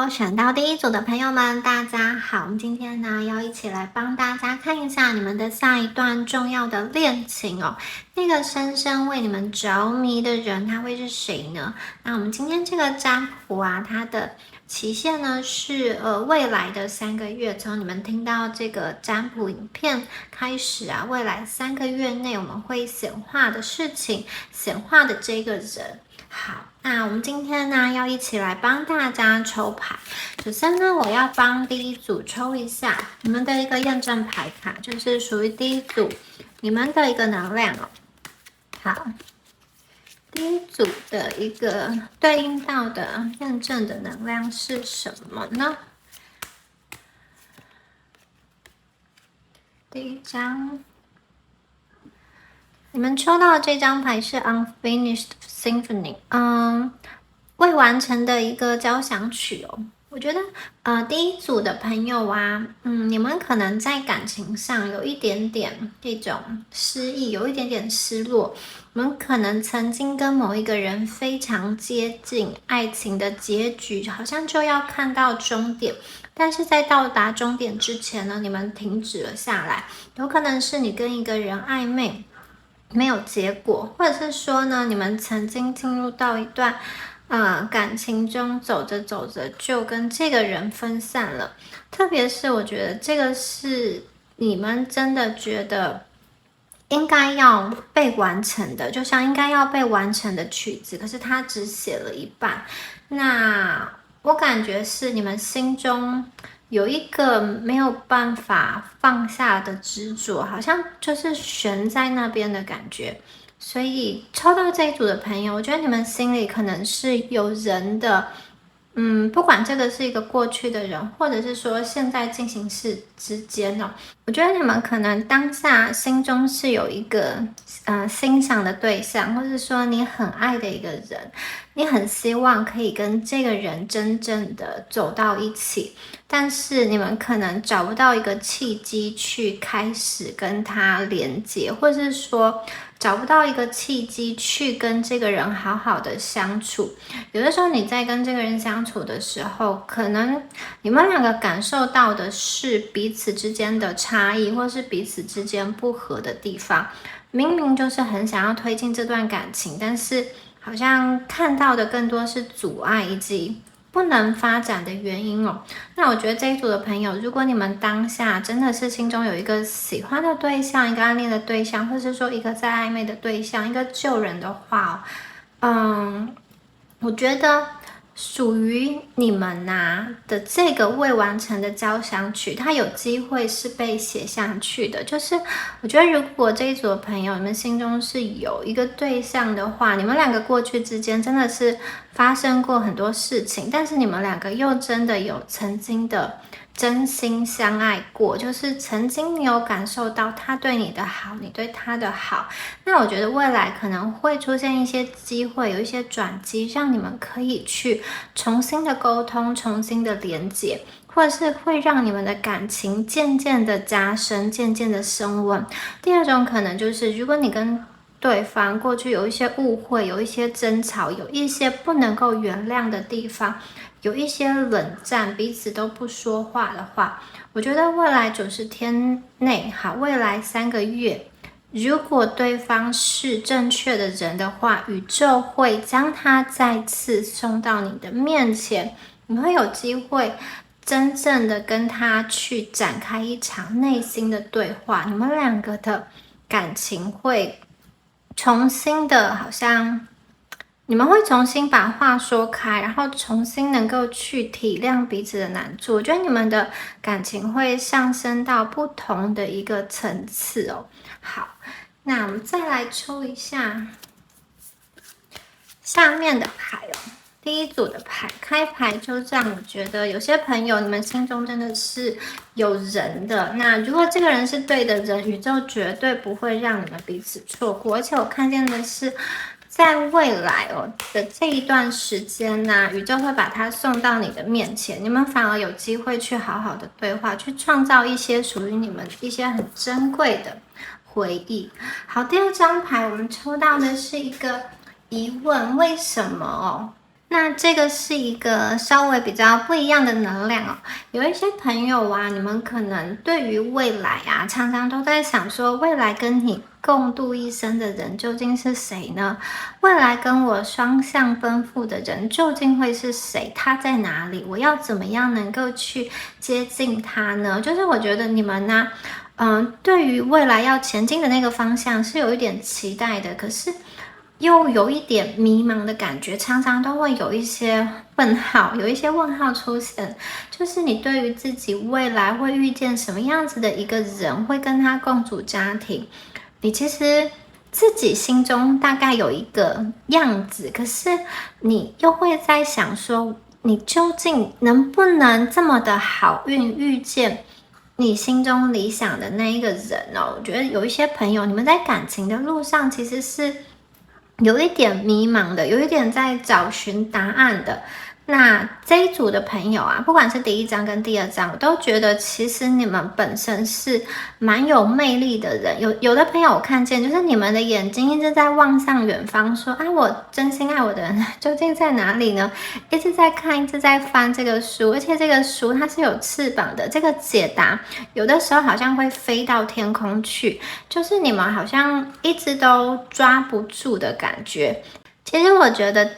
Hello，选到第一组的朋友们，大家好。我们今天呢，要一起来帮大家看一下你们的下一段重要的恋情哦。那个深深为你们着迷的人，他会是谁呢？那我们今天这个占卜啊，它的期限呢是未来的3个月，从你们听到这个占卜影片开始啊，未来3个月内我们会显化的事情，显化的这个人。好，那我们今天呢要一起来帮大家抽牌。首先呢，我要帮第一组抽一下你们的一个验证牌卡，就是属于第一组你们的一个能量哦。好，第一组的一个对应到的验证的能量是什么呢？第一张。你们抽到的这张牌是 Unfinished Symphony， 未完成的一个交响曲哦。我觉得第一组的朋友啊，你们可能在感情上有一点点这种失意，有一点点失落。你们可能曾经跟某一个人非常接近，爱情的结局好像就要看到终点，但是在到达终点之前呢，你们停止了下来。有可能是你跟一个人暧昧，没有结果，或者是说呢，你们曾经进入到一段感情中，走着走着就跟这个人分散了。特别是我觉得这个是你们真的觉得应该要被完成的，就像应该要被完成的曲子，可是他只写了一半。那我感觉是你们心中有一个没有办法放下的执着，好像就是悬在那边的感觉。所以抽到这一组的朋友，我觉得你们心里可能是有人的，不管这个是一个过去的人，或者是说现在进行式之间哦，我觉得你们可能当下心中是有一个欣赏的对象，或者说你很爱的一个人，你很希望可以跟这个人真正的走到一起，但是你们可能找不到一个契机去开始跟他连接，或者是说找不到一个契机去跟这个人好好的相处。有的时候你在跟这个人相处的时候，可能你们两个感受到的是彼此之间的差异，或是彼此之间不合的地方。明明就是很想要推进这段感情，但是好像看到的更多是阻碍以及不能发展的原因哦。那我觉得这一组的朋友，如果你们当下真的是心中有一个喜欢的对象，一个暗恋的对象，或是说一个在暧昧的对象，一个旧人的话我觉得属于你们的这个未完成的交响曲，它有机会是被写下去的。就是我觉得如果这一组的朋友，你们心中是有一个对象的话，你们两个过去之间真的是发生过很多事情，但是你们两个又真的有曾经的真心相爱过，就是曾经你有感受到他对你的好，你对他的好。那我觉得未来可能会出现一些机会，有一些转机，让你们可以去重新的沟通，重新的连接，或者是会让你们的感情渐渐的加深，渐渐的升温。第二种可能就是，如果你跟对方过去有一些误会，有一些争吵，有一些不能够原谅的地方，有一些冷战，彼此都不说话的话，我觉得未来90天内，未来3个月，如果对方是正确的人的话，宇宙会将他再次送到你的面前，你会有机会真正的跟他去展开一场内心的对话，你们两个的感情会重新的，好像你们会重新把话说开，然后重新能够去体谅彼此的难处。我觉得你们的感情会上升到不同的一个层次哦。好，那我们再来抽一下下面的牌哦。第一组的牌开牌就这样，我觉得有些朋友你们心中真的是有人的。那如果这个人是对的人，宇宙绝对不会让你们彼此错过。而且我看见的是，在未来的这一段时间宇宙会把它送到你的面前，你们反而有机会去好好的对话，去创造一些属于你们一些很珍贵的回忆。好，第二张牌我们抽到的是一个疑问，为什么那这个是一个稍微比较不一样的能量哦。有一些朋友啊，你们可能对于未来啊，常常都在想说，未来跟你共度一生的人究竟是谁呢？未来跟我双向奔赴的人究竟会是谁？他在哪里？我要怎么样能够去接近他呢？就是我觉得你们呢，对于未来要前进的那个方向是有一点期待的，可是又有一点迷茫的感觉，常常都会有一些问号，有一些问号出现，就是你对于自己未来会遇见什么样子的一个人，会跟他共组家庭，你其实自己心中大概有一个样子，可是你又会在想说，你究竟能不能这么的好运遇见你心中理想的那一个人哦？我觉得有一些朋友，你们在感情的路上其实是有一点迷茫的，有一点在找寻答案的。那这一组的朋友啊，不管是第一章跟第二章，我都觉得其实你们本身是蛮有魅力的人。有的朋友我看见，就是你们的眼睛一直在望向远方，说啊，我真心爱我的人究竟在哪里呢？一直在看，一直在翻这个书，而且这个书它是有翅膀的，这个解答有的时候好像会飞到天空去，就是你们好像一直都抓不住的感觉。其实我觉得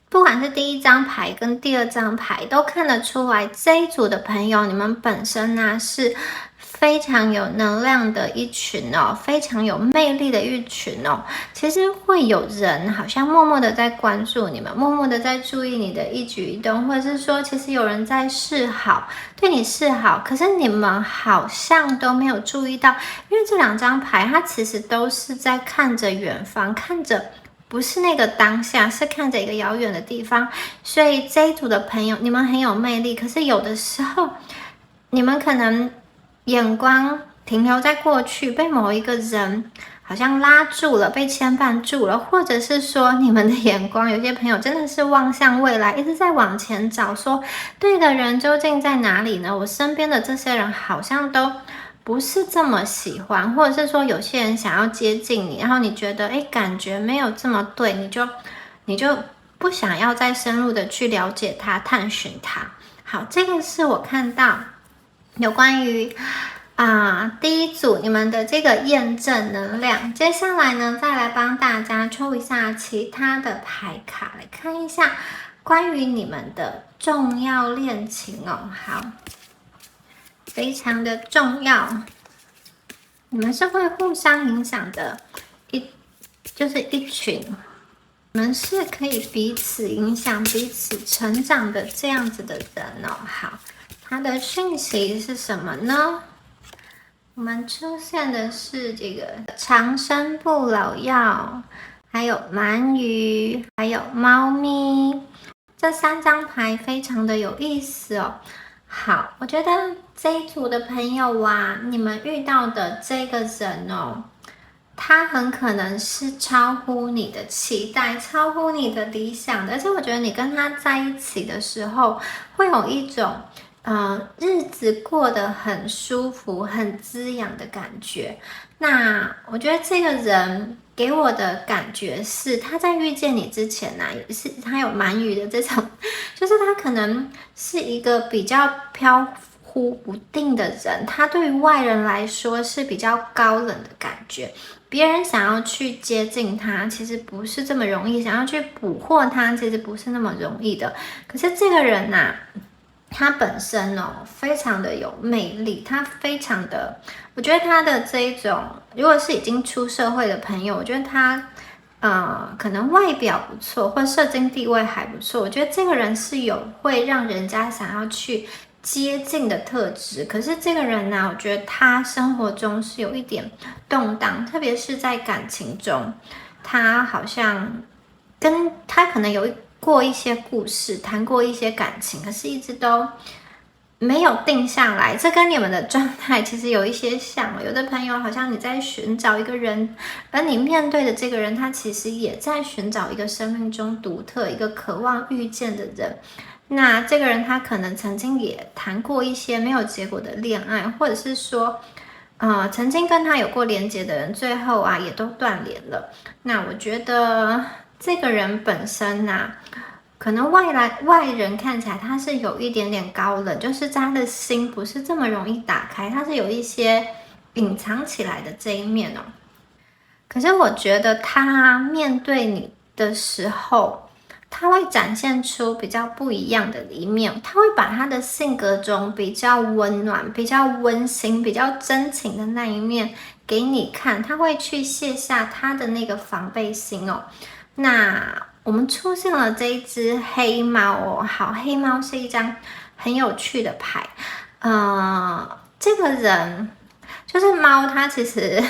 不管是第一张牌跟第二张牌，都看得出来这一组的朋友，你们本身呢是非常有能量的一群哦，非常有魅力的一群哦。其实会有人好像默默的在关注你们，默默的在注意你的一举一动，或者是说，其实有人在示好，对你示好，可是你们好像都没有注意到，因为这两张牌它其实都是在看着远方，看着。不是那个当下，是看着一个遥远的地方，所以这一组的朋友，你们很有魅力。可是有的时候，你们可能眼光停留在过去，被某一个人好像拉住了，被牵绊住了，或者是说你们的眼光，有些朋友真的是望向未来，一直在往前找，说对的人究竟在哪里呢？我身边的这些人好像都不是这么喜欢，或者是说有些人想要接近你，然后你觉得感觉没有这么对，你就不想要再深入的去了解他、探寻他。好，这个是我看到有关于第一组你们的这个验证能量。接下来呢，再来帮大家抽一下其他的牌卡，来看一下关于你们的重要恋情哦。好。非常的重要，你们是会互相影响的就是一群，你们是可以彼此影响、彼此成长的这样子的人哦。好，它的讯息是什么呢？我们出现的是这个长生不老药，还有鳗鱼，还有猫咪，这三张牌非常的有意思哦。好，我觉得这一组的朋友啊，你们遇到的这个人哦，他很可能是超乎你的期待，超乎你的理想的，而且我觉得你跟他在一起的时候，会有一种日子过得很舒服、很滋养的感觉。那我觉得这个人给我的感觉是，他在遇见你之前也是他有鳗鱼的这种，就是他可能是一个比较飘忽不定的人，他对于外人来说是比较高冷的感觉。别人想要去接近他，其实不是这么容易；想要去捕获他，其实不是那么容易的。可是这个人他本身非常的有魅力，他非常的，我觉得他的这一种，如果是已经出社会的朋友，我觉得他可能外表不错，或社经地位还不错，我觉得这个人是有会让人家想要去接近的特质。可是这个人呢，我觉得他生活中是有一点动荡，特别是在感情中，他好像跟他可能有过一些故事，谈过一些感情，可是一直都没有定下来。这跟你们的状态其实有一些像。有的朋友好像你在寻找一个人，而你面对的这个人，他其实也在寻找一个生命中独特、一个渴望遇见的人。那这个人他可能曾经也谈过一些没有结果的恋爱，或者是说曾经跟他有过连结的人，最后也都断联了。那我觉得这个人本身可能外人看起来他是有一点点高冷，就是他的心不是这么容易打开，他是有一些隐藏起来的这一面哦。可是我觉得他面对你的时候，他会展现出比较不一样的一面，他会把他的性格中比较温暖、比较温馨、比较真情的那一面给你看，他会去卸下他的那个防备心哦。那我们出现了这一只黑猫哦，好，黑猫是一张很有趣的牌，这个人就是猫，它其实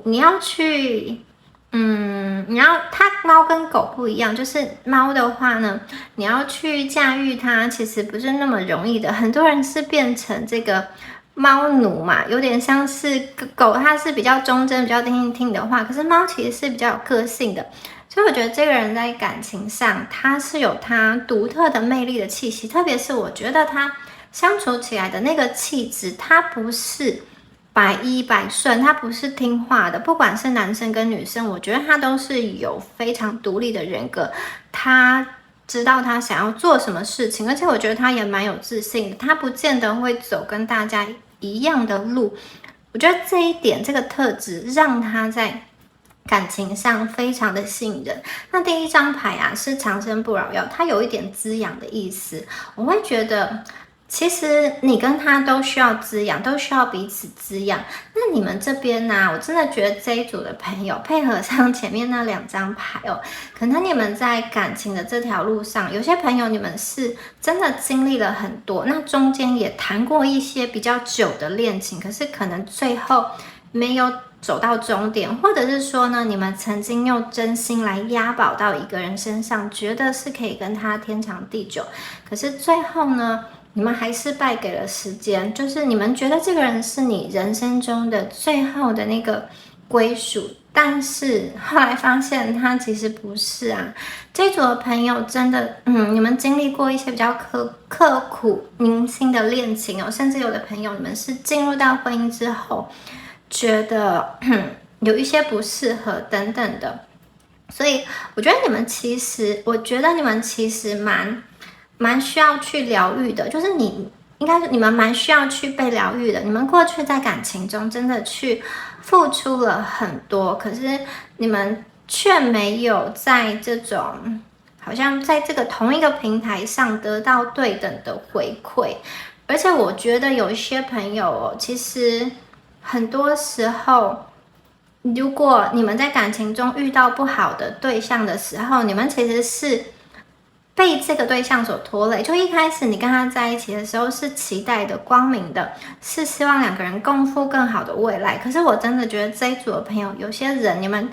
你要去，它猫跟狗不一样，就是猫的话呢，你要去驾驭它，其实不是那么容易的。很多人是变成这个猫奴嘛，有点像是狗，它是比较忠贞、比较听你的话，可是猫其实是比较有个性的。所以我觉得这个人在感情上，他是有他独特的魅力的气息，特别是我觉得他相处起来的那个气质，他不是百依百顺，他不是听话的，不管是男生跟女生，我觉得他都是有非常独立的人格，他知道他想要做什么事情，而且我觉得他也蛮有自信的，他不见得会走跟大家一样的路，我觉得这一点这个特质让他在感情上非常的吸引人。那第一张牌啊是长生不老药，它有一点滋养的意思，我会觉得其实你跟他都需要滋养，都需要彼此滋养。那你们这边呢，我真的觉得这一组的朋友配合上前面那2张牌哦，可能你们在感情的这条路上，有些朋友你们是真的经历了很多，那中间也谈过一些比较久的恋情，可是可能最后没有走到终点，或者是说呢，你们曾经用真心来押宝到一个人身上，觉得是可以跟他天长地久，可是最后呢，你们还是败给了时间，就是你们觉得这个人是你人生中的最后的那个归属，但是后来发现他其实不是啊。这组的朋友真的，你们经历过一些比较刻苦铭心的恋情哦，甚至有的朋友你们是进入到婚姻之后，觉得有一些不适合等等的，所以我觉得你们其实蛮需要去疗愈的，就是应该是你们蛮需要去被疗愈的。你们过去在感情中真的去付出了很多，可是你们却没有在这种好像在这个同一个平台上得到对等的回馈。而且我觉得有一些朋友哦，其实很多时候，如果你们在感情中遇到不好的对象的时候，你们其实是被这个对象所拖累。就一开始你跟他在一起的时候是期待的、光明的，是希望2个人共赴更好的未来。可是我真的觉得这一组的朋友，有些人你们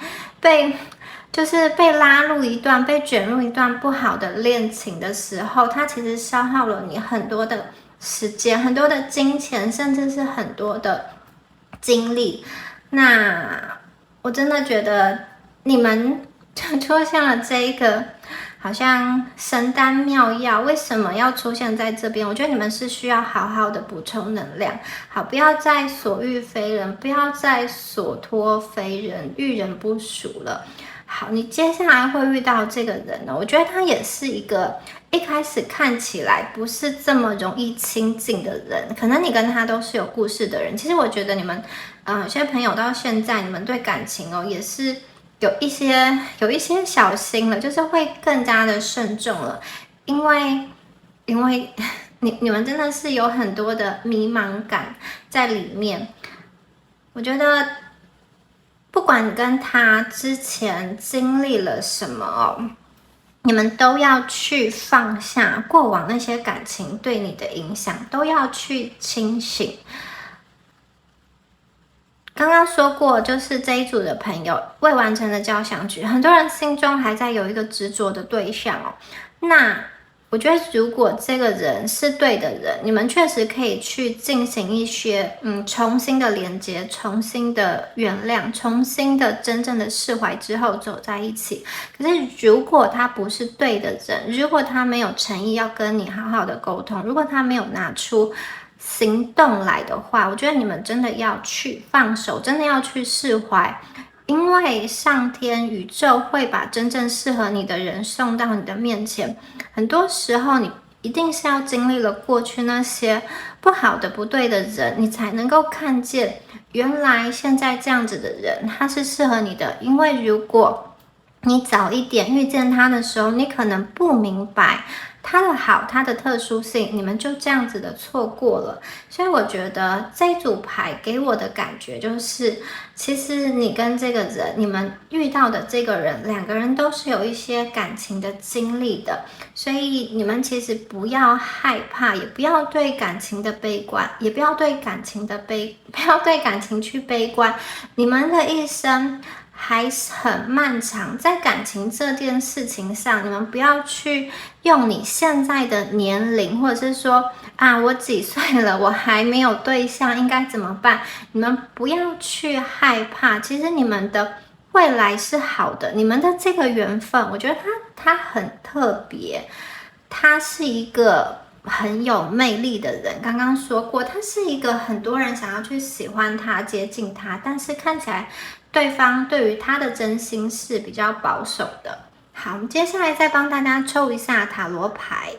就是被拉入一段、被卷入一段不好的恋情的时候，它其实消耗了你很多的时间、很多的金钱，甚至是很多的经历。那我真的觉得你们出现了这一个好像神丹妙药，为什么要出现在这边？我觉得你们是需要好好的补充能量，好，不要再所欲非人，不要再所托非人，遇人不淑了。好，你接下来会遇到这个人呢，我觉得他也是一个一开始看起来不是这么容易亲近的人，可能你跟他都是有故事的人。其实我觉得你们，有些朋友到现在，你们对感情哦，也是有一些小心了，就是会更加的慎重了，因为你们真的是有很多的迷茫感在里面。我觉得不管跟他之前经历了什么哦，你们都要去放下过往那些感情对你的影响，都要去清醒。刚刚说过，就是这一组的朋友未完成的交响曲，很多人心中还在有一个执着的对象哦。那我觉得，如果这个人是对的人，你们确实可以去进行一些重新的连接、重新的原谅、重新的真正的释怀之后走在一起。可是，如果他不是对的人，如果他没有诚意要跟你好好的沟通，如果他没有拿出行动来的话，我觉得你们真的要去放手，真的要去释怀，因为上天宇宙会把真正适合你的人送到你的面前，很多时候你一定是要经历了过去那些不好的、不对的人，你才能够看见原来现在这样子的人他是适合你的。因为如果你早一点遇见他的时候，你可能不明白他的好，他的特殊性，你们就这样子的错过了。所以我觉得这一组牌给我的感觉就是，其实你跟这个人，你们遇到的这个人，两个人都是有一些感情的经历的，所以你们其实不要害怕，也不要对感情的悲观，也不要对感情去悲观，你们的一生还是很漫长，在感情这件事情上，你们不要去用你现在的年龄，或者是说啊，我几岁了，我还没有对象，应该怎么办？你们不要去害怕，其实你们的未来是好的，你们的这个缘分，我觉得它很特别，他是一个很有魅力的人。刚刚说过，他是一个很多人想要去喜欢他、接近他，但是看起来对方对于他的真心是比较保守的。好，我们接下来再帮大家抽一下塔罗牌。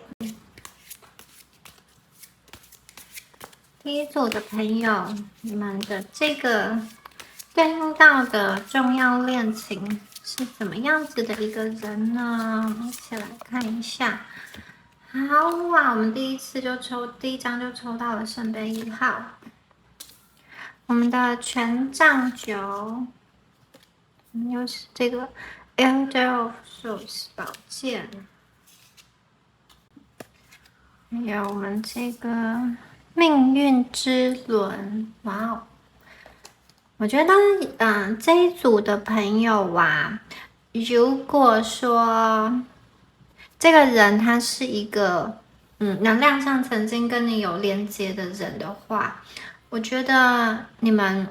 第一组的朋友，你们的这个对应到的重要恋情是怎么样子的一个人呢？一起来看一下。好哇，我们第一张就抽到了圣杯1号，我们的权杖9，又是这个 Elder of Swords 宝剑，还有我们这个命运之轮。哇哦，我觉得这一组的朋友啊，如果说这个人他是一个能量上曾经跟你有连接的人的话，我觉得你们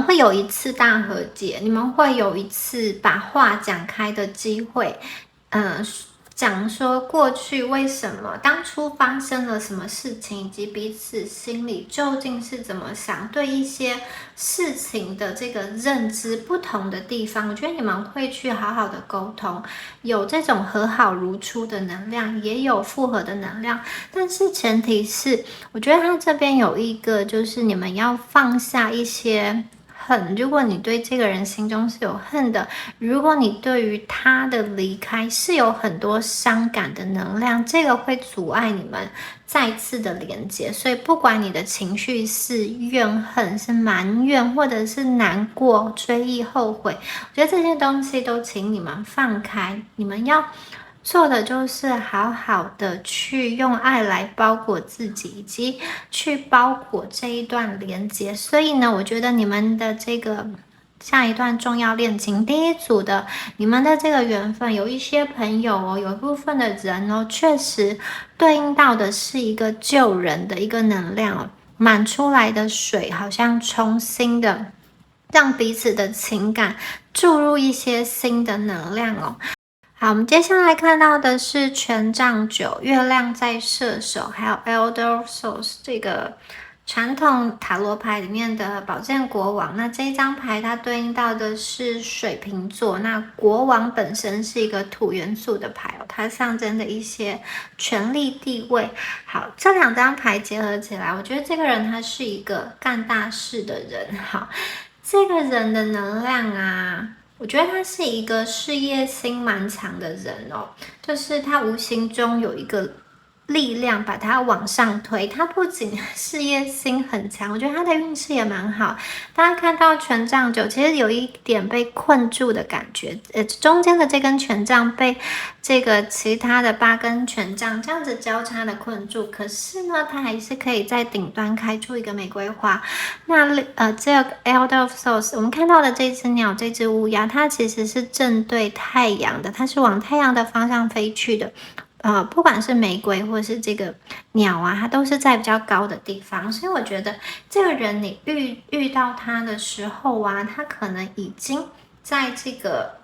会有一次大和解，你们会有一次把话讲开的机会，讲说过去为什么当初发生了什么事情，以及彼此心里究竟是怎么想，对一些事情的这个认知不同的地方，我觉得你们会去好好的沟通，有这种和好如初的能量，也有复合的能量，但是前提是，我觉得他这边有一个，就是你们要放下一些恨。如果你对这个人心中是有恨的，如果你对于他的离开是有很多伤感的能量，这个会阻碍你们再次的连接。所以不管你的情绪是怨恨、是埋怨，或者是难过、追忆、后悔，我觉得这些东西都请你们放开，你们要做的就是好好的去用爱来包裹自己，以及去包裹这一段连接。所以呢，我觉得你们的这个下一段重要恋情，第一组的你们的这个缘分，有一些朋友哦，有一部分的人哦，确实对应到的是一个救人的一个能量哦，满出来的水好像重新的让彼此的情感注入一些新的能量哦。好，我们接下来看到的是权杖9，月亮在射手，还有 Elder Souls 这个传统塔罗牌里面的宝剑国王。那这一张牌它对应到的是水瓶座，那国王本身是一个土元素的牌哦，它象征的一些权力地位。好，这两张牌结合起来，我觉得这个人他是一个干大事的人。好，这个人的能量啊，我觉得他是一个事业心蛮强的人哦，就是他无形中有一个力量把他往上推，他不仅事业心很强，我觉得他的运气也蛮好。大家看到权杖9，其实有一点被困住的感觉，中间的这根权杖被这个其他的8根权杖这样子交叉的困住，可是呢，它还是可以在顶端开出一个玫瑰花。那这个 Elder of Souls， 我们看到的这只鸟，这只乌鸦，它其实是正对太阳的，它是往太阳的方向飞去的。不管是玫瑰或是这个鸟啊，它都是在比较高的地方，所以我觉得这个人你遇到他的时候啊，他可能已经在这个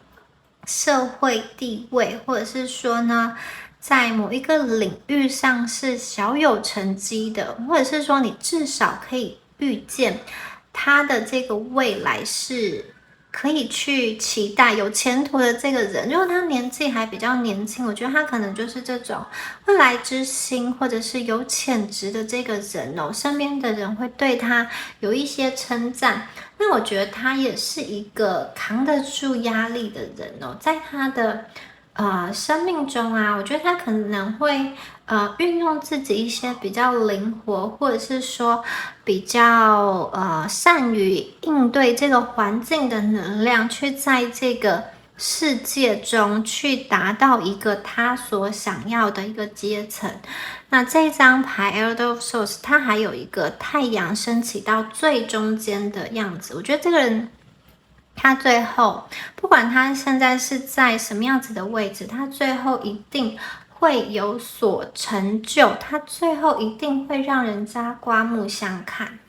社会地位，或者是说呢，在某一个领域上是小有成绩的，或者是说你至少可以预见他的这个未来是可以去期待有前途的这个人。如果他年纪还比较年轻，我觉得他可能就是这种未来之星或者是有潜质的这个人哦，身边的人会对他有一些称赞。那我觉得他也是一个扛得住压力的人哦，在他的生命中啊，我觉得他可能会运用自己一些比较灵活，或者是说比较善于应对这个环境的能量，去在这个世界中去达到一个他所想要的一个阶层。那这张牌 Elder of Swords 它还有一个太阳升起到最中间的样子，我觉得这个人他最后不管他现在是在什么样子的位置，他最后一定会有所成就，他最后一定会让人家刮目相看。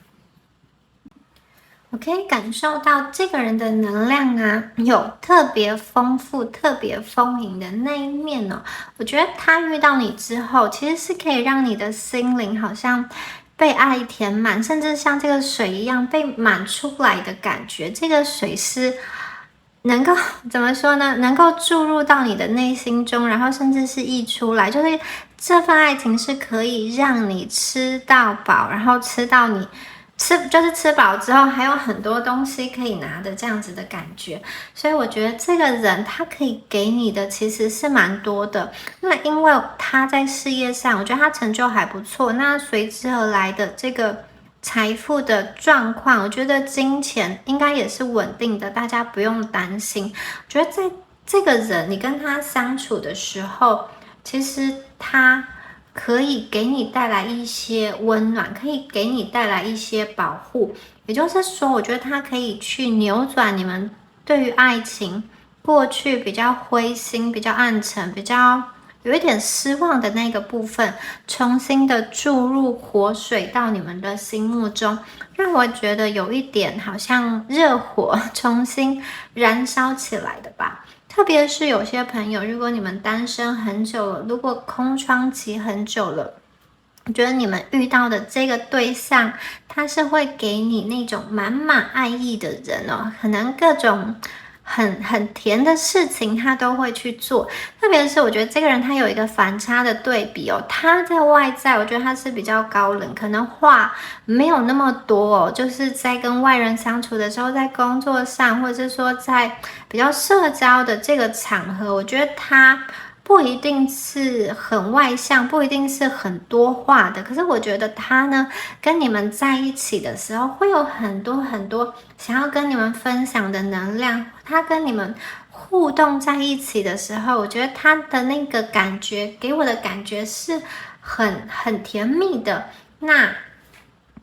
我可以感受到这个人的能量啊，有特别丰富、特别丰盈的那一面哦。我觉得他遇到你之后，其实是可以让你的心灵好像被爱填满，甚至像这个水一样被满出来的感觉。这个水是能够怎么说呢？能够注入到你的内心中，然后甚至是溢出来，就是这份爱情是可以让你吃到饱，然后吃到你。就是吃饱之后还有很多东西可以拿的这样子的感觉，所以我觉得这个人他可以给你的其实是蛮多的。那因为他在事业上，我觉得他成就还不错，那随之而来的这个财富的状况，我觉得金钱应该也是稳定的，大家不用担心。我觉得在这个人你跟他相处的时候，其实他可以给你带来一些温暖，可以给你带来一些保护。也就是说，我觉得他可以去扭转你们对于爱情过去比较灰心、比较暗沉、比较有一点失望的那个部分，重新的注入活水到你们的心目中，让我觉得有一点好像热火重新燃烧起来的吧。特别是有些朋友，如果你们单身很久了，如果空窗期很久了，我觉得你们遇到的这个对象，他是会给你那种满满爱意的人哦，可能各种很甜的事情他都会去做。特别是我觉得这个人他有一个反差的对比哦，他在外在我觉得他是比较高冷，可能话没有那么多哦，就是在跟外人相处的时候，在工作上或者是说在比较社交的这个场合，我觉得他不一定是很外向，不一定是很多话的，可是我觉得他呢，跟你们在一起的时候，会有很多很多想要跟你们分享的能量。他跟你们互动在一起的时候，我觉得他的那个感觉，给我的感觉是很甜蜜的。那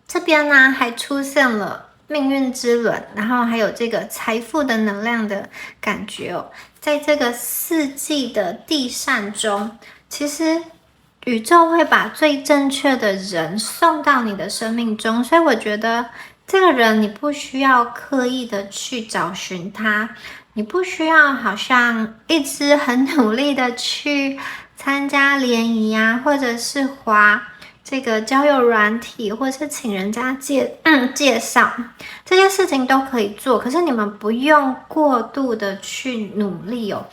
这边呢，还出现了命运之轮，然后还有这个财富的能量的感觉哦。在这个四季的地扇中，其实宇宙会把最正确的人送到你的生命中，所以我觉得这个人你不需要刻意的去找寻他，你不需要好像一直很努力的去参加联谊啊，或者是滑这个交友软体，或者是请人家介绍，这些事情都可以做，可是你们不用过度的去努力哦，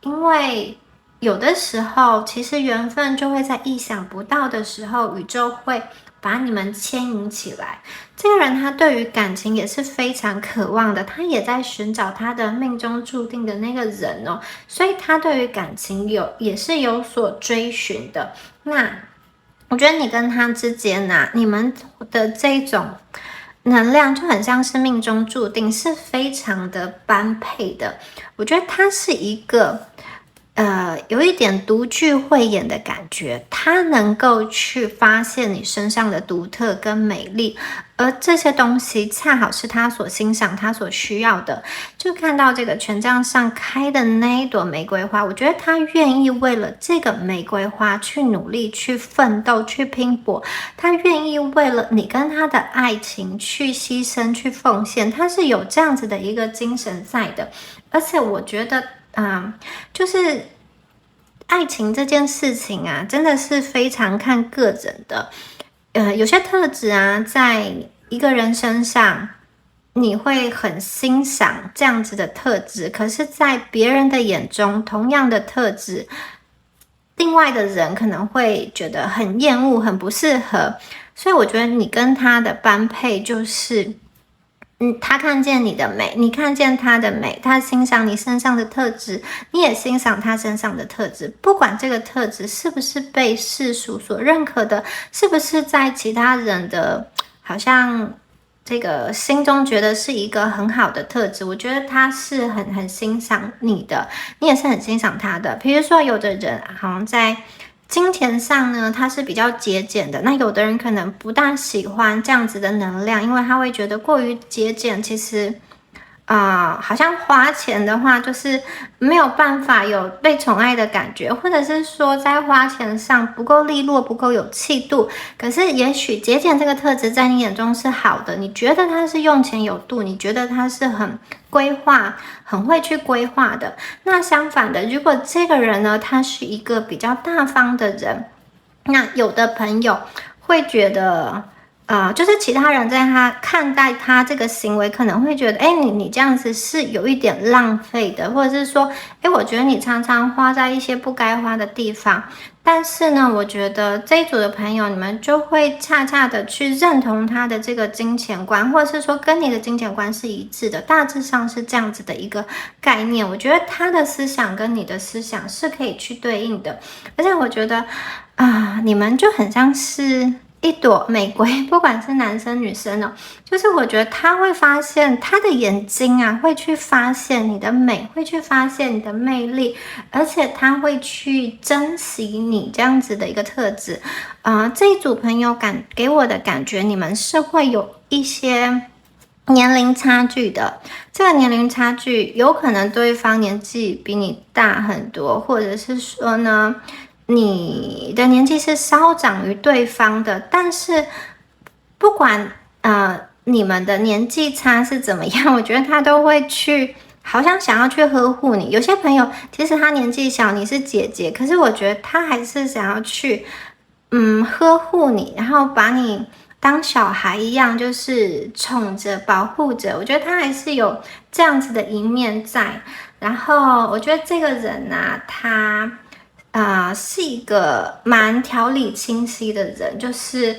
因为有的时候其实缘分就会在意想不到的时候，宇宙会把你们牵引起来。这个人他对于感情也是非常渴望的，他也在寻找他的命中注定的那个人哦，所以他对于感情也是有所追寻的。那我觉得你跟他之间啊，你们的这种能量就很像是命中注定，是非常的般配的。我觉得他是一个有一点独具慧眼的感觉，他能够去发现你身上的独特跟美丽，而这些东西恰好是他所欣赏、他所需要的。就看到这个权杖上开的那一朵玫瑰花，我觉得他愿意为了这个玫瑰花去努力、去奋斗、去拼搏，他愿意为了你跟他的爱情去牺牲、去奉献，他是有这样子的一个精神在的。而且我觉得就是爱情这件事情啊，真的是非常看个人的。有些特质啊，在一个人身上你会很欣赏这样子的特质，可是在别人的眼中，同样的特质，另外的人可能会觉得很厌恶，很不适合。所以我觉得你跟他的般配就是他看见你的美，你看见他的美，他欣赏你身上的特质，你也欣赏他身上的特质。不管这个特质是不是被世俗所认可的，是不是在其他人的好像这个心中觉得是一个很好的特质，我觉得他是很欣赏你的，你也是很欣赏他的。比如说有的人好像在金钱上呢，他是比较节俭的，那有的人可能不大喜欢这样子的能量，因为他会觉得过于节俭，其实好像花钱的话就是没有办法有被宠爱的感觉，或者是说在花钱上不够利落，不够有气度。可是也许节俭这个特质在你眼中是好的，你觉得他是用钱有度，你觉得他是很规划，很会去规划的。那相反的，如果这个人呢，他是一个比较大方的人，那有的朋友会觉得就是其他人在他看待他这个行为，可能会觉得，你这样子是有一点浪费的，或者是说，我觉得你常常花在一些不该花的地方。但是呢，我觉得这一组的朋友，你们就会恰恰的去认同他的这个金钱观，或者是说跟你的金钱观是一致的，大致上是这样子的一个概念。我觉得他的思想跟你的思想是可以去对应的，而且我觉得你们就很像是一朵玫瑰，不管是男生女生哦，就是我觉得他会发现他的眼睛会去发现你的美，会去发现你的魅力，而且他会去珍惜你这样子的一个特质。这一组朋友给我的感觉，你们是会有一些年龄差距的。这个年龄差距有可能对方年纪比你大很多，或者是说呢，你的年纪是稍长于对方的，但是不管你们的年纪差是怎么样，我觉得他都会去好像想要去呵护你。有些朋友其实他年纪小，你是姐姐，可是我觉得他还是想要去呵护你，然后把你当小孩一样，就是宠着保护着。我觉得他还是有这样子的一面在。然后我觉得这个人他是一个蛮条理清晰的人，就是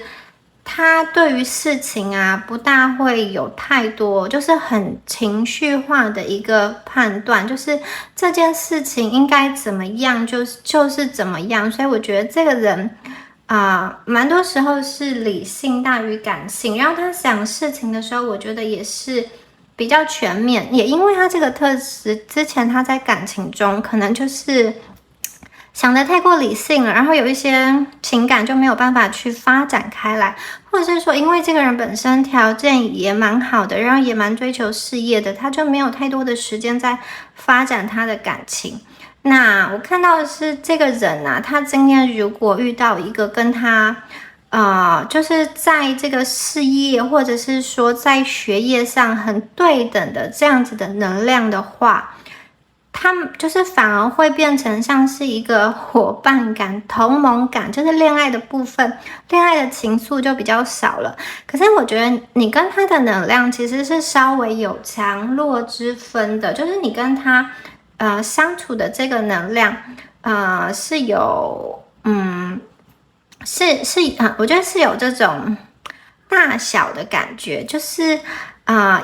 他对于事情不大会有太多，就是很情绪化的一个判断，就是这件事情应该怎么样，就是怎么样。所以我觉得这个人蛮多时候是理性大于感性，然后他想事情的时候，我觉得也是比较全面。也因为他这个特质，之前他在感情中可能就是想得太过理性了，然后有一些情感就没有办法去发展开来，或者是说因为这个人本身条件也蛮好的，然后也蛮追求事业的，他就没有太多的时间在发展他的感情。那我看到的是这个人他今天如果遇到一个跟他就是在这个事业或者是说在学业上很对等的这样子的能量的话，他们就是反而会变成像是一个伙伴感、同盟感，就是恋爱的部分，恋爱的情愫就比较少了。可是我觉得你跟他的能量其实是稍微有强弱之分的，就是你跟他相处的这个能量是有我觉得是有这种大小的感觉，就是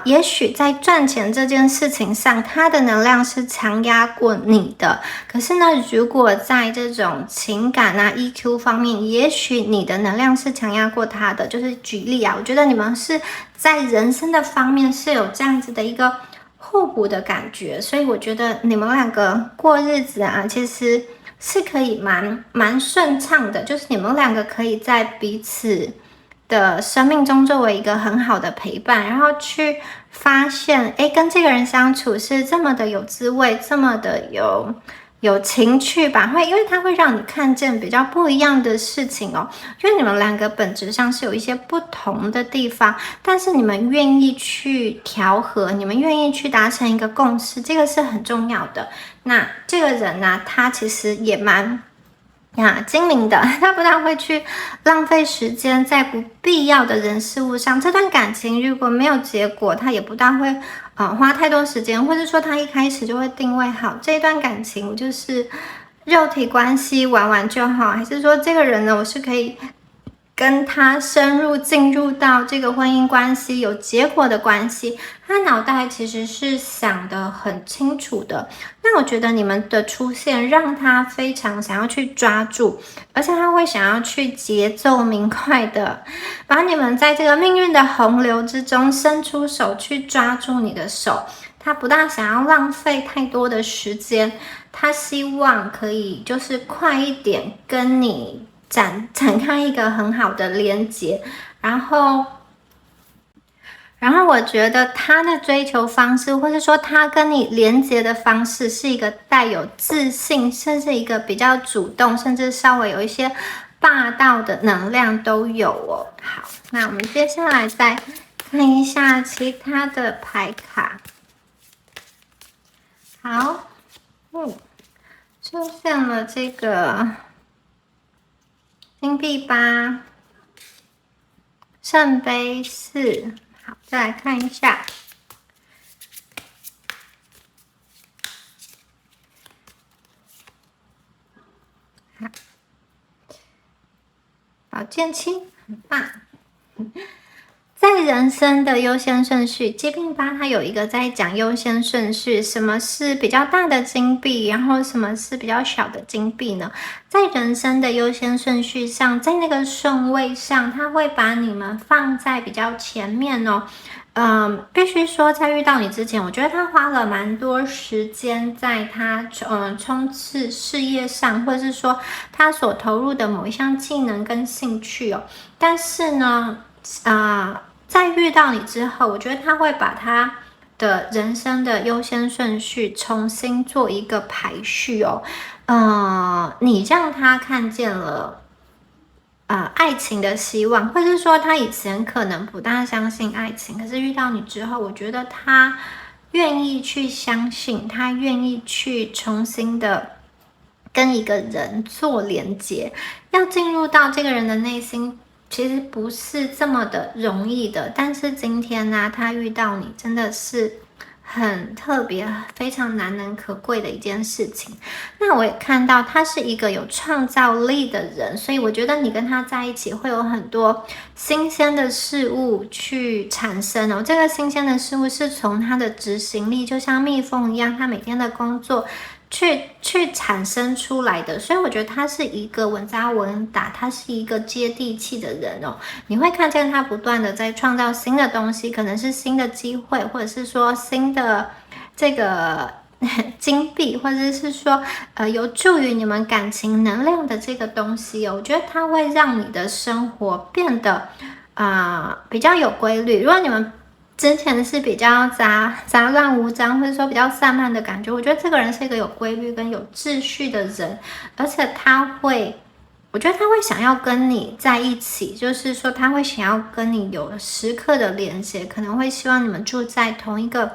也许在赚钱这件事情上，他的能量是强压过你的。可是呢，如果在这种情感EQ 方面，也许你的能量是强压过他的。就是举例我觉得你们是在人生的方面是有这样子的一个互补的感觉，所以我觉得你们两个过日子其实是可以蛮顺畅的，就是你们两个可以在彼此的生命中作为一个很好的陪伴，然后去发现跟这个人相处是这么的有滋味，这么的有情趣吧，因为它会让你看见比较不一样的事情哦。因为你们两个本质上是有一些不同的地方，但是你们愿意去调和，你们愿意去达成一个共识，这个是很重要的。那这个人他其实也蛮精明的，他不大会去浪费时间在不必要的人事物上。这段感情如果没有结果，他也不大会花太多时间，或者说他一开始就会定位好这一段感情，我就是肉体关系玩玩就好，还是说这个人呢，我是可以跟他深入进入到这个婚姻关系有结果的关系，他脑袋其实是想得很清楚的。那我觉得你们的出现让他非常想要去抓住，而且他会想要去节奏明快的把你们在这个命运的洪流之中伸出手去抓住你的手。他不大想要浪费太多的时间，他希望可以就是快一点跟你展开一个很好的连接，然后我觉得他的追求方式，或者说他跟你连接的方式，是一个带有自信，甚至一个比较主动，甚至稍微有一些霸道的能量都有哦。好，那我们接下来再看一下其他的牌卡。好，出现了这个金币8、圣杯4。好，再来看一下。宝剑7，很棒。在人生的优先顺序，金币8它有一个在讲优先顺序，什么是比较大的金币，然后什么是比较小的金币呢？在人生的优先顺序上，在那个顺位上，它会把你们放在比较前面哦。必须说，在遇到你之前，我觉得他花了蛮多时间在他冲刺事业上，或者是说他所投入的某一项技能跟兴趣哦。但是呢，在遇到你之后，我觉得他会把他的人生的优先顺序重新做一个排序哦。你让他看见了爱情的希望，或是说他以前可能不大相信爱情，可是遇到你之后，我觉得他愿意去相信，他愿意去重新的跟一个人做连接，要进入到这个人的内心，其实不是这么的容易的。但是今天呢，他遇到你真的是很特别，非常难能可贵的一件事情。那我也看到他是一个有创造力的人，所以我觉得你跟他在一起会有很多新鲜的事物去产生哦。这个新鲜的事物是从他的执行力，就像蜜蜂一样，他每天的工作去产生出来的。所以我觉得他是一个稳扎稳打，他是一个接地气的人哦。你会看见他不断的在创造新的东西，可能是新的机会，或者是说新的这个金币，或者是说有助于你们感情能量的这个东西哦。我觉得它会让你的生活变得比较有规律。如果你们之前是比较杂乱无章，或者说比较散漫的感觉，我觉得这个人是一个有规律跟有秩序的人，而且我觉得他会想要跟你在一起，就是说他会想要跟你有时刻的连接，可能会希望你们住在同一个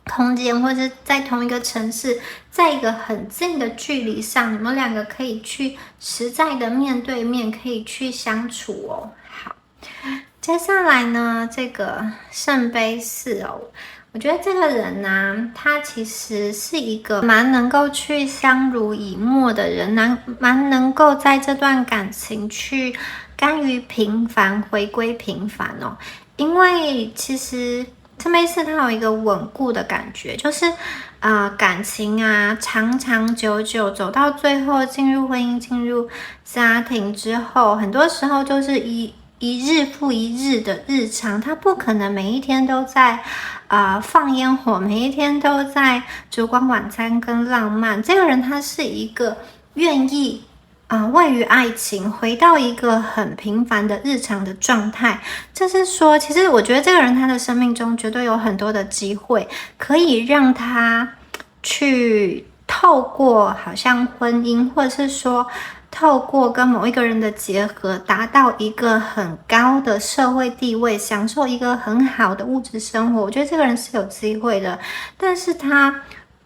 空间，或者在同一个城市，在一个很近的距离上，你们两个可以去实在的面对面，可以去相处哦。好，接下来呢，这个圣杯4哦，我觉得这个人呢，他其实是一个蛮能够去相濡以沫的人，蛮能够在这段感情去甘于平凡，回归平凡哦。因为其实圣杯4它有一个稳固的感觉，就是感情长长久久走到最后，进入婚姻、进入家庭之后，很多时候就是一日复一日的日常，他不可能每一天都在放烟火，每一天都在烛光晚餐跟浪漫。这个人他是一个愿意位于爱情回到一个很平凡的日常的状态。就是说，其实我觉得这个人他的生命中绝对有很多的机会，可以让他去透过好像婚姻，或者是说透过跟某一个人的结合，达到一个很高的社会地位，享受一个很好的物质生活。我觉得这个人是有机会的，但是他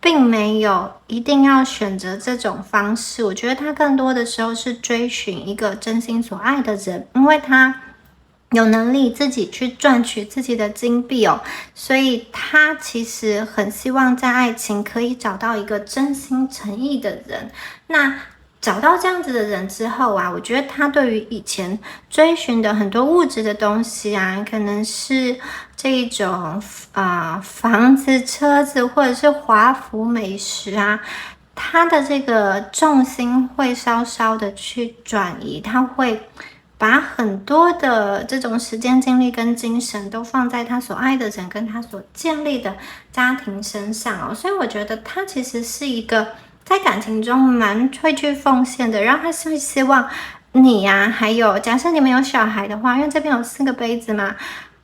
并没有一定要选择这种方式，我觉得他更多的时候是追寻一个真心所爱的人，因为他有能力自己去赚取自己的金币哦，所以他其实很希望在爱情可以找到一个真心诚意的人。那找到这样子的人之后啊，我觉得他对于以前追寻的很多物质的东西啊，可能是这一种房子、车子或者是华服美食啊，他的这个重心会稍稍的去转移，他会把很多的这种时间、精力跟精神都放在他所爱的人跟他所建立的家庭身上哦，所以我觉得他其实是一个在感情中蛮会去奉献的，然后他是希望你呀，还有假设你们有小孩的话，因为这边有4个杯子嘛，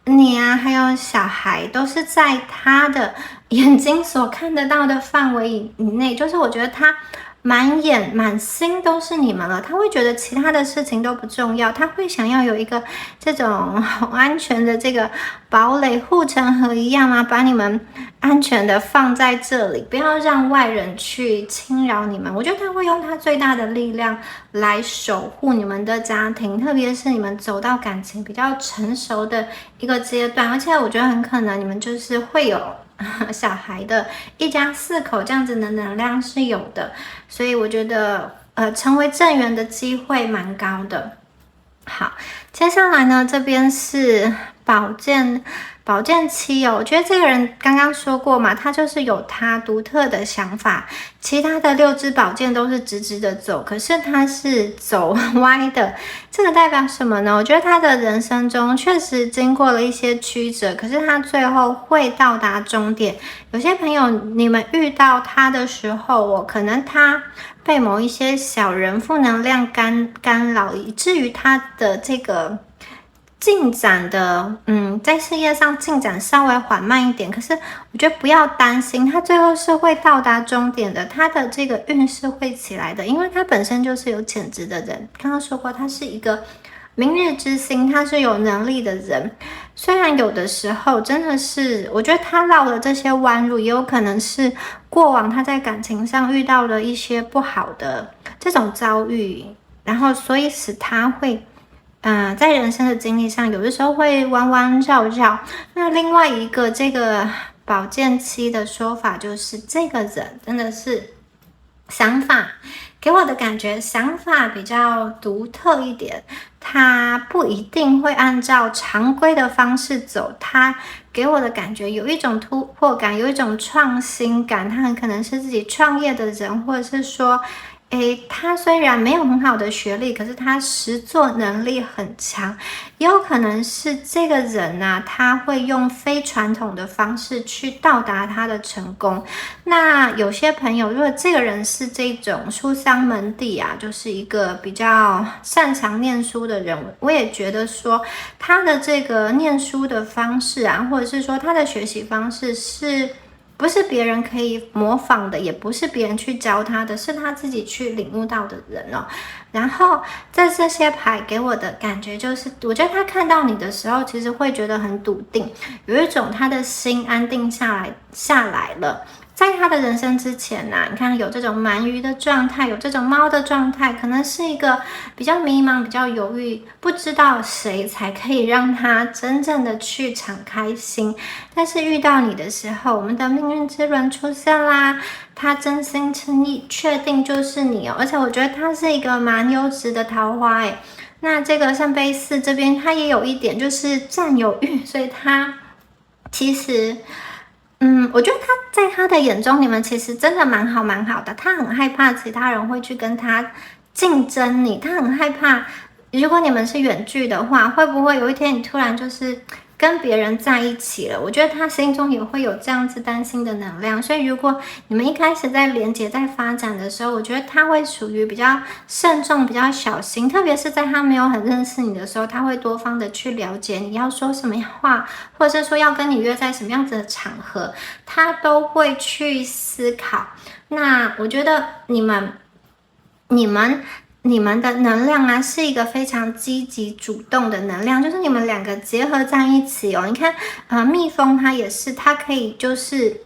你呀，还有小孩都是在他的眼睛所看得到的范围以内，就是我觉得他满眼满心都是你们了，他会觉得其他的事情都不重要，他会想要有一个这种很安全的这个堡垒，护城河一样啊，把你们安全的放在这里，不要让外人去侵扰你们。我觉得他会用他最大的力量来守护你们的家庭，特别是你们走到感情比较成熟的一个阶段，而且我觉得很可能你们就是会有小孩的，一家4口这样子的能量是有的，所以我觉得成为正缘的机会蛮高的。好，接下来呢，这边是宝剑七哦，我觉得这个人刚刚说过嘛，他就是有他独特的想法，其他的6支宝剑都是直直的走，可是他是走歪的，这个代表什么呢？我觉得他的人生中确实经过了一些曲折，可是他最后会到达终点。有些朋友你们遇到他的时候可能他被某一些小人负能量干扰，以至于他的这个进展的在事业上进展稍微缓慢一点，可是我觉得不要担心，他最后是会到达终点的，他的这个运势会起来的，因为他本身就是有潜质的人，刚刚说过他是一个明日之星，他是有能力的人，虽然有的时候真的是我觉得他绕了这些弯路，也有可能是过往他在感情上遇到了一些不好的这种遭遇，然后所以使他会在人生的经历上有的时候会弯弯绕绕。那另外一个这个宝剑七的说法就是这个人真的是想法给我的感觉想法比较独特一点，他不一定会按照常规的方式走，他给我的感觉有一种突破感，有一种创新感，他很可能是自己创业的人，或者是说他虽然没有很好的学历，可是他实作能力很强，也有可能是这个人啊，他会用非传统的方式去到达他的成功。那有些朋友，如果这个人是这种书香门第啊，就是一个比较擅长念书的人，我也觉得说他的这个念书的方式啊，或者是说他的学习方式是不是别人可以模仿的，也不是别人去教他的，是他自己去领悟到的人哦。然后在这些牌给我的感觉就是，我觉得他看到你的时候，其实会觉得很笃定，有一种他的心安定下来了。在他的人生之前你看有这种鳗鱼的状态，有这种猫的状态，可能是一个比较迷茫、比较犹豫，不知道谁才可以让他真正的去敞开心。但是遇到你的时候，我们的命运之轮出现啦，他真心诚意，确定就是你哦。而且我觉得他是一个蛮优质的桃花那这个圣杯4这边，他也有一点就是占有欲，所以他其实我觉得他在他的眼中，你们其实真的蛮好的。他很害怕其他人会去跟他竞争你，他很害怕，如果你们是远距的话，会不会有一天你突然就是跟别人在一起了？我觉得他心中也会有这样子担心的能量。所以如果你们一开始在连接、在发展的时候，我觉得他会属于比较慎重、比较小心，特别是在他没有很认识你的时候，他会多方的去了解你要说什么话，或者是说要跟你约在什么样子的场合，他都会去思考。那我觉得你们的能量啊，是一个非常积极主动的能量，就是你们两个结合在一起哦。你看蜜蜂它也是，它可以就是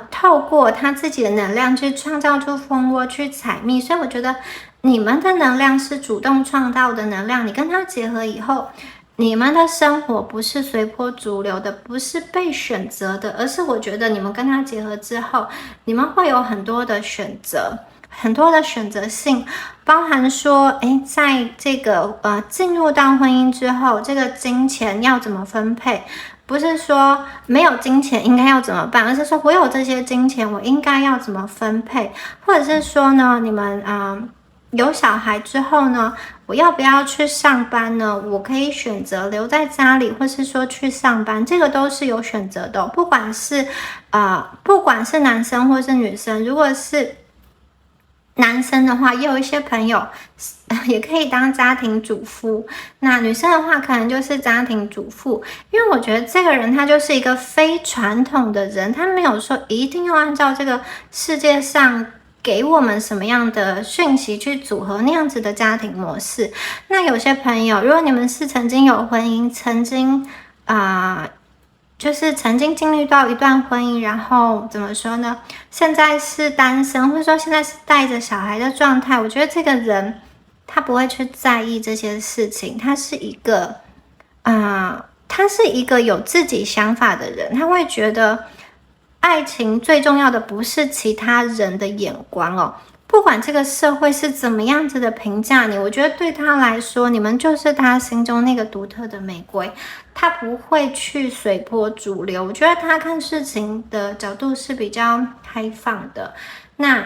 透过他自己的能量去创造出蜂窝，去采蜜。所以我觉得你们的能量是主动创造的能量，你跟他结合以后，你们的生活不是随波逐流的，不是被选择的，而是我觉得你们跟他结合之后，你们会有很多的选择，很多的选择性，包含说，在这个进入到婚姻之后，这个金钱要怎么分配？不是说没有金钱应该要怎么办，而是说我有这些金钱，我应该要怎么分配？或者是说呢，你们有小孩之后呢，我要不要去上班呢？我可以选择留在家里，或是说去上班，这个都是有选择的不管是男生或是女生，如果是男生的话，也有一些朋友也可以当家庭主妇，那女生的话可能就是家庭主妇。因为我觉得这个人他就是一个非传统的人，他没有说一定要按照这个世界上给我们什么样的讯息去组合那样子的家庭模式。那有些朋友，如果你们是曾经有婚姻，曾经就是曾经经历到一段婚姻，然后怎么说呢？现在是单身，或者说现在是带着小孩的状态。我觉得这个人他不会去在意这些事情，他是一个有自己想法的人，他会觉得爱情最重要的不是其他人的眼光哦。不管这个社会是怎么样子的评价你，我觉得对他来说，你们就是他心中那个独特的玫瑰，他不会去随波逐流。我觉得他看事情的角度是比较开放的。那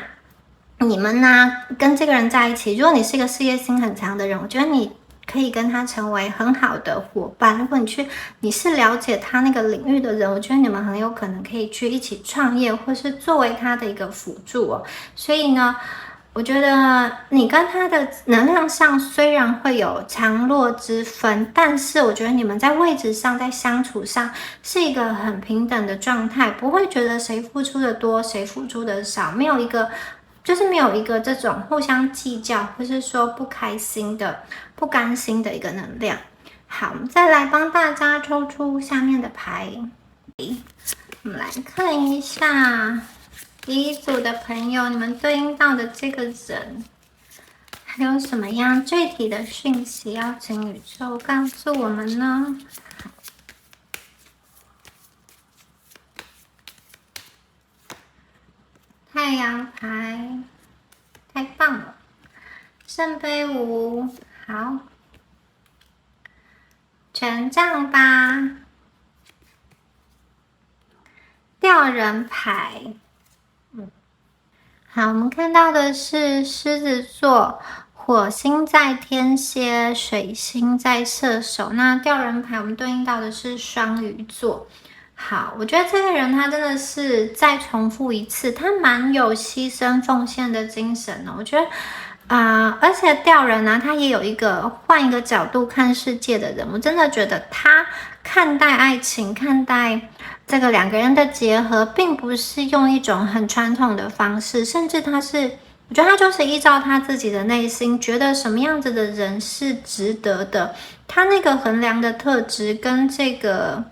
你们呢，跟这个人在一起，如果你是一个事业心很强的人，我觉得你可以跟他成为很好的伙伴。如果你是了解他那个领域的人，我觉得你们很有可能可以去一起创业，或是作为他的一个辅助哦。所以呢，我觉得你跟他的能量上虽然会有强弱之分，但是我觉得你们在位置上，在相处上是一个很平等的状态，不会觉得谁付出的多，谁付出的少，没有一个这种互相计较，或是说不开心的、不甘心的一个能量。好，我们再来帮大家抽出下面的牌，我们来看一下第一组的朋友，你们对应到的这个人还有什么样具体的讯息要请宇宙告诉我们呢？太阳牌，太棒了！圣杯五，好，权杖八，吊人牌，好，我们看到的是狮子座，火星在天蝎，水星在射手。那吊人牌我们对应到的是双鱼座。好，我觉得这个人他真的是再重复一次，他蛮有牺牲奉献的精神哦。我觉得而且吊人呢，他也有一个换一个角度看世界的人。我真的觉得他看待爱情，看待这个两个人的结合，并不是用一种很传统的方式，甚至我觉得他就是依照他自己的内心，觉得什么样子的人是值得的。他那个衡量的特质跟这个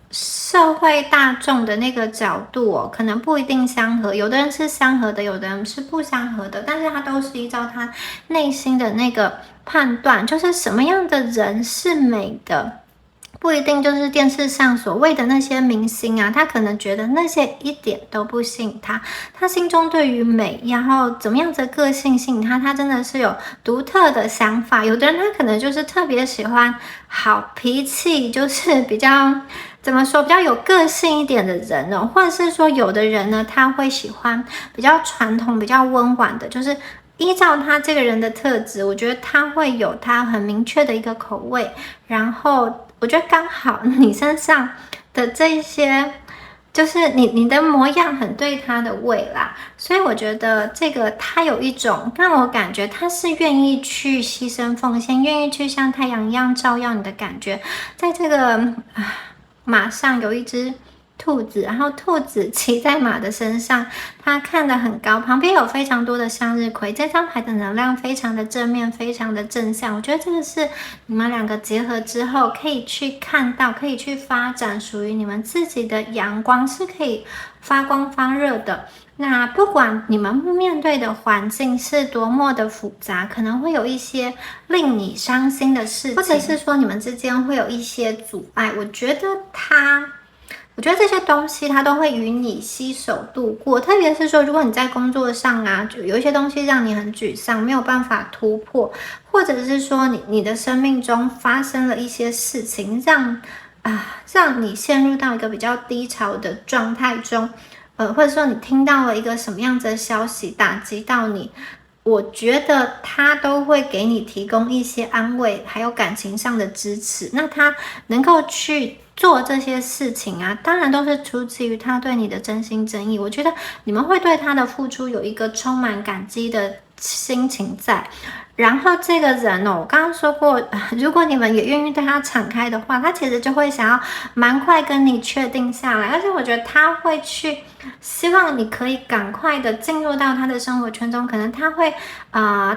社会大众的那个角度哦，可能不一定相合，有的人是相合的，有的人是不相合的，但是他都是依照他内心的那个判断，就是什么样的人是美的，不一定就是电视上所谓的那些明星啊，他可能觉得那些一点都不吸引他，他心中对于美，然后怎么样子的个性吸引他，他真的是有独特的想法。有的人他可能就是特别喜欢好脾气，就是比较怎么说，比较有个性一点的人哦，或者是说有的人呢，他会喜欢比较传统、比较温婉的，就是依照他这个人的特质，我觉得他会有他很明确的一个口味，然后我觉得刚好你身上的这一些，就是你的模样很对他的胃啦，所以我觉得这个他有一种让我感觉他是愿意去牺牲奉献，愿意去像太阳一样照耀你的感觉。在这个马上有一只兔子，然后兔子骑在马的身上，它看得很高，旁边有非常多的向日葵。这张牌的能量非常的正面，非常的正向。我觉得这个是你们两个结合之后可以去看到，可以去发展属于你们自己的阳光，是可以发光发热的。那不管你们面对的环境是多么的复杂，可能会有一些令你伤心的事情，或者是说你们之间会有一些阻碍，我觉得这些东西它都会与你携手度过。特别是说，如果你在工作上啊，就有一些东西让你很沮丧，没有办法突破，或者是说你的生命中发生了一些事情，让你陷入到一个比较低潮的状态中，或者说你听到了一个什么样子的消息打击到你，我觉得他都会给你提供一些安慰，还有感情上的支持。那他能够去做这些事情啊，当然都是出自于他对你的真心真意。我觉得你们会对他的付出有一个充满感激的心情在。然后这个人哦，我刚刚说过，如果你们也愿意对他敞开的话，他其实就会想要蛮快跟你确定下来，而且我觉得他会去希望你可以赶快的进入到他的生活圈中，可能他会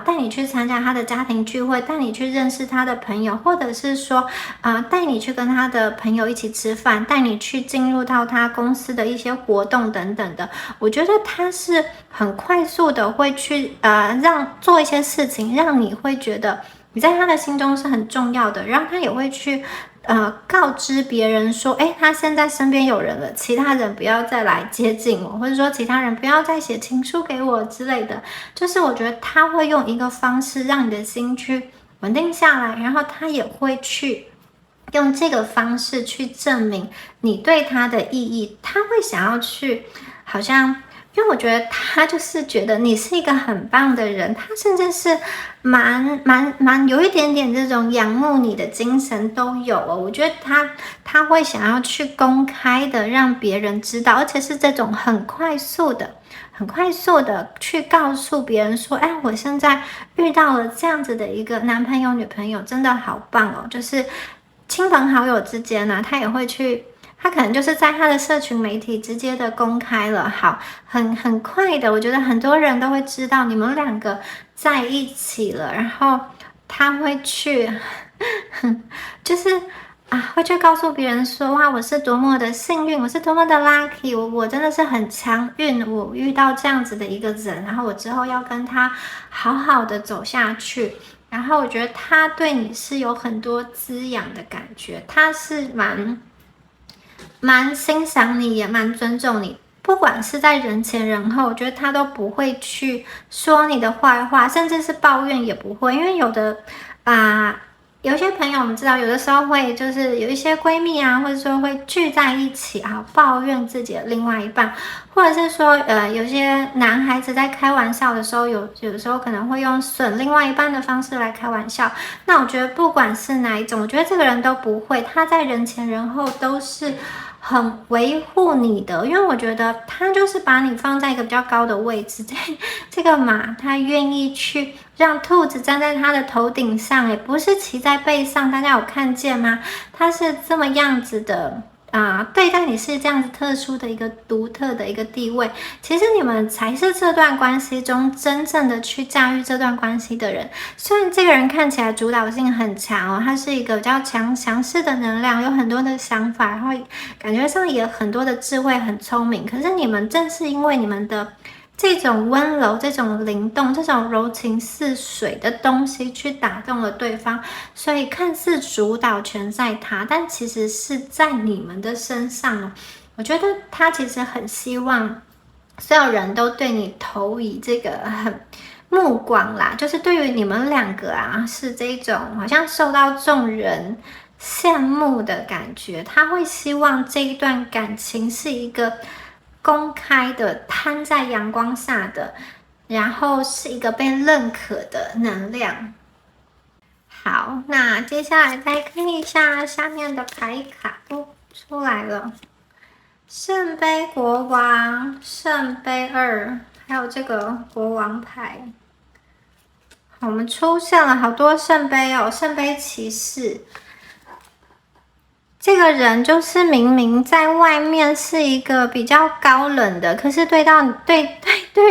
带你去参加他的家庭聚会，带你去认识他的朋友，或者是说带你去跟他的朋友一起吃饭，带你去进入到他公司的一些活动等等的。我觉得他是很快速的会去做一些事情，让你会觉得你在他的心中是很重要的，然后他也会去告知别人说，他现在身边有人了，其他人不要再来接近我，或者说其他人不要再写情书给我之类的。就是我觉得他会用一个方式让你的心去稳定下来，然后他也会去用这个方式去证明你对他的意义。他会想要去好像因为我觉得他就是觉得你是一个很棒的人，他甚至是蛮有一点点这种仰慕你的精神都有哦。我觉得他会想要去公开的让别人知道，而且是这种很快速的去告诉别人说，我现在遇到了这样子的一个男朋友女朋友，真的好棒哦。就是亲朋好友之间呢，他也会去。他可能就是在他的社群媒体直接的公开了，好，很快的，我觉得很多人都会知道你们两个在一起了，然后他会去，就是会去告诉别人说，哇，我是多么的幸运，我是多么的 lucky，我真的是很强运，我遇到这样子的一个人，然后我之后要跟他好好的走下去。然后我觉得他对你是有很多滋养的感觉，他是蛮欣赏你，也蛮尊重你，不管是在人前人后，我觉得他都不会去说你的坏话，甚至是抱怨也不会。因为有些朋友我们知道，有的时候会就是有一些闺蜜啊，或者说会聚在一起抱怨自己的另外一半，或者是说有些男孩子在开玩笑的时候，有的时候可能会用损另外一半的方式来开玩笑。那我觉得不管是哪一种，我觉得这个人都不会，他在人前人后都是很维护你的，因为我觉得他就是把你放在一个比较高的位置。这个马他愿意去让兔子站在他的头顶上，也不是骑在背上，大家有看见吗？他是这么样子的对待你是这样子特殊的一个独特的一个地位。其实你们才是这段关系中真正的去驾驭这段关系的人。虽然这个人看起来主导性很强他是一个比较强势的能量，有很多的想法，然后感觉上也有很多的智慧，很聪明。可是你们正是因为你们的这种温柔，这种灵动，这种柔情似水的东西去打动了对方，所以看似主导权在他，但其实是在你们的身上我觉得他其实很希望所有人都对你投以这个很目光啦，就是对于你们两个是这种好像受到众人羡慕的感觉。他会希望这一段感情是一个公开的，摊在阳光下的，然后是一个被认可的能量。好，那接下来再看一下下面的牌卡出来了，圣杯国王、圣杯2，还有这个国王牌。我们出现了好多圣杯圣杯骑士。这个人就是明明在外面是一个比较高冷的，可是对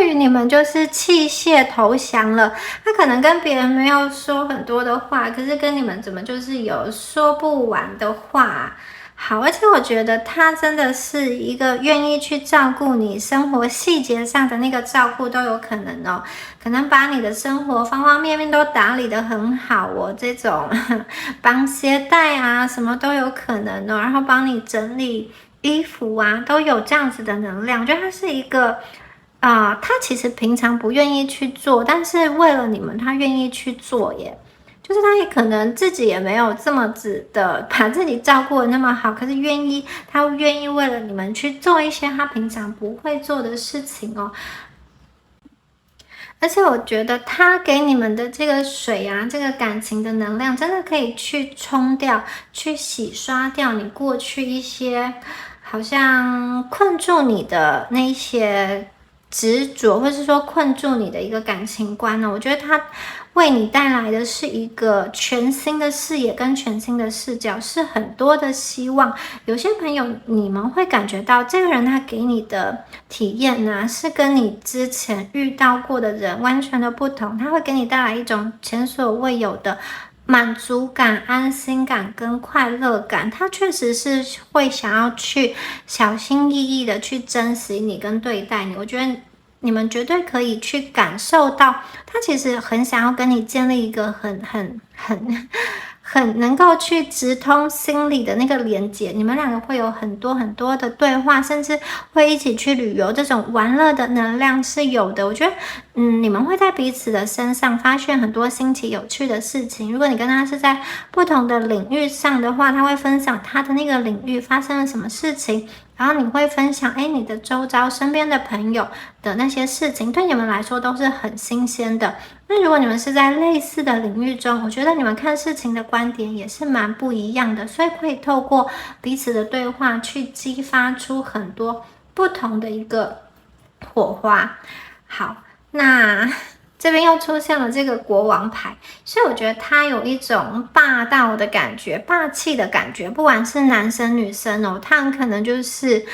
于你们就是弃械投降了。他可能跟别人没有说很多的话，可是跟你们怎么就是有说不完的话。好，而且我觉得他真的是一个愿意去照顾你生活细节上的那个照顾都有可能哦，可能把你的生活方方面面都打理得很好哦，这种绑鞋带啊什么都有可能哦，然后帮你整理衣服啊都有这样子的能量，我觉得他是一个他其实平常不愿意去做，但是为了你们他愿意去做耶。就是他也可能自己也没有这么子的把自己照顾得那么好，可是他愿意为了你们去做一些他平常不会做的事情哦。而且我觉得他给你们的这个水啊，这个感情的能量，真的可以去冲掉、去洗刷掉你过去一些好像困住你的那一些执着，或是说困住你的一个感情观呢。我觉得他为你带来的是一个全新的视野跟全新的视角，是很多的希望。有些朋友你们会感觉到这个人他给你的体验呢，是跟你之前遇到过的人完全的不同，他会给你带来一种前所未有的满足感、安心感跟快乐感。他确实是会想要去小心翼翼的去珍惜你跟对待你，我觉得你们绝对可以去感受到，他其实很想要跟你建立一个很能够去直通心里的那个连接，你们两个会有很多很多的对话，甚至会一起去旅游，这种玩乐的能量是有的。我觉得，你们会在彼此的身上发现很多新奇有趣的事情。如果你跟他是在不同的领域上的话，他会分享他的那个领域发生了什么事情。然后你会分享，你的周遭身边的朋友的那些事情，对你们来说都是很新鲜的。那如果你们是在类似的领域中，我觉得你们看事情的观点也是蛮不一样的，所以可以透过彼此的对话去激发出很多不同的一个火花。好，那这边又出现了这个国王牌，所以我觉得他有一种霸道的感觉、霸气的感觉，不管是男生女生哦，他很可能就是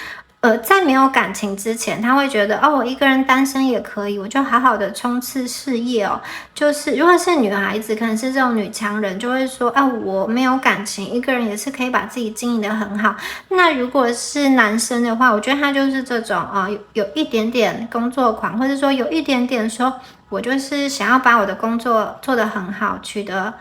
在没有感情之前，他会觉得我一个人单身也可以，我就好好的冲刺事业哦。就是如果是女孩子，可能是这种女强人，就会说我没有感情，一个人也是可以把自己经营得很好。那如果是男生的话，我觉得他就是这种有一点点工作狂，或者说有一点点说我就是想要把我的工作做得很好，取得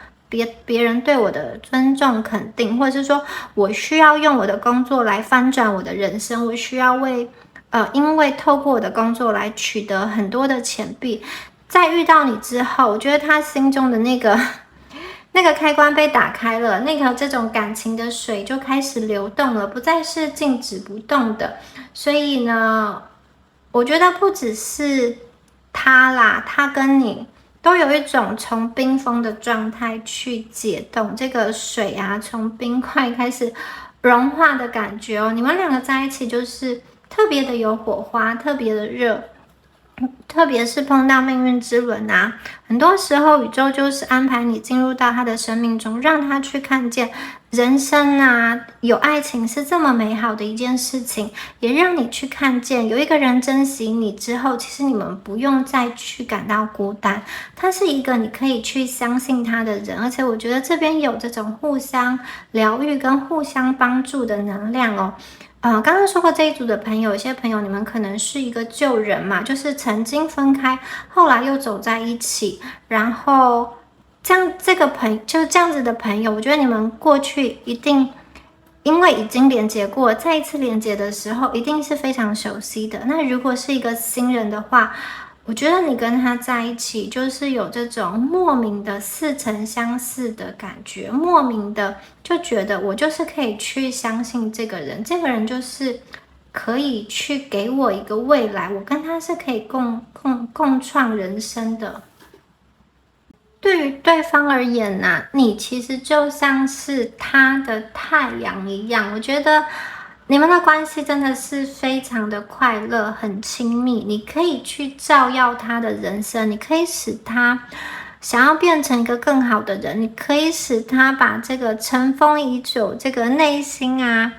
别人对我的尊重肯定，或者是说我需要用我的工作来翻转我的人生，我需要因为透过我的工作来取得很多的钱币。在遇到你之后，我觉得他心中的那个开关被打开了，这种感情的水就开始流动了，不再是静止不动的。所以呢，我觉得不只是他啦，他跟你都有一种从冰封的状态去解冻这个水啊，从冰块开始融化的感觉哦。你们两个在一起就是特别的有火花，特别的热。特别是碰到命运之轮啊，很多时候宇宙就是安排你进入到他的生命中，让他去看见人生啊，有爱情是这么美好的一件事情，也让你去看见有一个人珍惜你之后，其实你们不用再去感到孤单，他是一个你可以去相信他的人，而且我觉得这边有这种互相疗愈跟互相帮助的能量哦。刚刚说过这一组的朋友，有些朋友你们可能是一个旧人嘛，就是曾经分开，后来又走在一起，然后就这样子的朋友，我觉得你们过去一定因为已经连接过，再一次连接的时候，一定是非常熟悉的。那如果是一个新人的话，我觉得你跟他在一起，就是有这种莫名的似曾相识的感觉，莫名的就觉得我就是可以去相信这个人，这个人就是可以去给我一个未来，我跟他是可以共创人生的。对于对方而言呢，你其实就像是他的太阳一样，我觉得你们的关系真的是非常的快乐，很亲密。你可以去照耀他的人生，你可以使他想要变成一个更好的人，你可以使他把这个尘封已久这个内心啊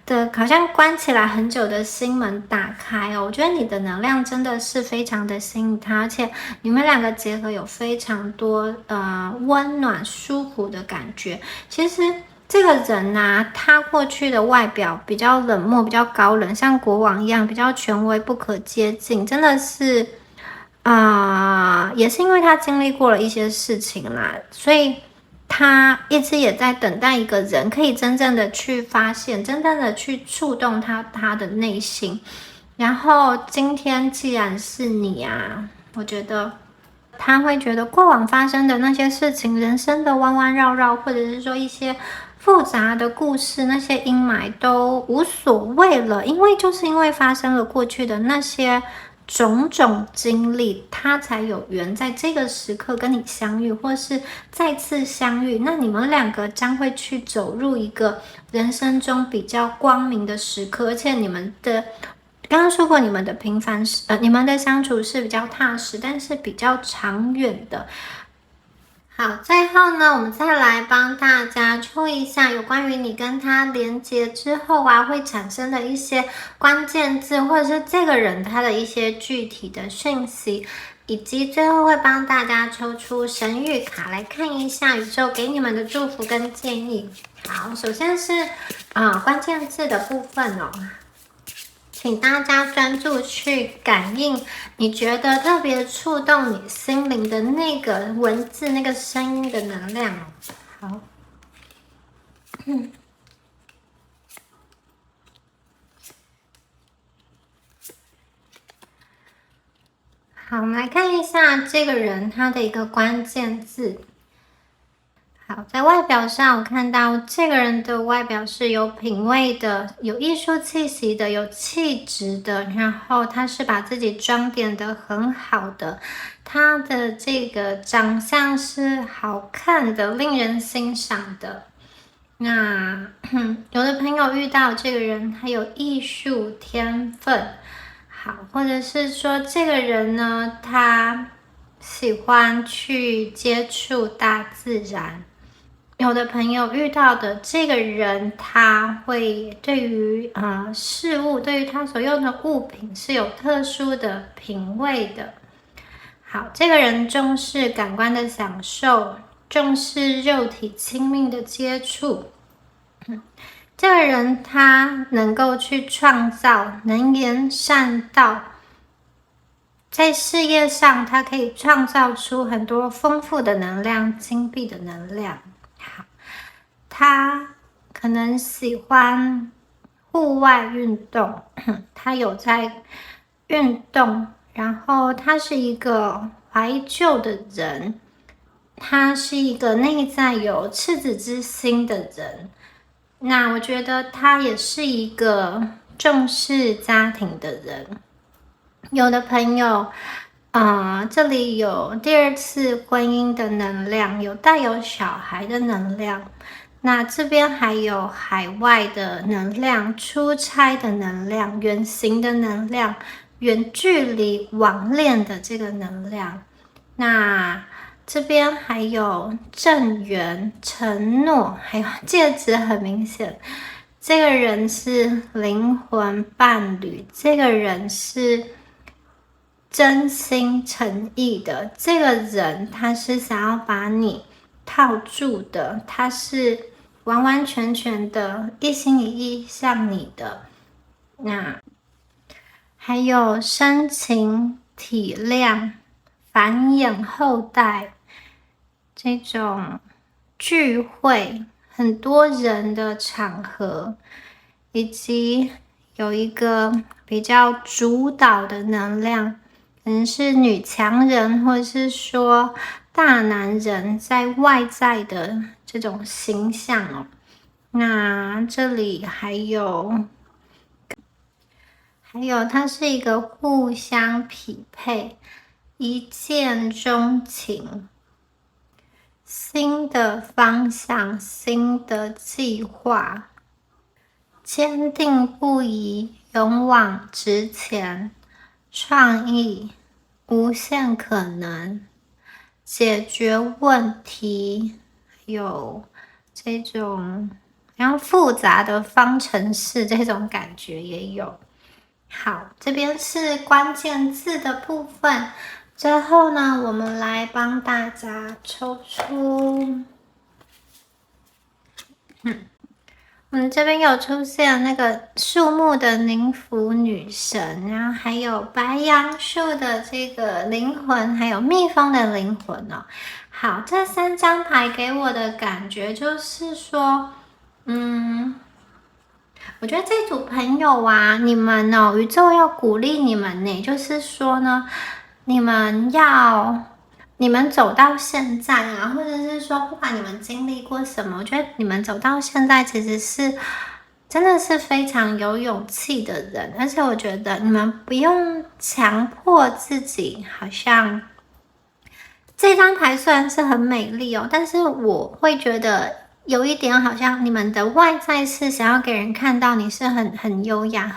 的好像关起来很久的心门打开哦。我觉得你的能量真的是非常的吸引他，而且你们两个结合有非常多温暖舒服的感觉。其实这个人啊，他过去的外表比较冷漠，比较高冷，像国王一样，比较权威，不可接近，真的是也是因为他经历过了一些事情啦，所以他一直也在等待一个人可以真正的去发现，真正的去触动他的内心。然后今天既然是你啊，我觉得他会觉得过往发生的那些事情，人生的弯弯绕绕，或者是说一些复杂的故事，那些阴霾都无所谓了，就是因为发生了过去的那些种种经历，他才有缘在这个时刻跟你相遇，或是再次相遇。那你们两个将会去走入一个人生中比较光明的时刻，而且你们的刚刚说过，你们的你们的相处是比较踏实，但是比较长远的。好，最后呢，我们再来帮大家抽一下有关于你跟他连接之后啊，会产生的一些关键字，或者是这个人他的一些具体的讯息，以及最后会帮大家抽出神谕卡来看一下宇宙给你们的祝福跟建议。好，首先是关键字的部分哦。请大家专注去感应，你觉得特别触动你心灵的那个文字、那个声音的能量。好，好，我们来看一下这个人他的一个关键字。好，在外表上，我看到这个人的外表是有品味的，有艺术气息的，有气质的，然后他是把自己装点得很好的，他的这个长相是好看的，令人欣赏的。那有的朋友遇到这个人，他有艺术天分，好，或者是说这个人呢，他喜欢去接触大自然。有的朋友遇到的这个人，他会对于事物，对于他所用的物品是有特殊的品味的。好，这个人重视感官的享受，重视肉体亲密的接触。这个人他能够去创造，能言善道，在事业上他可以创造出很多丰富的能量、金币的能量。好。他可能喜欢户外运动，他有在运动，然后他是一个怀旧的人，他是一个内在有赤子之心的人。那我觉得他也是一个重视家庭的人。有的朋友这里有第二次婚姻的能量，有带有小孩的能量。那这边还有海外的能量、出差的能量、远行的能量、远距离网恋的这个能量。那这边还有正缘、承诺，还有戒指，很明显，这个人是灵魂伴侣，这个人是真心诚意的，这个人他是想要把你套住的，他是完完全全的一心一意向你的。那还有深情体谅、繁衍后代，这种聚会很多人的场合，以及有一个比较主导的能量，可能是女强人，或者是说大男人在外在的这种形象哦。那这里还有它是一个互相匹配，一见钟情，新的方向，新的计划，坚定不移，勇往直前，创意，无限可能。解决问题，有这种然后复杂的方程式这种感觉也有。好，这边是关键字的部分。最后呢，我们来帮大家抽出，这边有出现那个树木的灵符女神，然后还有白杨树的这个灵魂，还有蜜蜂的灵魂哦。好，这3张牌给我的感觉就是说，我觉得这组朋友啊，你们哦，宇宙要鼓励你们呢，就是说呢，你们走到现在啊，或者是说，不管你们经历过什么，我觉得你们走到现在其实是真的是非常有勇气的人，而且我觉得你们不用强迫自己，好像这张牌虽然是很美丽哦，但是我会觉得有一点好像你们的外在是想要给人看到你是很优雅，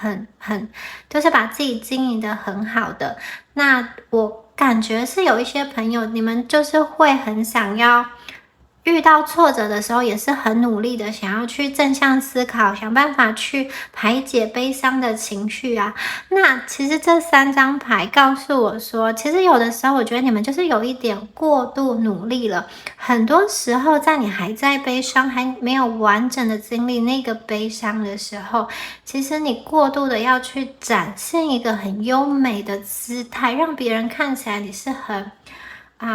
就是把自己经营的很好的。那我感觉是有一些朋友，你们就是会很想要遇到挫折的时候，也是很努力的想要去正向思考，想办法去排解悲伤的情绪啊。那其实这3张牌告诉我说，其实有的时候我觉得你们就是有一点过度努力了。很多时候在你还在悲伤，还没有完整的经历那个悲伤的时候，其实你过度的要去展现一个很优美的姿态，让别人看起来你是很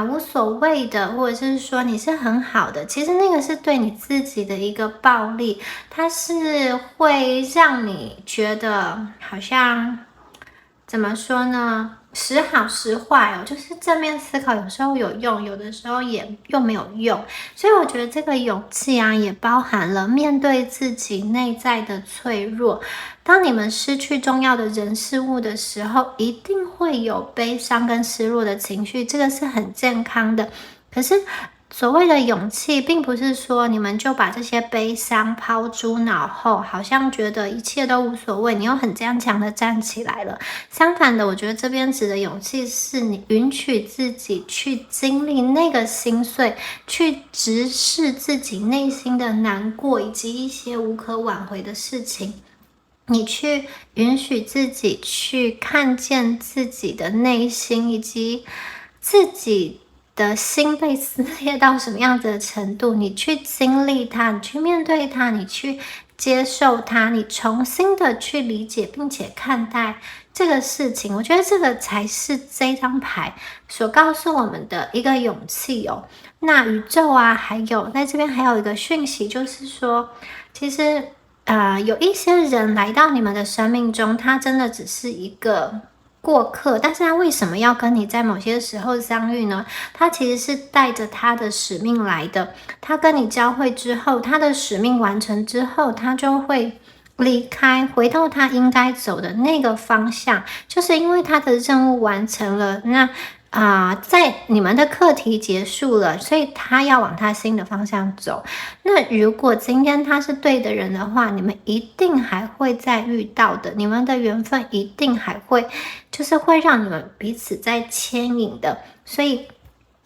无所谓的，或者是说你是很好的，其实那个是对你自己的一个暴力，它是会让你觉得好像怎么说呢？时好时坏哦，就是正面思考有时候有用，有的时候也又没有用。所以我觉得这个勇气啊，也包含了面对自己内在的脆弱。当你们失去重要的人事物的时候，一定会有悲伤跟失落的情绪，这个是很健康的。可是所谓的勇气，并不是说你们就把这些悲伤抛诸脑后，好像觉得一切都无所谓，你又很坚强的站起来了。相反的，我觉得这边指的勇气是你允许自己去经历那个心碎，去直视自己内心的难过，以及一些无可挽回的事情。你去允许自己去看见自己的内心，以及自己的心被撕裂到什么样子的程度，你去经历它，你去面对它，你去接受它，你重新的去理解并且看待这个事情。我觉得这个才是这张牌所告诉我们的一个勇气哦。那宇宙啊，还有在这边还有一个讯息，就是说其实有一些人来到你们的生命中，他真的只是一个过客，但是他为什么要跟你在某些时候相遇呢？他其实是带着他的使命来的。他跟你交汇之后，他的使命完成之后，他就会离开，回到他应该走的那个方向，就是因为他的任务完成了。那在你们的课题结束了，所以他要往他新的方向走。那如果今天他是对的人的话，你们一定还会再遇到的，你们的缘分一定还会，就是会让你们彼此在牵引的。所以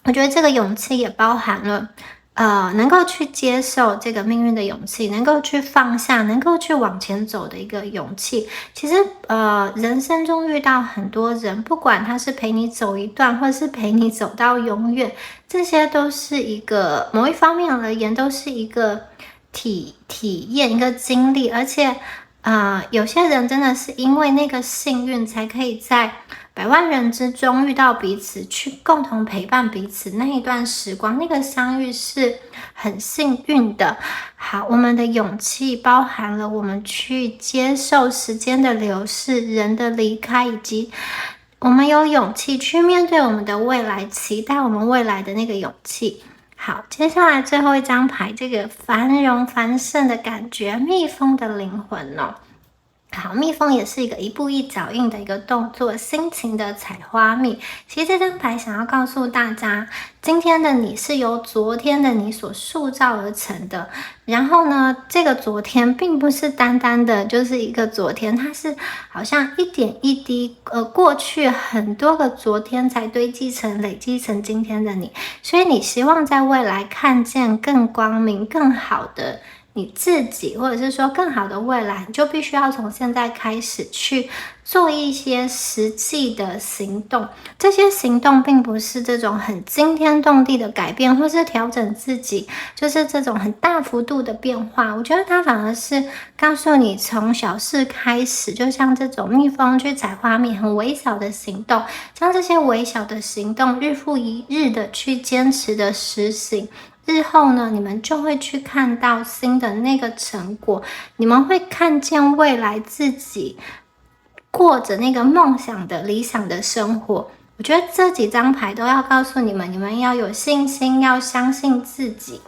我觉得这个勇气也包含了能够去接受这个命运的勇气，能够去放下，能够去往前走的一个勇气。其实人生中遇到很多人，不管他是陪你走一段，或者是陪你走到永远，这些都是一个某一方面而言，都是一个体验，一个经历。而且有些人真的是因为那个幸运，才可以在百万人之中遇到彼此，去共同陪伴彼此那一段时光，那个相遇是很幸运的。好，我们的勇气包含了我们去接受时间的流逝、人的离开，以及我们有勇气去面对我们的未来，期待我们未来的那个勇气。好，接下来最后一张牌，这个繁荣繁盛的感觉，蜜蜂的灵魂哦。好，蜜蜂也是一个一步一脚印的一个动作，辛勤的采花蜜。其实这张牌想要告诉大家，今天的你是由昨天的你所塑造而成的。然后呢，这个昨天并不是单单的就是一个昨天，它是好像一点一滴，过去很多个昨天才堆积成、累积成今天的你。所以你希望在未来看见更光明、更好的你自己，或者是说更好的未来，你就必须要从现在开始去做一些实际的行动。这些行动并不是这种很惊天动地的改变，或是调整自己，就是这种很大幅度的变化。我觉得它反而是告诉你从小事开始，就像这种蜜蜂去采花蜜，很微小的行动，将这些微小的行动日复一日的去坚持的实行。日后呢，你们就会去看到新的那个成果，你们会看见未来自己过着那个梦想的理想的生活。我觉得这几张牌都要告诉你们，你们要有信心，要相信自己。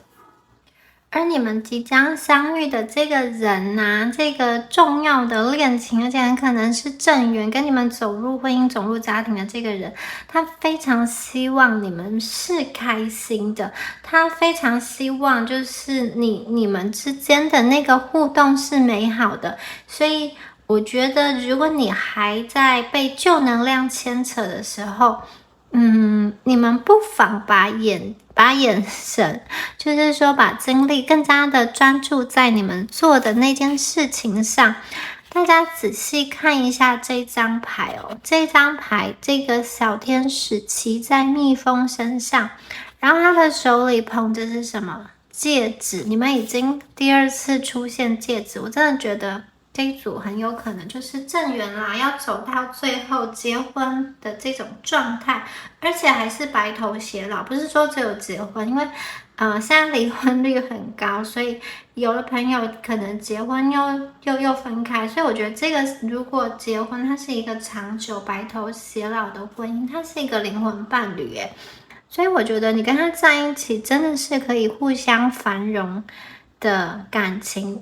而你们即将相遇的这个人啊，这个重要的恋情，而且很可能是正缘，跟你们走入婚姻、走入家庭的这个人，他非常希望你们是开心的，他非常希望就是你们之间的那个互动是美好的。所以我觉得如果你还在被旧能量牵扯的时候，你们不妨把眼神，就是说把精力更加的专注在你们做的那件事情上。大家仔细看一下这张牌哦，这张牌这个小天使骑在蜜蜂身上，然后他的手里捧着是什么？戒指。你们已经第二次出现戒指，我真的觉得这一组很有可能就是正缘啦，要走到最后结婚的这种状态，而且还是白头偕老，不是说只有结婚，因为现在离婚率很高，所以有的朋友可能结婚又分开，所以我觉得这个如果结婚，它是一个长久白头偕老的婚姻，它是一个灵魂伴侣耶，所以我觉得你跟他在一起真的是可以互相繁荣的感情，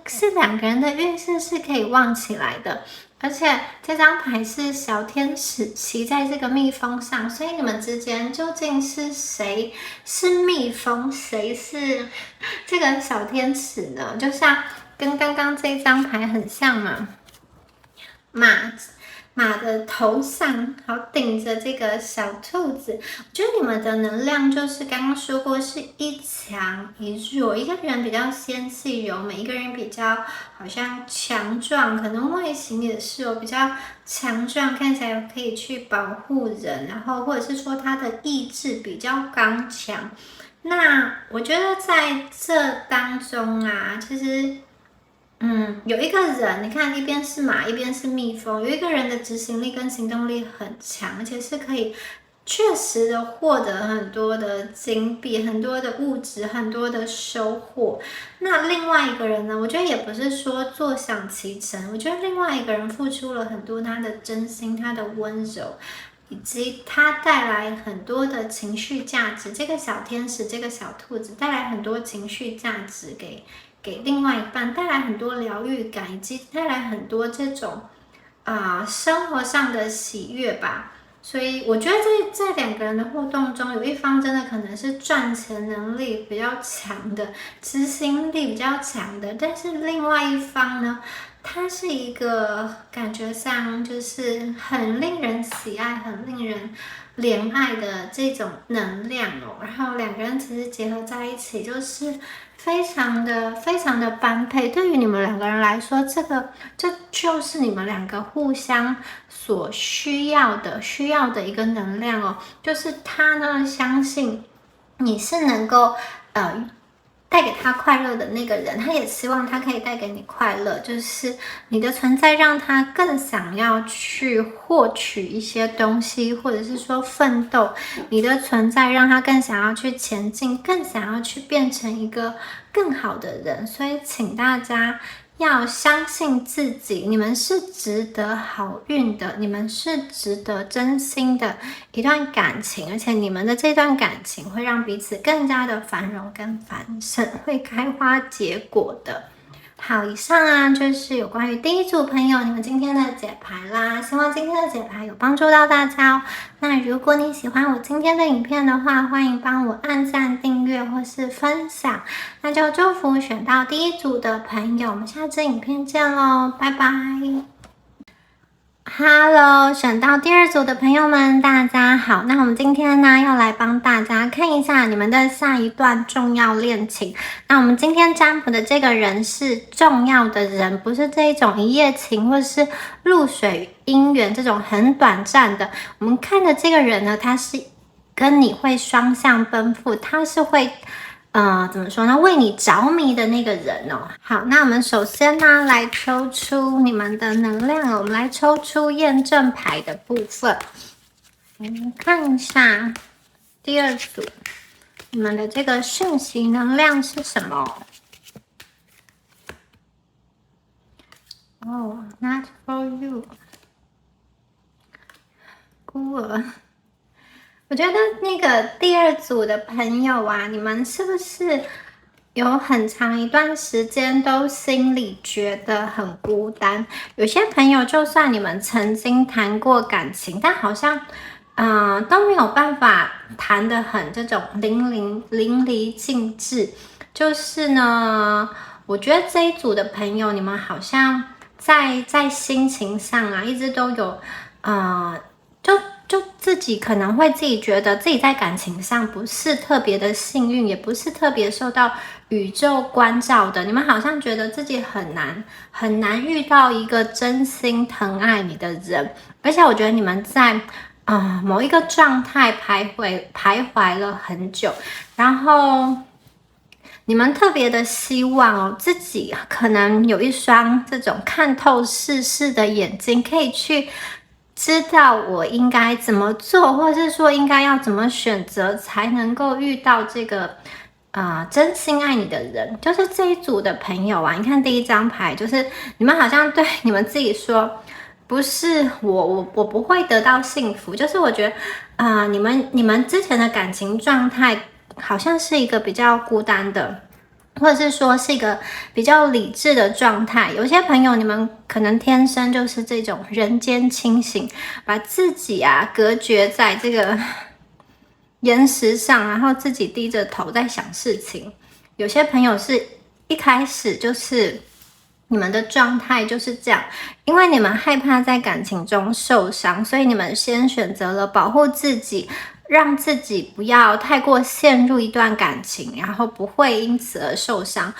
是两个人的运势是可以旺起来的。而且这张牌是小天使骑在这个蜜蜂上，所以你们之间究竟是谁是蜜蜂，谁是这个小天使呢？就像跟刚刚这张牌很像嘛，马的头上好顶着这个小兔子。我觉得你们的能量就是刚刚说过是一强一弱，一个人比较纤细柔美，一个人比较好像强壮，可能外形也是比较强壮，看起来可以去保护人，然后或者是说他的意志比较刚强。那我觉得在这当中啊，其实有一个人，你看一边是马，一边是蜜蜂，有一个人的执行力跟行动力很强，而且是可以确实的获得很多的金币、很多的物质、很多的收获。那另外一个人呢，我觉得也不是说坐享其成，我觉得另外一个人付出了很多他的真心、他的温柔，以及他带来很多的情绪价值。这个小天使，这个小兔子带来很多情绪价值给另外一半，带来很多疗愈感，以及带来很多这种生活上的喜悦吧。所以我觉得在两个人的互动中，有一方真的可能是赚钱能力比较强的，执行力比较强的，但是另外一方呢，他是一个感觉上就是很令人喜爱、很令人怜爱的这种能量哦。然后两个人其实结合在一起，就是非常的般配。对于你们两个人来说，这就是你们两个互相所需要的一个能量哦。就是他呢相信你是能够带给他快乐的那个人，他也希望他可以带给你快乐，就是你的存在让他更想要去获取一些东西，或者是说奋斗，你的存在让他更想要去前进，更想要去变成一个更好的人。所以请大家要相信自己，你们是值得好运的，你们是值得真心的一段感情，而且你们的这段感情会让彼此更加的繁荣跟繁盛，会开花结果的。好，以上啊就是有关于第一组朋友你们今天的解牌啦，希望今天的解牌有帮助到大家哦。那如果你喜欢我今天的影片的话，欢迎帮我按赞、订阅或是分享。那就祝福选到第一组的朋友，我们下支影片见咯，拜拜。Hello， 选到第二组的朋友们，大家好。那我们今天呢，要来帮大家看一下你们的下一段重要恋情。那我们今天占卜的这个人是重要的人，不是这一种一夜情或是露水姻缘这种很短暂的。我们看的这个人呢，他是跟你会双向奔赴，他是会怎么说呢？为你着迷的那个人哦。好，那我们首先呢，来抽出你们的能量，我们来抽出验证牌的部分。我们看一下第二组，你们的这个讯息能量是什么？哦 ，Not for you， 孤儿。我觉得那个第二组的朋友啊，你们是不是有很长一段时间都心里觉得很孤单？有些朋友就算你们曾经谈过感情，但好像都没有办法谈得很这种淋漓尽致。就是呢，我觉得这一组的朋友，你们好像在心情上啊，一直都有就自己可能会自己觉得自己在感情上不是特别的幸运，也不是特别受到宇宙关照的。你们好像觉得自己很难遇到一个真心疼爱你的人，而且我觉得你们在某一个状态徘徊了很久，然后你们特别的希望自己可能有一双这种看透世事的眼睛，可以去知道我应该怎么做，或是说应该要怎么选择才能够遇到这个真心爱你的人。就是这一组的朋友啊，你看第一张牌，就是你们好像对你们自己说，不是我不会得到幸福。就是我觉得你们之前的感情状态好像是一个比较孤单的，或者是说是一个比较理智的状态。有些朋友你们可能天生就是这种人间清醒，把自己隔绝在这个岩石上，然后自己低着头在想事情。有些朋友是一开始就是你们的状态就是这样，因为你们害怕在感情中受伤，所以你们先选择了保护自己，让自己不要太过陷入一段感情，然后不会因此而受伤。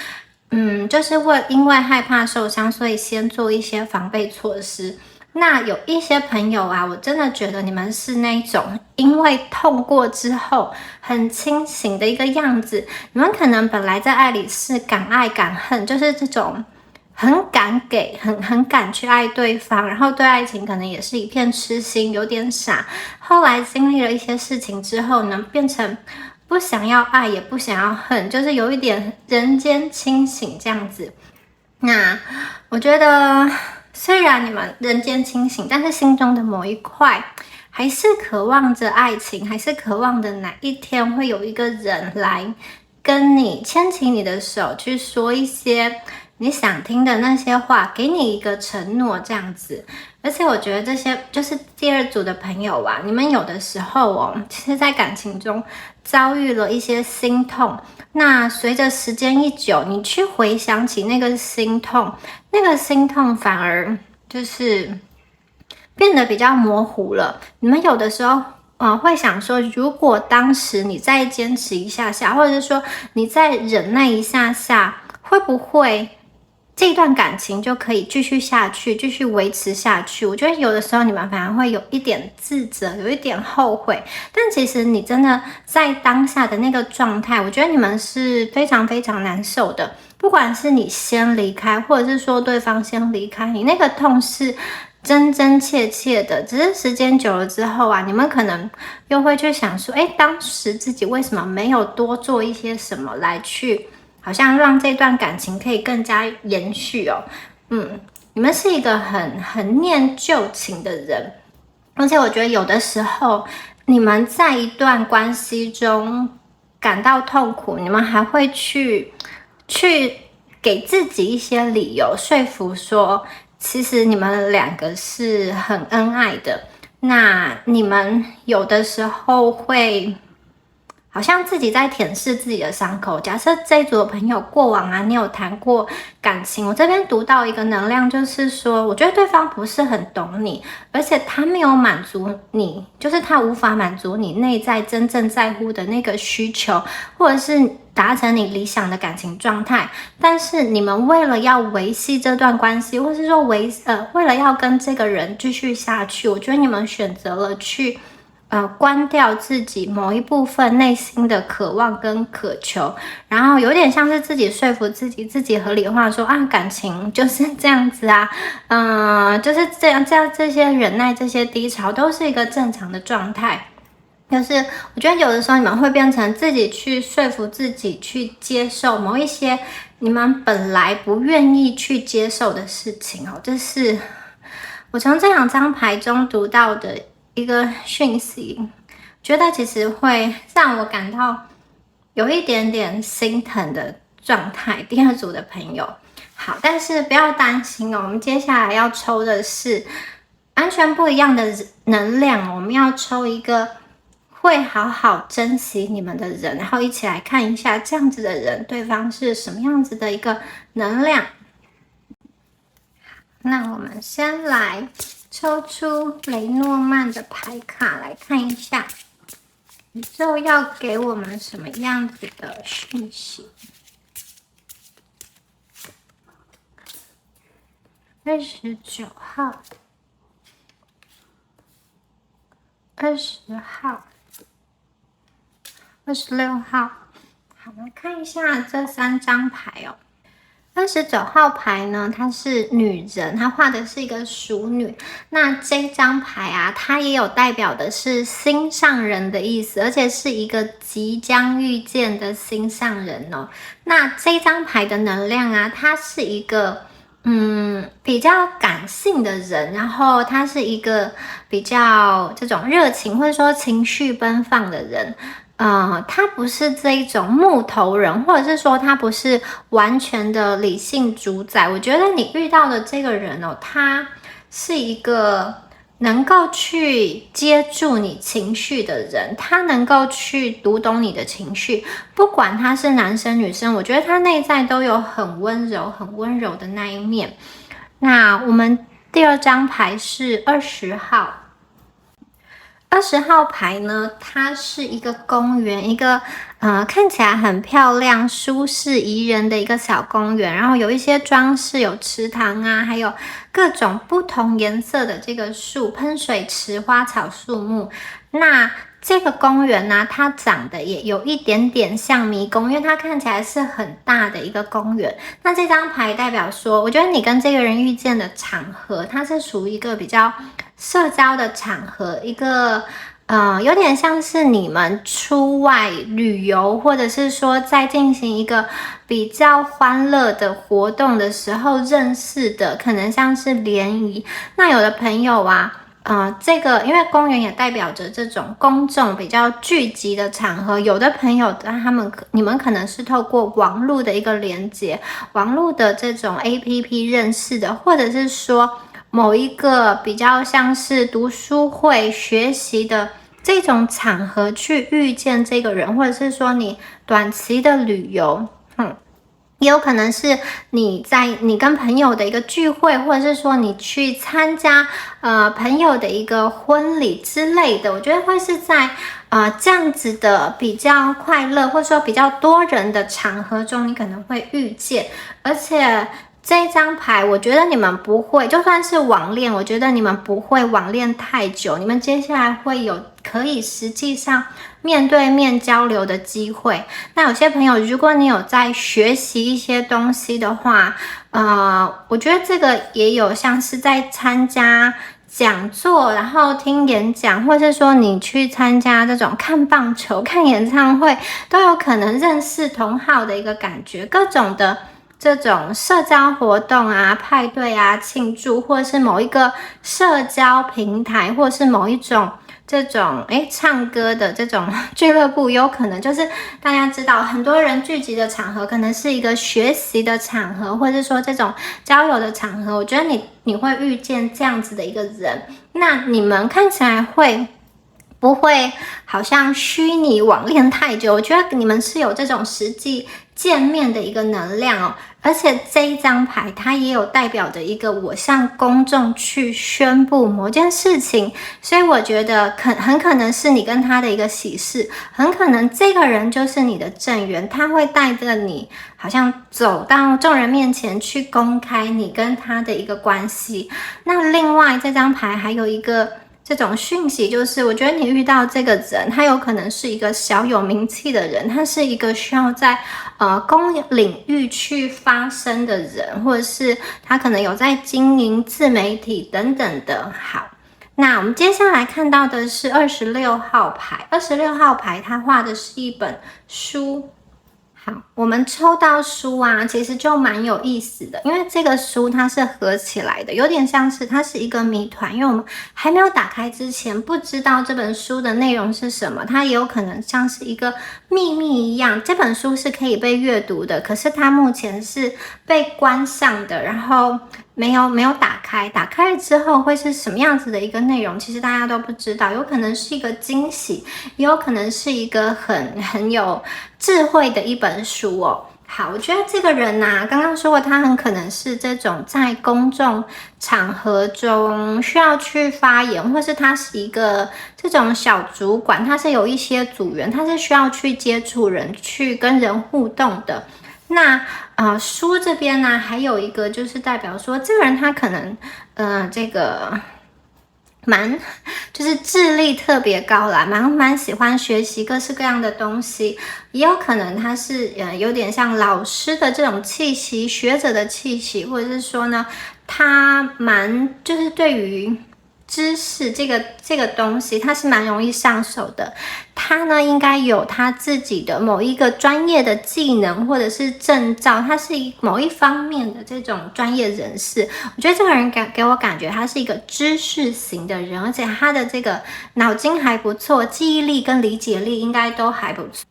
就是因为害怕受伤，所以先做一些防备措施。那有一些朋友啊，我真的觉得你们是那种因为痛过之后很清醒的一个样子。你们可能本来在爱里是敢爱敢恨，就是这种很敢给，很敢去爱对方，然后对爱情可能也是一片痴心，有点傻。后来经历了一些事情之后呢，变成不想要爱也不想要恨，就是有一点人间清醒这样子。那我觉得虽然你们人间清醒，但是心中的某一块还是渴望着爱情，还是渴望着哪一天会有一个人来跟你牵起你的手，去说一些你想听的那些话，给你一个承诺这样子。而且我觉得这些就是第二组的朋友啊，你们有的时候其实在感情中遭遇了一些心痛，那随着时间一久，你去回想起那个心痛反而就是变得比较模糊了。你们有的时候会想说，如果当时你再坚持一下下，或者是说你再忍耐一下下，会不会这段感情就可以继续下去，继续维持下去？我觉得有的时候你们反而会有一点自责，有一点后悔。但其实你真的在当下的那个状态，我觉得你们是非常非常难受的。不管是你先离开，或者是说对方先离开，你那个痛是真真切切的。只是时间久了之后你们可能又会去想说，当时自己为什么没有多做一些什么来去好像让这段感情可以更加延续你们是一个很念旧情的人，而且我觉得有的时候你们在一段关系中感到痛苦，你们还会去给自己一些理由，说服说，其实你们两个是很恩爱的。那你们有的时候会好像自己在舔舐自己的伤口。假设这一组的朋友过往啊，你有谈过感情，我这边读到一个能量，就是说，我觉得对方不是很懂你，而且他没有满足你，就是他无法满足你内在真正在乎的那个需求，或者是达成你理想的感情状态。但是你们为了要维系这段关系，或是说为了要跟这个人继续下去，我觉得你们选择了去关掉自己某一部分内心的渴望跟渴求，然后有点像是自己说服自己，自己合理化说啊，感情就是这样子啊，就是这样，这些忍耐，这些低潮都是一个正常的状态。就是我觉得有的时候你们会变成自己去说服自己去接受某一些你们本来不愿意去接受的事情哦，这是我从这两张牌中读到的一个讯息，觉得其实会让我感到有一点点心疼的状态。第二组的朋友，好，但是不要担心哦，我们接下来要抽的是完全不一样的能量，我们要抽一个会好好珍惜你们的人，然后一起来看一下这样子的人，对方是什么样子的一个能量。那我们先来抽出雷诺曼的牌卡来看一下，宇宙要给我们什么样子的讯息？29号、20号、26号。好，我们看一下这3张牌哦。29号牌呢，它是女人，它画的是一个淑女。那这张牌啊，它也有代表的是心上人的意思，而且是一个即将遇见的心上人哦。那这张牌的能量啊，它是一个比较感性的人，然后他是一个比较这种热情或者说情绪奔放的人。他不是这一种木头人，或者是说他不是完全的理性主宰。我觉得你遇到的这个人哦，他是一个能够去接住你情绪的人，他能够去读懂你的情绪，不管他是男生女生，我觉得他内在都有很温柔的那一面。那我们第2张牌是20号。20号牌呢，它是一个公园，一个看起来很漂亮、舒适宜人的一个小公园，然后有一些装饰，有池塘啊，还有各种不同颜色的这个树、喷水池、花草树木。那这个公园呢，它长得也有一点点像迷宫，因为它看起来是很大的一个公园。那这张牌代表说，我觉得你跟这个人遇见的场合，它是属于一个比较社交的场合，一个有点像是你们出外旅游，或者是说在进行一个比较欢乐的活动的时候认识的，可能像是联谊。那有的朋友啊，这个因为公园也代表着这种公众比较聚集的场合，有的朋友你们可能是透过网络的一个连接，网络的这种 APP 认识的，或者是说某一个比较像是读书会学习的这种场合去遇见这个人，或者是说你短期的旅游，也有可能是你跟朋友的一个聚会，或者是说你去参加朋友的一个婚礼之类的。我觉得会是在这样子的比较快乐，或者说比较多人的场合中，你可能会遇见。而且这张牌，我觉得你们不会，就算是网恋，我觉得你们不会网恋太久，你们接下来会有可以实际上面对面交流的机会。那有些朋友，如果你有在学习一些东西的话，我觉得这个也有像是在参加讲座，然后听演讲，或是说你去参加这种看棒球、看演唱会，都有可能认识同好的一个感觉。各种的这种社交活动啊、派对啊、庆祝，或者是某一个社交平台，或者是某一种这种唱歌的这种俱乐部，有可能就是大家知道很多人聚集的场合，可能是一个学习的场合，或者是说这种交友的场合。我觉得你会遇见这样子的一个人，那你们看起来会不会好像虚拟网恋太久？我觉得你们是有这种实际见面的一个能量哦，而且这一张牌它也有代表着一个我向公众去宣布某件事情，所以我觉得很可能是你跟他的一个喜事，很可能这个人就是你的正缘，他会带着你好像走到众人面前去公开你跟他的一个关系。那另外这张牌还有一个这种讯息，就是我觉得你遇到这个人，他有可能是一个小有名气的人，他是一个需要在公领域去发声的人，或者是他可能有在经营自媒体等等的。好，那我们接下来看到的是26号牌，26号牌它画的是一本书。好，我们抽到书啊，其实就蛮有意思的，因为这个书它是合起来的，有点像是它是一个谜团，因为我们还没有打开之前不知道这本书的内容是什么，它也有可能像是一个秘密一样。这本书是可以被阅读的，可是它目前是被关上的，然后没有打开，打开了之后会是什么样子的一个内容，其实大家都不知道，有可能是一个惊喜，也有可能是一个很有智慧的一本书哦。好，我觉得这个人啊，刚刚说过他很可能是这种在公众场合中需要去发言，或是他是一个这种小主管，他是有一些组员，他是需要去接触人，去跟人互动的。那书这边呢，还有一个就是代表说，这个人他可能这个就是智力特别高啦，蛮喜欢学习各式各样的东西，也有可能他是有点像老师的这种气息，学者的气息，或者是说呢，他就是对于知识这个东西，它是蛮容易上手的。他呢，应该有他自己的某一个专业的技能或者是证照，他是某一方面的这种专业人士。我觉得这个人给我感觉他是一个知识型的人，而且他的这个脑筋还不错，记忆力跟理解力应该都还不错。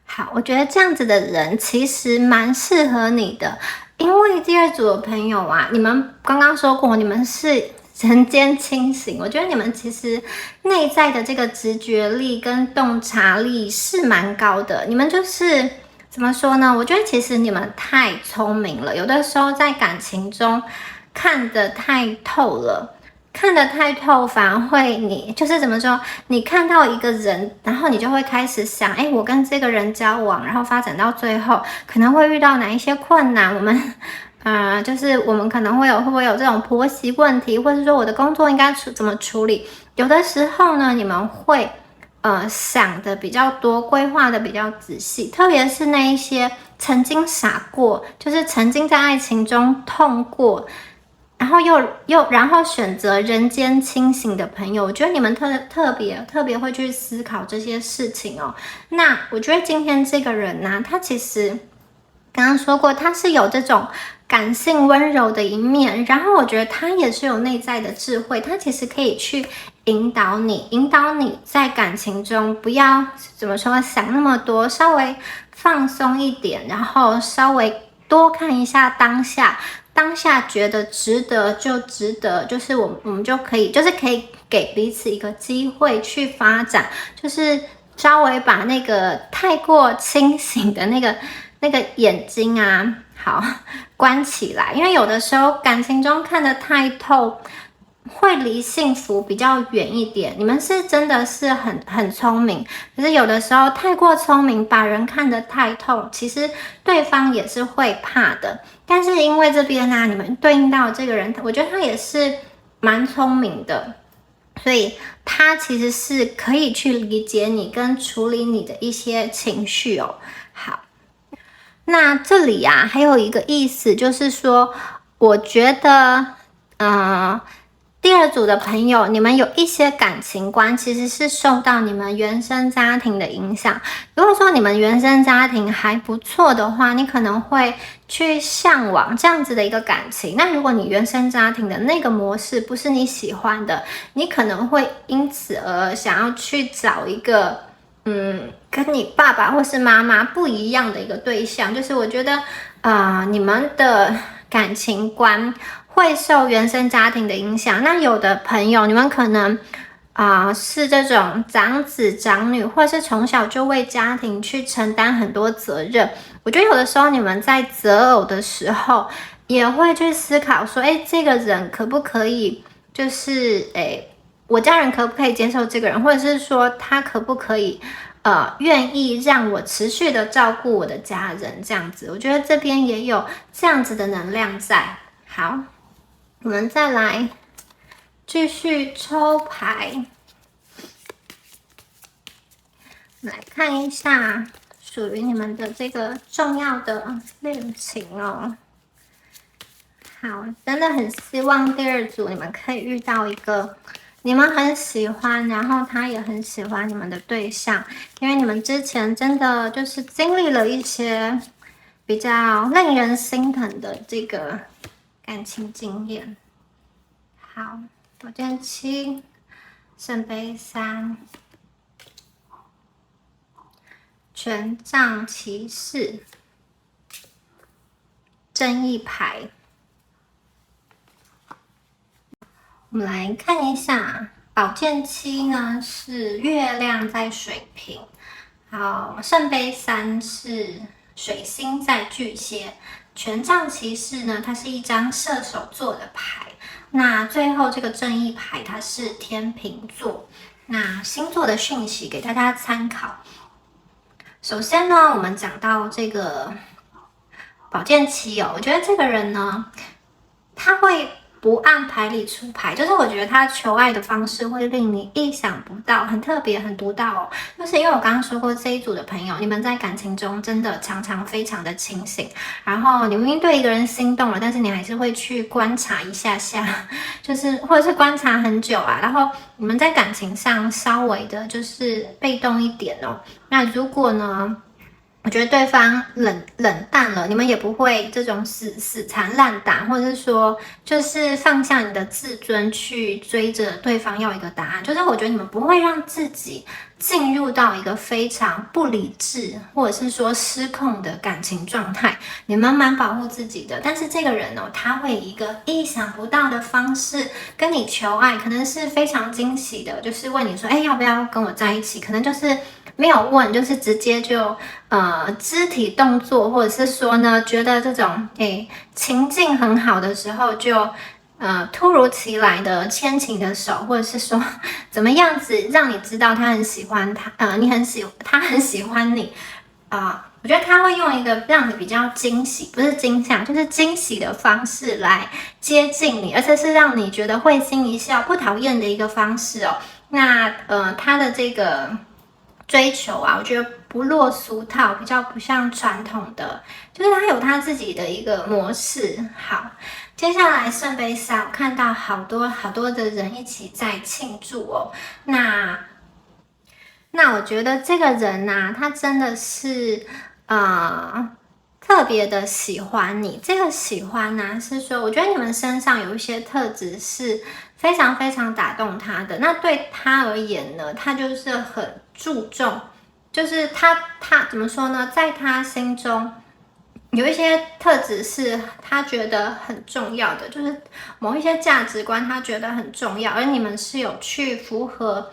好，我觉得这样子的人其实蛮适合你的，因为第二组的朋友啊，你们刚刚说过，你们是人间清醒，我觉得你们其实内在的这个直觉力跟洞察力是蛮高的。你们就是怎么说呢？我觉得其实你们太聪明了，有的时候在感情中看得太透了。看得太透，反而会你就是怎么说？你看到一个人，然后你就会开始想，我跟这个人交往，然后发展到最后，可能会遇到哪一些困难？我们就是我们可能会不会有这种婆媳问题，或者说我的工作应该怎么处理？有的时候呢，你们会想的比较多，规划的比较仔细，特别是那一些曾经傻过，就是曾经在爱情中痛过。然后然后选择人间清醒的朋友，我觉得你们特别会去思考这些事情哦。那我觉得今天这个人呢，他其实刚刚说过，他是有这种感性温柔的一面，然后我觉得他也是有内在的智慧，他其实可以去引导你在感情中不要怎么说想那么多，稍微放松一点，然后稍微多看一下当下觉得值得就值得，就是我们就可以给彼此一个机会去发展，就是稍微把那个太过清醒的那个眼睛啊，好关起来，因为有的时候感情中看得太透，会离幸福比较远一点。你们是真的是很聪明，可是有的时候太过聪明，把人看得太透，其实对方也是会怕的。但是因为这边呢，你们对应到这个人，我觉得他也是蛮聪明的，所以他其实是可以去理解你跟处理你的一些情绪哦。好，那这里还有一个意思就是说，我觉得第二组的朋友，你们有一些感情观其实是受到你们原生家庭的影响。如果说你们原生家庭还不错的话，你可能会去向往这样子的一个感情。那如果你原生家庭的那个模式不是你喜欢的，你可能会因此而想要去找一个跟你爸爸或是妈妈不一样的一个对象。就是我觉得你们的感情观会受原生家庭的影响。那有的朋友，你们可能是这种长子长女，或是从小就为家庭去承担很多责任。我觉得有的时候你们在择偶的时候，也会去思考说，这个人可不可以，就是我家人可不可以接受这个人，或者是说他可不可以愿意让我持续的照顾我的家人，这样子。我觉得这边也有这样子的能量在。好，我们再来继续抽牌，来看一下属于你们的这个重要的恋情哦。好，真的很希望第二组你们可以遇到一个你们很喜欢，然后他也很喜欢你们的对象，因为你们之前真的就是经历了一些比较令人心疼的这个感情经验。好，宝剑7，圣杯3，权杖骑士，正义牌。我们来看一下，宝剑7呢是月亮在水瓶，好，圣杯3是水星在巨蟹，权杖骑士呢它是一张射手座的牌。那最后这个正义牌它是天秤座。那星座的讯息给大家参考。首先呢，我们讲到这个宝剑7哦，我觉得这个人呢，他会不按牌理出牌，就是我觉得他求爱的方式会令你意想不到，很特别，很独到哦。就是因为我刚刚说过，这一组的朋友，你们在感情中真的常常非常的清醒，然后你明明对一个人心动了，但是你还是会去观察一下下，就是或者是观察很久啊，然后你们在感情上稍微的就是被动一点哦。那如果呢，我觉得对方冷淡了，你们也不会这种死缠烂打，或者是说就是放下你的自尊去追着对方要一个答案。就是我觉得你们不会让自己进入到一个非常不理智或者是说失控的感情状态，你们蛮保护自己的。但是这个人哦，他会以一个意想不到的方式跟你求爱，可能是非常惊喜的，就是问你说，要不要跟我在一起？可能就是没有问，就是直接就肢体动作，或者是说呢，觉得这种情境很好的时候就突如其来的牵起你的手，或者是说怎么样子让你知道他很喜欢他，他很喜欢你我觉得他会用一个让你比较惊喜，不是惊吓，就是惊喜的方式来接近你，而且是让你觉得会心一笑、不讨厌的一个方式哦。那他的这个追求啊，我觉得不落俗套，比较不像传统的，就是他有他自己的一个模式。好，接下来圣杯3，我看到好多的人一起在庆祝哦。那我觉得这个人啊，他真的是特别的喜欢你。这个喜欢呢，是说我觉得你们身上有一些特质是非常非常打动他的。那对他而言呢，他就是很注重，就是他怎么说呢，在他心中有一些特质是他觉得很重要的，就是某一些价值观他觉得很重要，而你们是有去符合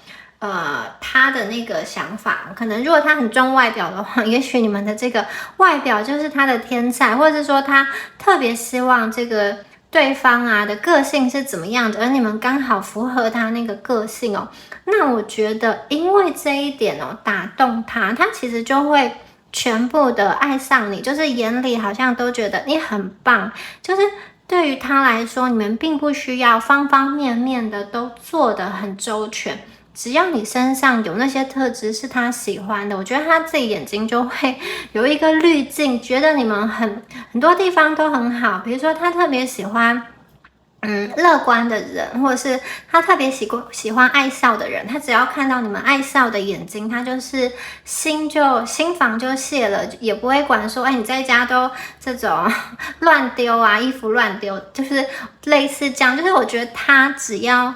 他的那个想法。可能如果他很重外表的话，也许你们的这个外表就是他的天才，或者是说他特别希望这个对方的个性是怎么样的，而你们刚好符合他那个个性哦。那我觉得因为这一点哦打动他，他其实就会全部的爱上你，就是眼里好像都觉得你很棒，就是对于他来说，你们并不需要方方面面的都做得很周全，只要你身上有那些特质是他喜欢的，我觉得他自己眼睛就会有一个滤镜，觉得你们很多地方都很好。比如说他特别喜欢乐观的人，或者是他特别喜欢爱笑的人，他只要看到你们爱笑的眼睛，他就是心房就泄了，也不会管说，你在家都这种乱丢啊，衣服乱丢，就是类似这样。就是我觉得他只要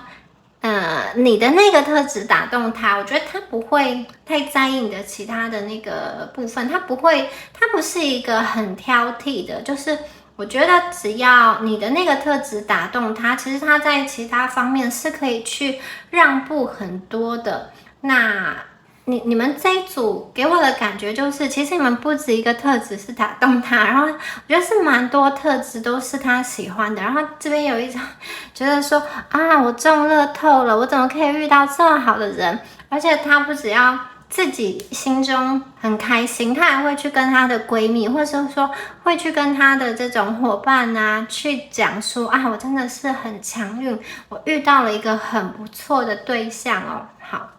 你的那个特质打动他，我觉得他不会太在意你的其他的那个部分，他不是一个很挑剔的，就是我觉得只要你的那个特质打动他，其实他在其他方面是可以去让步很多的。那你们这一组给我的感觉就是，其实你们不止一个特质是打动他，然后我觉得是蛮多特质都是他喜欢的。然后这边有一种觉得说我中乐透了，我怎么可以遇到这么好的人？而且他不只要自己心中很开心，她还会去跟她的闺蜜，或者是说会去跟她的这种伙伴啊，去讲说我真的是很强运，我遇到了一个很不错的对象哦。好，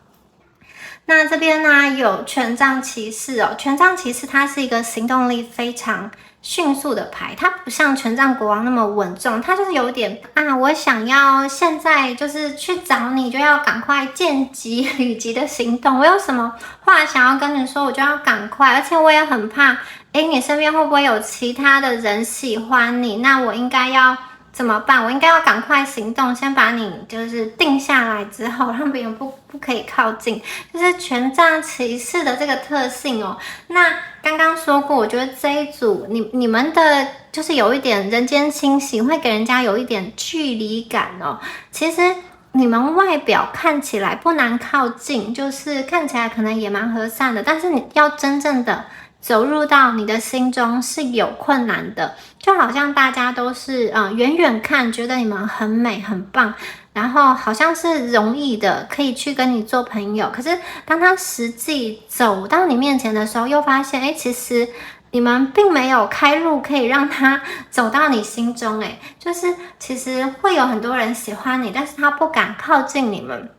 那这边呢有权杖骑士哦，权杖骑士它是一个行动力非常迅速的牌，它不像权杖国王那么稳重，它就是有点我想要现在就是去找你，就要赶快见机履急的行动。我有什么话想要跟你说，我就要赶快，而且我也很怕，你身边会不会有其他的人喜欢你？那我应该要怎么办？我应该要赶快行动，先把你就是定下来之后，让别人不可以靠近，就是权杖骑士的这个特性哦。那刚刚说过，我觉得这一组你们的就是有一点人间清醒，会给人家有一点距离感哦。其实你们外表看起来不难靠近，就是看起来可能也蛮和善的，但是你要真正的走入到你的心中是有困难的，就好像大家都是远远看觉得你们很美很棒，然后好像是容易的可以去跟你做朋友，可是当他实际走到你面前的时候，又发现其实你们并没有开路可以让他走到你心中，就是其实会有很多人喜欢你，但是他不敢靠近你们。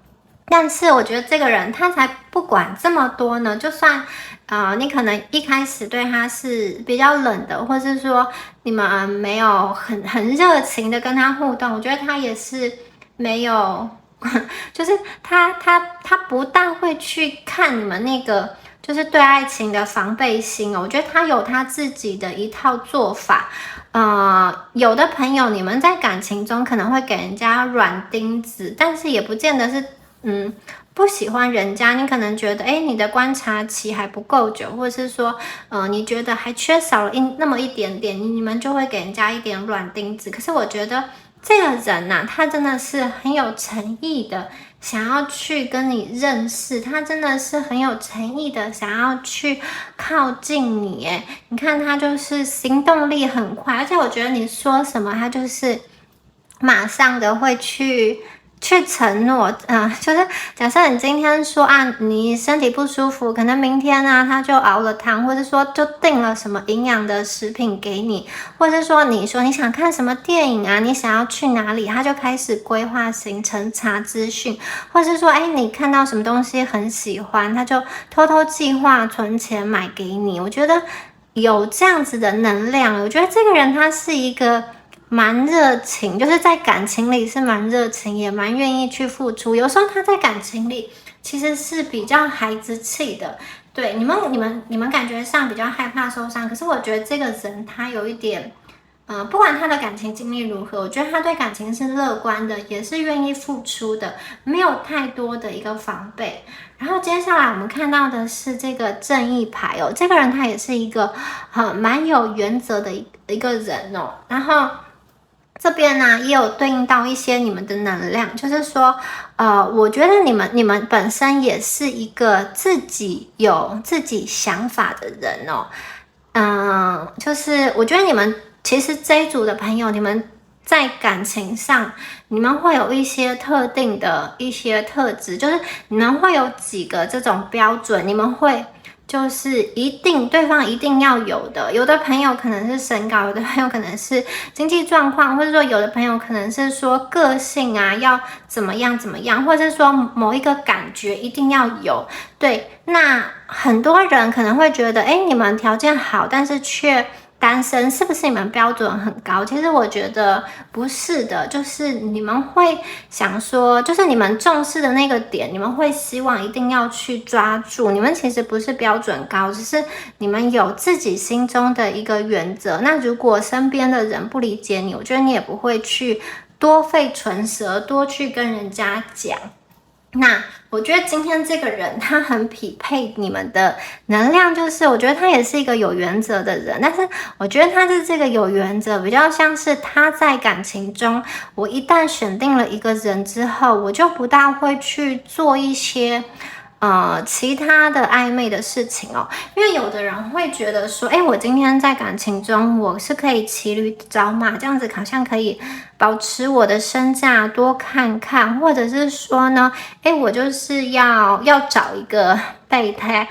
但是我觉得这个人他才不管这么多呢，就算你可能一开始对他是比较冷的，或是说你们没有很热情的跟他互动，我觉得他也是没有就是他不大会去看你们那个就是对爱情的防备心哦，我觉得他有他自己的一套做法。有的朋友你们在感情中可能会给人家软钉子，但是也不见得是不喜欢人家，你可能觉得你的观察期还不够久，或者是说你觉得还缺少了那么一点点，你们就会给人家一点软钉子。可是我觉得这个人他真的是很有诚意的想要去跟你认识，他真的是很有诚意的想要去靠近你。你看他就是行动力很快，而且我觉得你说什么他就是马上的会去承诺。就是假设你今天说你身体不舒服，可能明天他就熬了汤，或者说就订了什么营养的食品给你，或者说你说你想看什么电影你想要去哪里，他就开始规划行程查资讯，或是说你看到什么东西很喜欢，他就偷偷计划存钱买给你。我觉得有这样子的能量，我觉得这个人他是一个蛮热情，就是在感情里是蛮热情，也蛮愿意去付出。有时候他在感情里其实是比较孩子气的，对，你们感觉上比较害怕受伤，可是我觉得这个人他有一点不管他的感情经历如何，我觉得他对感情是乐观的，也是愿意付出的，没有太多的一个防备。然后接下来我们看到的是这个正义牌哦，这个人他也是一个蛮有原则的一个人哦。然后这边也有对应到一些你们的能量，就是说我觉得你们本身也是一个自己有自己想法的人哦。就是我觉得你们其实这一组的朋友，你们在感情上你们会有一些特定的一些特质，就是你们会有几个这种标准，你们会就是对方一定要有的。有的朋友可能是身高，有的朋友可能是经济状况，或者说有的朋友可能是说个性要怎么样怎么样，或者是说某一个感觉一定要有。对，那很多人可能会觉得你们条件好，但是却单身是不是你们标准很高？其实我觉得不是的，就是你们会想说，就是你们重视的那个点，你们会希望一定要去抓住。你们其实不是标准高，只是你们有自己心中的一个原则。那如果身边的人不理解你，我觉得你也不会去多费唇舌，多去跟人家讲。那我觉得今天这个人他很匹配你们的能量，就是我觉得他也是一个有原则的人，但是我觉得他的这个有原则比较像是他在感情中，我一旦选定了一个人之后，我就不大会去做一些其他的暧昧的事情哦，因为有的人会觉得说，我今天在感情中我是可以骑驴找马，这样子好像可以保持我的身价多看看，或者是说呢，我就是要找一个备胎，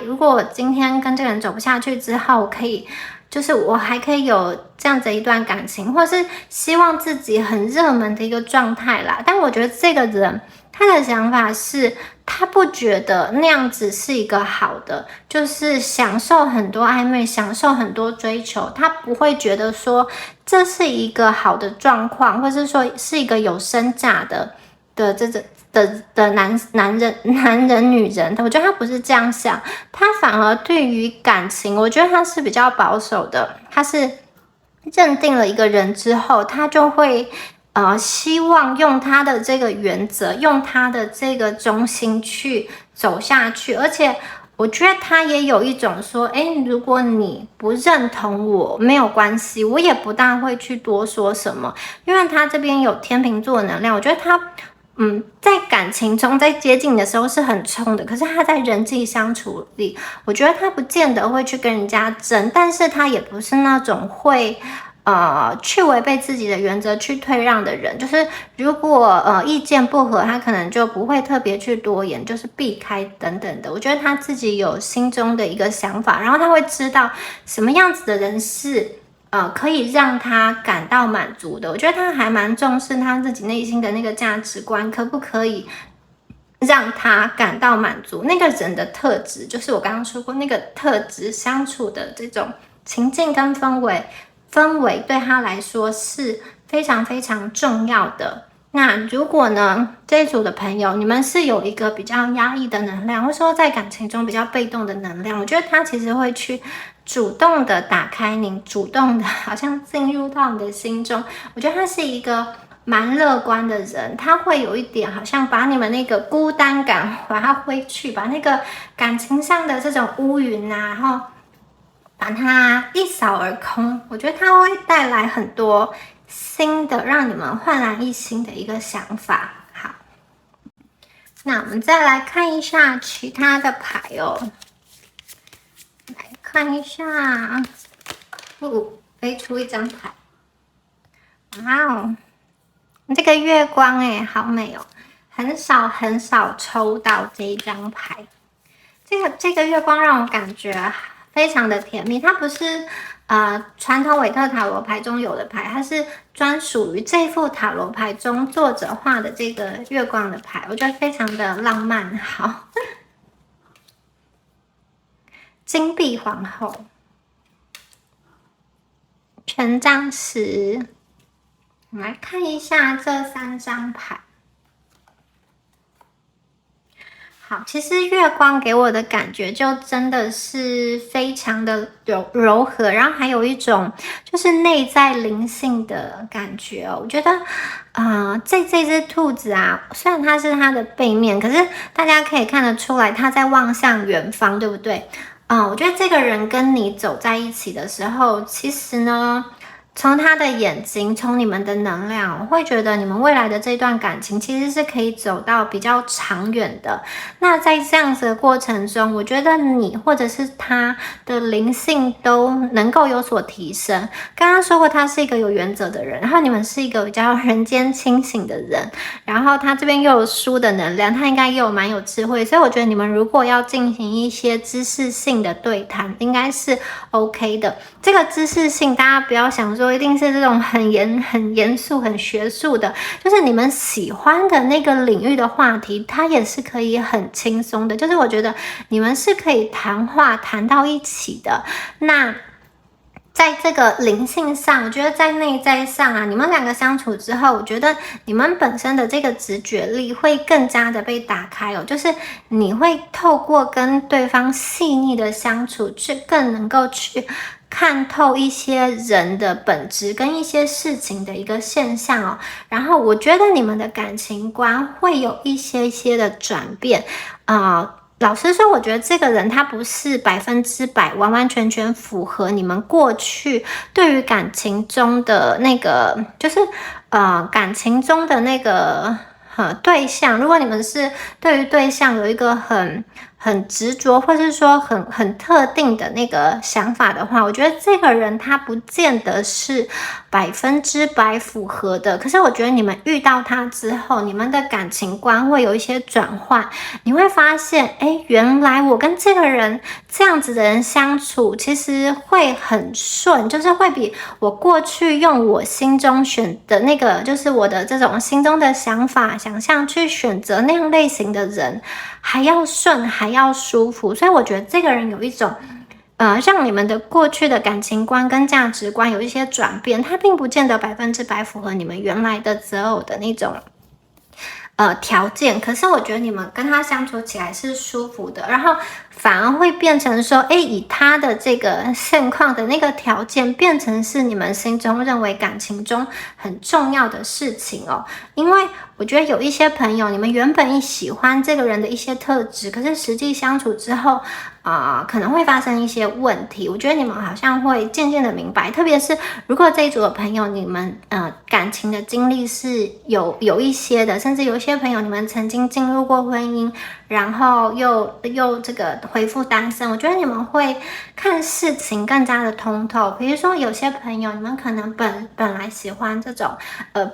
如果我今天跟这个人走不下去之后，我可以就是我还可以有这样子一段感情，或是希望自己很热门的一个状态啦。但我觉得这个人他的想法是，他不觉得那样子是一个好的，就是享受很多暧昧，享受很多追求，他不会觉得说这是一个好的状况，或是说是一个有身价的男人女人，我觉得他不是这样想，他反而对于感情，我觉得他是比较保守的，他是认定了一个人之后，他就会希望用他的这个原则，用他的这个中心去走下去，而且我觉得他也有一种说，如果你不认同我，没有关系，我也不大会去多说什么，因为他这边有天秤座的能量，我觉得他在感情中，在接近的时候是很冲的，可是他在人际相处里，我觉得他不见得会去跟人家争，但是他也不是那种会去违背自己的原则去退让的人，就是如果意见不合，他可能就不会特别去多言，就是避开等等的。我觉得他自己有心中的一个想法，然后他会知道什么样子的人是可以让他感到满足的。我觉得他还蛮重视他自己内心的那个价值观，可不可以让他感到满足？那个人的特质，就是我刚刚说过那个特质，相处的这种情境跟氛围对他来说是非常非常重要的。那如果呢，这一组的朋友，你们是有一个比较压抑的能量，或者说在感情中比较被动的能量，我觉得他其实会去主动的打开你，主动的好像进入到你的心中。我觉得他是一个蛮乐观的人，他会有一点好像把你们那个孤单感把它挥去，把那个感情上的这种乌云啊，然后把它一扫而空。我觉得它会带来很多新的，让你们焕然一新的一个想法。好，那我们再来看一下其他的牌哦。来看一下，飞出一张牌。哇哦，这个月光好美哦，很少抽到这一张牌。这个月光让我感觉非常的甜蜜，它不是传统韦特塔罗牌中有的牌，它是专属于这副塔罗牌中作者画的这个月光的牌，我觉得非常的浪漫。好，金币皇后，权杖十，我们来看一下这3张牌。好，其实月光给我的感觉就真的是非常的柔和，然后还有一种就是内在灵性的感觉哦。我觉得，这只兔子啊，虽然它是它的背面，可是大家可以看得出来，它在望向远方，对不对？我觉得这个人跟你走在一起的时候，其实呢，从他的眼睛，从你们的能量，我会觉得你们未来的这段感情其实是可以走到比较长远的。那在这样子的过程中，我觉得你或者是他的灵性都能够有所提升。刚刚说过他是一个有原则的人，然后你们是一个比较人间清醒的人，然后他这边又有书的能量，他应该又有蛮有智慧，所以我觉得你们如果要进行一些知识性的对谈，应该是 OK 的。这个知识性大家不要想说一定是这种很严肃很学术的，就是你们喜欢的那个领域的话题，它也是可以很轻松的，就是我觉得你们是可以谈话谈到一起的。那在这个灵性上，我觉得在内在上啊，你们两个相处之后，我觉得你们本身的这个直觉力会更加的被打开哦，就是你会透过跟对方细腻的相处，去更能够去看透一些人的本质跟一些事情的一个现象哦。然后我觉得你们的感情观会有一些的转变老实说，我觉得这个人他不是100%完完全全符合你们过去对于感情中的那个，就是感情中的那个对象。如果你们是对于对象有一个很执着，或是说很特定的那个想法的话，我觉得这个人他不见得是100%符合的。可是我觉得你们遇到他之后，你们的感情观会有一些转换，你会发现，原来我跟这个人这样子的人相处，其实会很顺，就是会比我过去用我心中选的那个，就是我的这种心中的想法、想象去选择那样类型的人，还要顺，还要舒服。所以我觉得这个人有一种让你们的过去的感情观跟价值观有一些转变，它并不见得100%符合你们原来的择偶的那种条件。可是我觉得你们跟他相处起来是舒服的，然后反而会变成说，以他的这个现况的那个条件，变成是你们心中认为感情中很重要的事情哦。因为我觉得有一些朋友，你们原本喜欢这个人的一些特质，可是实际相处之后可能会发生一些问题。我觉得你们好像会渐渐的明白，特别是如果这一组的朋友，你们感情的经历是有一些的，甚至有一些朋友你们曾经进入过婚姻，然后又这个恢复单身，我觉得你们会看事情更加的通透。比如说有些朋友，你们可能本来喜欢这种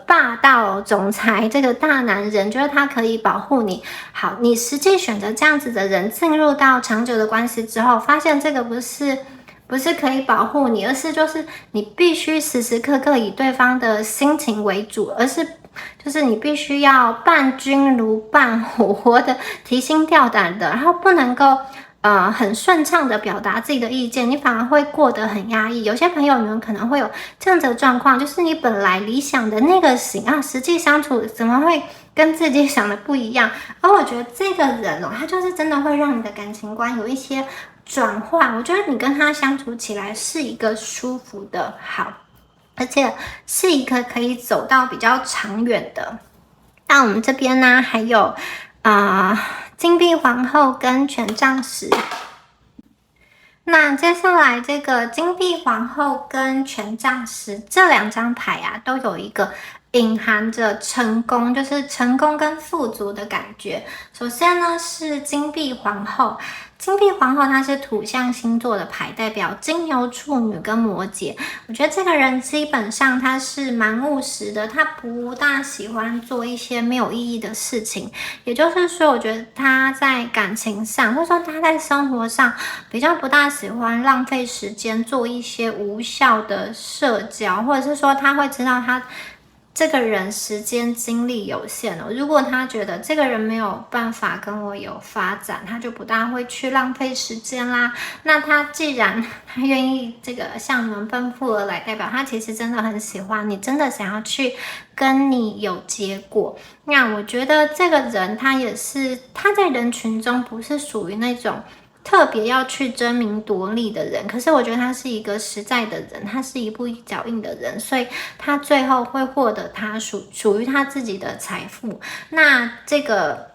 霸道总裁这个大男人，觉得他可以保护你。好，你实际选择这样子的人进入到长久的关系之后，发现这个不是可以保护你，而是就是你必须时时刻刻以对方的心情为主，而是就是你必须要伴君如伴虎，活的提心吊胆的，然后不能够很顺畅的表达自己的意见，你反而会过得很压抑。有些朋友你们可能会有这样子的状况，就是你本来理想的那个型实际相处怎么会跟自己想的不一样。而我觉得这个人他就是真的会让你的感情观有一些转换。我觉得你跟他相处起来是一个舒服的，好，而且是一个可以走到比较长远的。那我们这边呢，还有金币皇后跟权杖十。那接下来这个金币皇后跟权杖十这两张牌都有一个隐含着成功，就是成功跟富足的感觉。首先呢是金币皇后，金币皇后她是土象星座的牌，代表金牛、处女跟摩羯。我觉得这个人基本上他是蛮务实的，他不大喜欢做一些没有意义的事情。也就是说，我觉得他在感情上，或者说他在生活上比较不大喜欢浪费时间做一些无效的社交，或者是说他会知道他这个人时间精力有限如果他觉得这个人没有办法跟我有发展，他就不大会去浪费时间啦。那他既然他愿意这个向你们奔赴而来，代表他其实真的很喜欢你，真的想要去跟你有结果。那我觉得这个人他也是，他在人群中不是属于那种特别要去争名夺利的人，可是我觉得他是一个实在的人，他是一步一脚印的人，所以他最后会获得他属于他自己的财富。那这个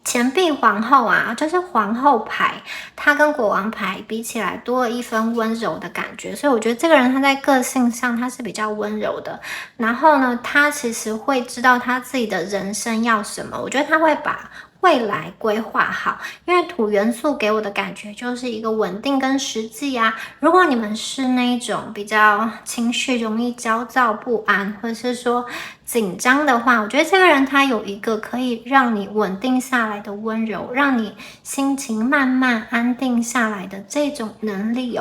钱币皇后就是皇后牌，她跟国王牌比起来多了一分温柔的感觉，所以我觉得这个人他在个性上他是比较温柔的。然后呢，他其实会知道他自己的人生要什么，我觉得他会把未来规划好，因为土元素给我的感觉就是一个稳定跟实际如果你们是那一种比较情绪容易焦躁不安，或者是说紧张的话，我觉得这个人他有一个可以让你稳定下来的温柔，让你心情慢慢安定下来的这种能力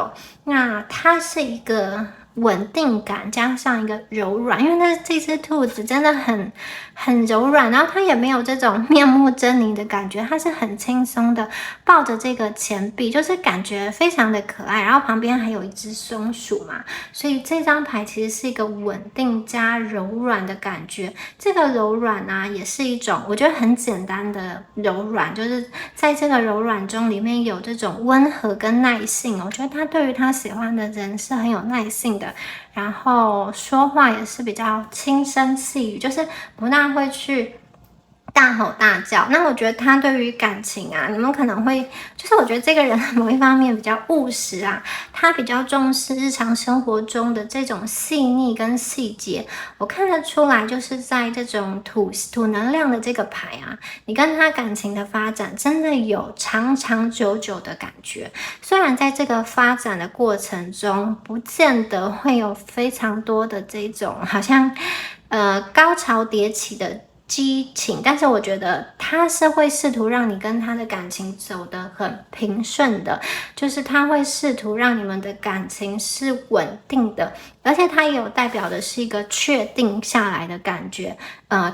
那他是一个稳定感加上一个柔软，因为这只兔子真的很柔软，然后它也没有这种面目狰狞的感觉，它是很轻松的抱着这个钱币，就是感觉非常的可爱，然后旁边还有一只松鼠嘛，所以这张牌其实是一个稳定加柔软的感觉。这个柔软啊，也是一种我觉得很简单的柔软，就是在这个柔软中里面有这种温和跟耐性，我觉得他对于他喜欢的人是很有耐性的，然后说话也是比较轻声细语，就是不大会去大吼大叫。那我觉得他对于感情啊，你们可能会，就是我觉得这个人某一方面比较务实啊，他比较重视日常生活中的这种细腻跟细节。我看得出来，就是在这种土能量的这个牌啊，你跟他感情的发展真的有长长久久的感觉。虽然在这个发展的过程中，不见得会有非常多的这种好像高潮迭起的激情，但是我觉得他是会试图让你跟他的感情走得很平顺的，就是他会试图让你们的感情是稳定的，而且他也有代表的是一个确定下来的感觉。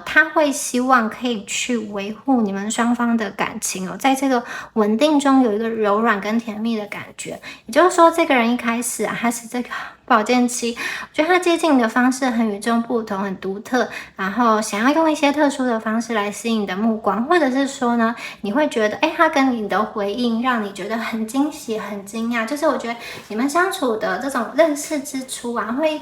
他会希望可以去维护你们双方的感情哦，在这个稳定中有一个柔软跟甜蜜的感觉。也就是说，这个人一开始啊，他是这个保健期，我觉得他接近你的方式很与众不同，很独特，然后想要用一些特殊的方式来吸引你的目光，或者是说呢，你会觉得，他跟你的回应让你觉得很惊喜、很惊讶，就是我觉得你们相处的这种认识之初啊，会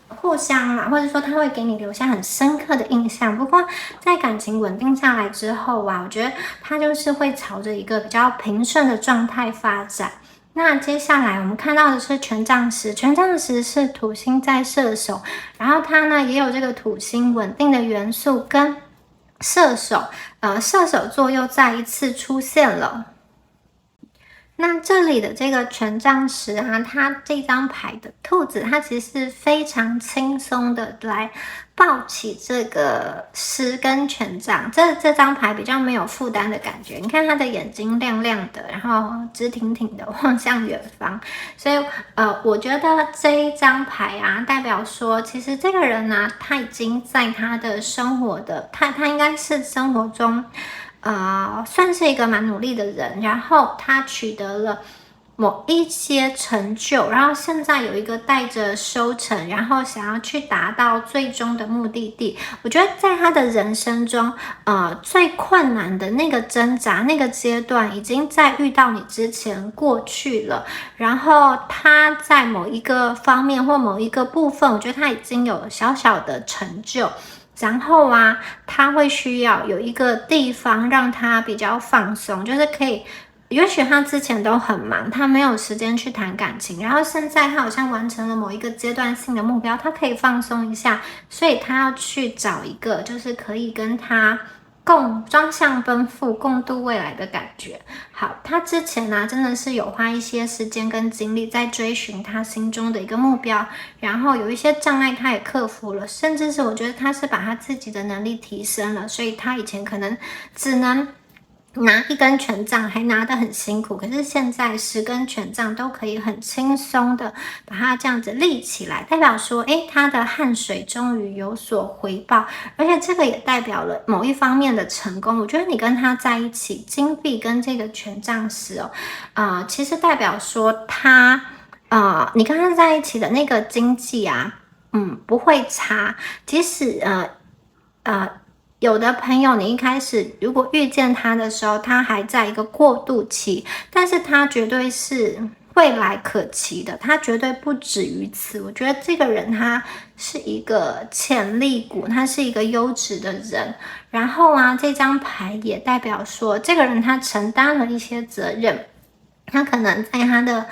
互相啊，或者说他会给你留下很深刻的印象。不过在感情稳定下来之后啊，我觉得他就是会朝着一个比较平顺的状态发展。那接下来我们看到的是权杖十，权杖十是土星在射手，然后它呢也有这个土星稳定的元素跟射手座又再一次出现了。那这里的这个权杖十啊，它这张牌的兔子，它其实是非常轻松的来抱起这个十跟权杖，这张牌比较没有负担的感觉。你看它的眼睛亮亮的，然后直挺挺的望向远方，所以我觉得这一张牌啊，代表说，其实这个人呢、他已经在他的生活的，他应该是生活中。算是一个蛮努力的人，然后他取得了某一些成就，然后现在有一个带着收成，然后想要去达到最终的目的地。我觉得在他的人生中，最困难的那个挣扎那个阶段，已经在遇到你之前过去了。然后他在某一个方面或某一个部分，我觉得他已经有小小的成就。然后啊，他会需要有一个地方让他比较放松，就是可以，也许他之前都很忙，他没有时间去谈感情，然后现在他好像完成了某一个阶段性的目标，他可以放松一下，所以他要去找一个就是可以跟他双向奔赴、共度未来的感觉。好，他之前呢、真的是有花一些时间跟精力在追寻他心中的一个目标，然后有一些障碍他也克服了，甚至是我觉得他是把他自己的能力提升了，所以他以前可能只能拿一根权杖还拿得很辛苦，可是现在10根权杖都可以很轻松的把它这样子立起来，代表说他的汗水终于有所回报，而且这个也代表了某一方面的成功。我觉得你跟他在一起，金币跟这个权杖十其实代表说他你跟他在一起的那个经济啊不会差，即使有的朋友，你一开始如果遇见他的时候，他还在一个过渡期，但是他绝对是未来可期的，他绝对不止于此。我觉得这个人他是一个潜力股，他是一个优质的人。然后啊，这张牌也代表说，这个人他承担了一些责任，他可能在他的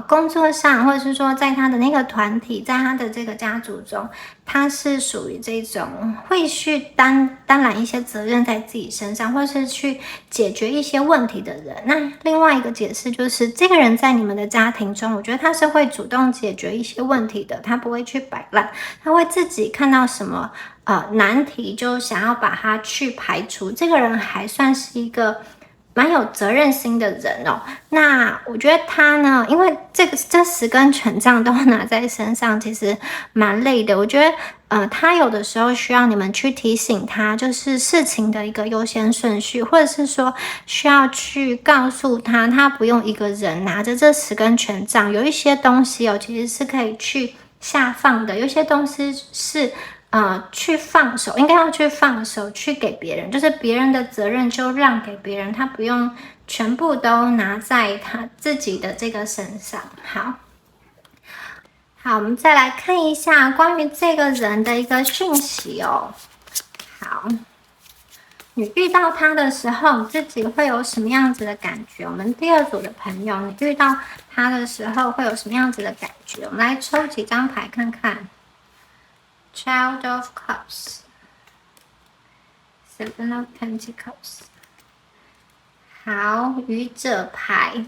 工作上，或者是说在他的那个团体，在他的这个家族中，他是属于这种会去担揽一些责任在自己身上，或是去解决一些问题的人。那另外一个解释就是，这个人在你们的家庭中，我觉得他是会主动解决一些问题的，他不会去摆烂，他会自己看到什么难题就想要把它去排除。这个人还算是一个蛮有责任心的人哦。那我觉得他呢，因为这10根权杖都拿在身上，其实蛮累的。我觉得他有的时候需要你们去提醒他，就是事情的一个优先顺序，或者是说需要去告诉他，他不用一个人拿着这10根权杖，有一些东西哦，其实是可以去下放的，有些东西是去放手，应该要去放手，去给别人，就是别人的责任就让给别人，他不用全部都拿在他自己的这个身上。好，我们再来看一下关于这个人的一个讯息哦。好，你遇到他的时候，你自己会有什么样子的感觉？我们第2组的朋友，你遇到他的时候会有什么样子的感觉？我们来抽几张牌看看。Child of Cups, Seven of Pentacles。好，愚者牌。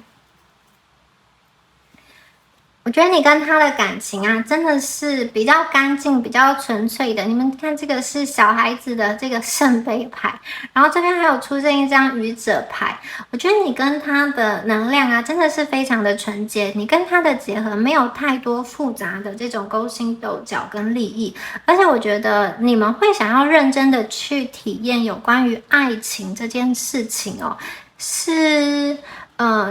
我觉得你跟他的感情啊，真的是比较干净、比较纯粹的。你们看，这个是小孩子的这个圣杯牌，然后这边还有出现一张愚者牌。我觉得你跟他的能量啊，真的是非常的纯洁。你跟他的结合没有太多复杂的这种勾心斗角跟利益，而且我觉得你们会想要认真的去体验有关于爱情这件事情哦，是。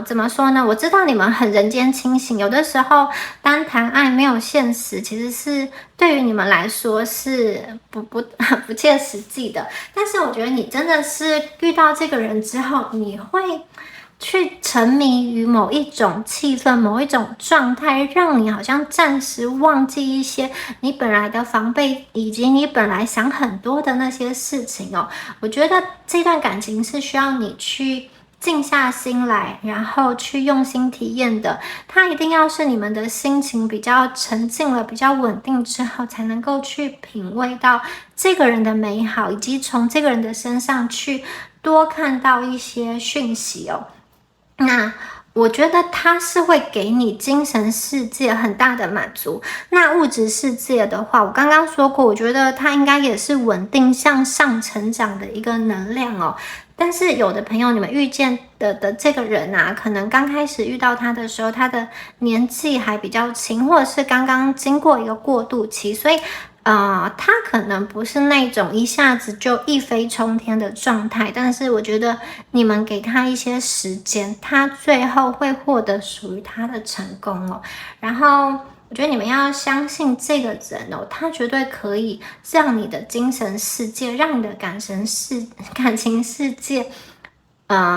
怎么说呢？我知道你们很人间清醒，有的时候单谈爱没有现实，其实是对于你们来说是不切实际的。但是我觉得你真的是遇到这个人之后，你会去沉迷于某一种气氛、某一种状态，让你好像暂时忘记一些你本来的防备，以及你本来想很多的那些事情哦。我觉得这段感情是需要你去静下心来，然后去用心体验的。它一定要是你们的心情比较沉静了，比较稳定之后，才能够去品味到这个人的美好，以及从这个人的身上去多看到一些讯息哦。那我觉得它是会给你精神世界很大的满足。那物质世界的话，我刚刚说过，我觉得它应该也是稳定向上成长的一个能量哦。但是有的朋友，你们遇见的这个人啊，可能刚开始遇到他的时候，他的年纪还比较轻，或者是刚刚经过一个过渡期，所以他可能不是那种一下子就一飞冲天的状态。但是我觉得你们给他一些时间，他最后会获得属于他的成功哦。然后我觉得你们要相信这个人哦，他绝对可以让你的精神世界，让你的感情世界，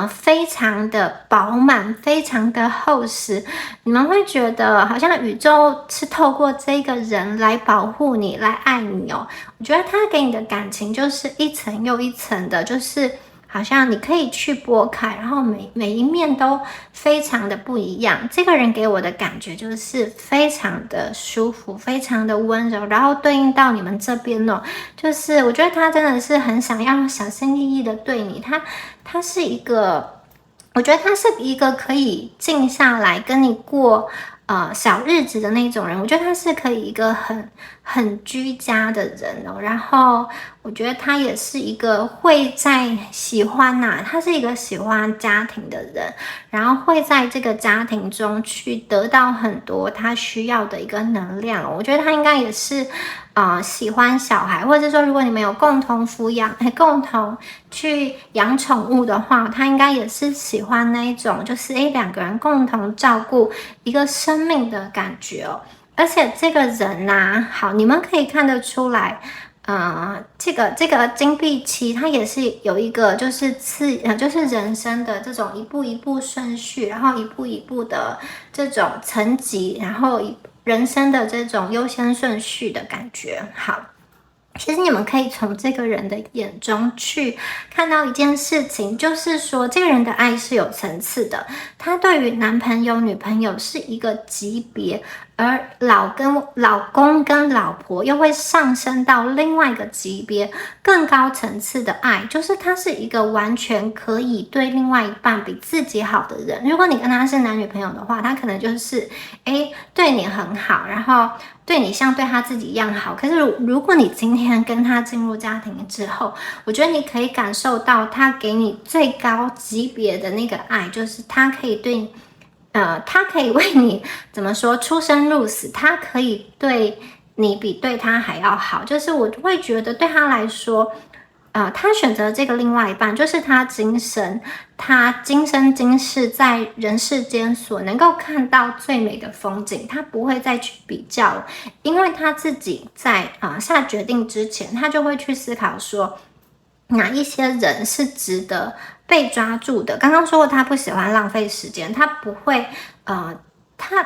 非常的饱满，非常的厚实。你们会觉得好像宇宙是透过这个人来保护你，来爱你哦。我觉得他给你的感情就是一层又一层的，就是好像你可以去拨开，然后每一面都非常的不一样。这个人给我的感觉就是非常的舒服，非常的温柔，然后对应到你们这边哦，就是我觉得他真的是很想要小心翼翼的对你。他是一个，我觉得他是一个可以静下来跟你过小日子的那种人。我觉得他是可以一个很居家的人哦。然后我觉得他也是一个会在喜欢他是一个喜欢家庭的人，然后会在这个家庭中去得到很多他需要的一个能量。我觉得他应该也是喜欢小孩，或者是说如果你们有共同抚养、共同去养宠物的话，他应该也是喜欢那一种就是两个人共同照顾一个生命的感觉哦。而且这个人好，你们可以看得出来，这个金币七，它也是有一个就是就是人生的这种一步一步顺序，然后一步一步的这种层级，然后人生的这种优先顺序的感觉。好，其实你们可以从这个人的眼中去看到一件事情，就是说这个人的爱是有层次的。他对于男朋友、女朋友是一个级别，而老公跟老婆又会上升到另外一个级别，更高层次的爱，就是他是一个完全可以对另外一半比自己好的人。如果你跟他是男女朋友的话，他可能就是对你很好，然后对你像对他自己一样好。可是如果你今天跟他进入家庭之后，我觉得你可以感受到他给你最高级别的那个爱，就是他可以对你他可以为你怎么说出生入死，他可以对你比对他还要好。就是我会觉得对他来说，他选择这个另外一半，就是他今生今世在人世间所能够看到最美的风景，他不会再去比较了，因为他自己在下决定之前，他就会去思考说哪一些人是值得被抓住的。刚刚说过他不喜欢浪费时间，他不会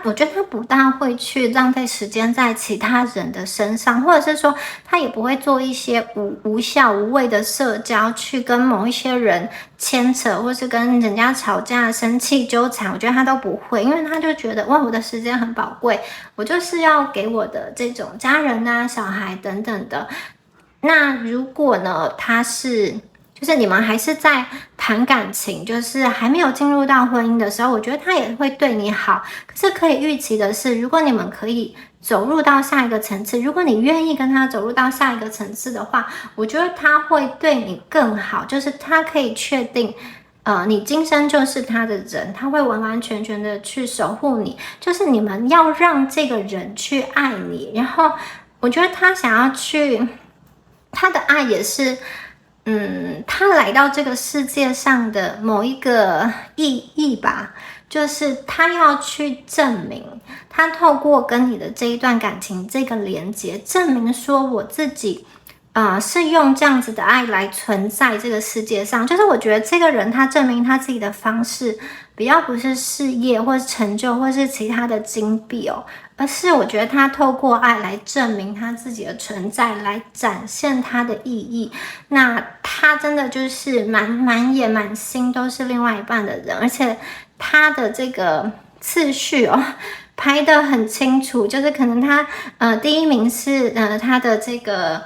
我觉得他不大会去浪费时间在其他人的身上，或者是说他也不会做一些无效无谓的社交，去跟某一些人牵扯，或是跟人家吵架生气纠缠，我觉得他都不会，因为他就觉得哇，我的时间很宝贵，我就是要给我的这种家人啊小孩等等的。那如果呢就是你们还是在谈感情，就是还没有进入到婚姻的时候，我觉得他也会对你好。可是可以预期的是，如果你们可以走入到下一个层次，如果你愿意跟他走入到下一个层次的话，我觉得他会对你更好，就是他可以确定你今生就是他的人，他会完完全全的去守护你，就是你们要让这个人去爱你。然后我觉得他想要去，他的爱也是他来到这个世界上的某一个意义吧，就是他要去证明，他透过跟你的这一段感情这个连接，证明说我自己是用这样子的爱来存在这个世界上。就是我觉得这个人他证明他自己的方式比较不是事业或是成就或是其他的金币而是我觉得他透过爱来证明他自己的存在，来展现他的意义。那他真的就是满眼满心都是另外一半的人，而且他的这个次序排得很清楚，就是可能他第一名是他的这个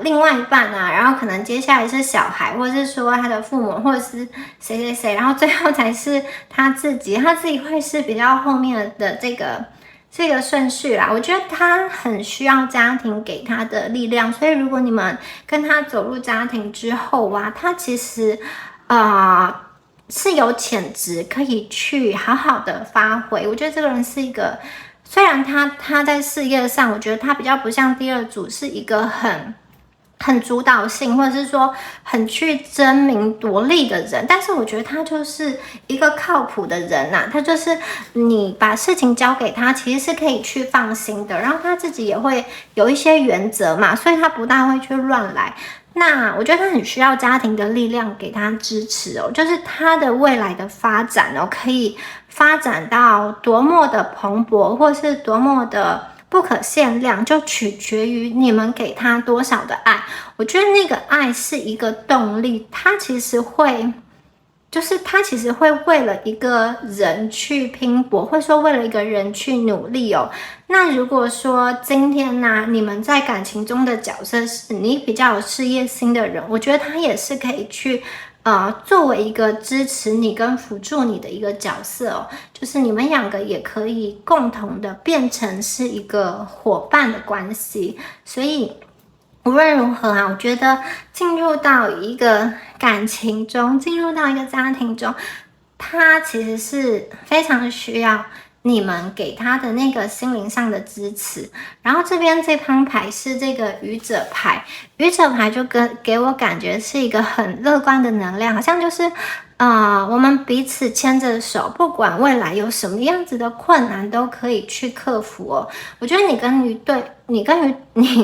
另外一半啊，然后可能接下来是小孩，或者是说他的父母，或者是谁，然后最后才是他自己会是比较后面的这个顺序啦。我觉得他很需要家庭给他的力量，所以如果你们跟他走入家庭之后他其实是有潜质可以去好好的发挥。我觉得这个人是一个，虽然他在事业上，我觉得他比较不像第二组是一个很主导性，或者是说很去争名夺利的人，但是我觉得他就是一个靠谱的人他就是你把事情交给他，其实是可以去放心的，然后他自己也会有一些原则嘛，所以他不大会去乱来。那我觉得他很需要家庭的力量给他支持就是他的未来的发展可以发展到多么的蓬勃，或是多么的不可限量，就取决于你们给他多少的爱。我觉得那个爱是一个动力，他其实会为了一个人去拼搏，或者说为了一个人去努力那如果说今天你们在感情中的角色是你比较有事业心的人，我觉得他也是可以去作为一个支持你跟辅助你的一个角色就是你们两个也可以共同的变成是一个伙伴的关系。所以无论如何我觉得进入到一个感情中，进入到一个家庭中，他其实是非常需要你们给他的那个心灵上的支持。然后这边这张牌是这个愚者牌，愚者牌就给我感觉是一个很乐观的能量，好像就是我们彼此牵着手，不管未来有什么样子的困难都可以去克服我觉得你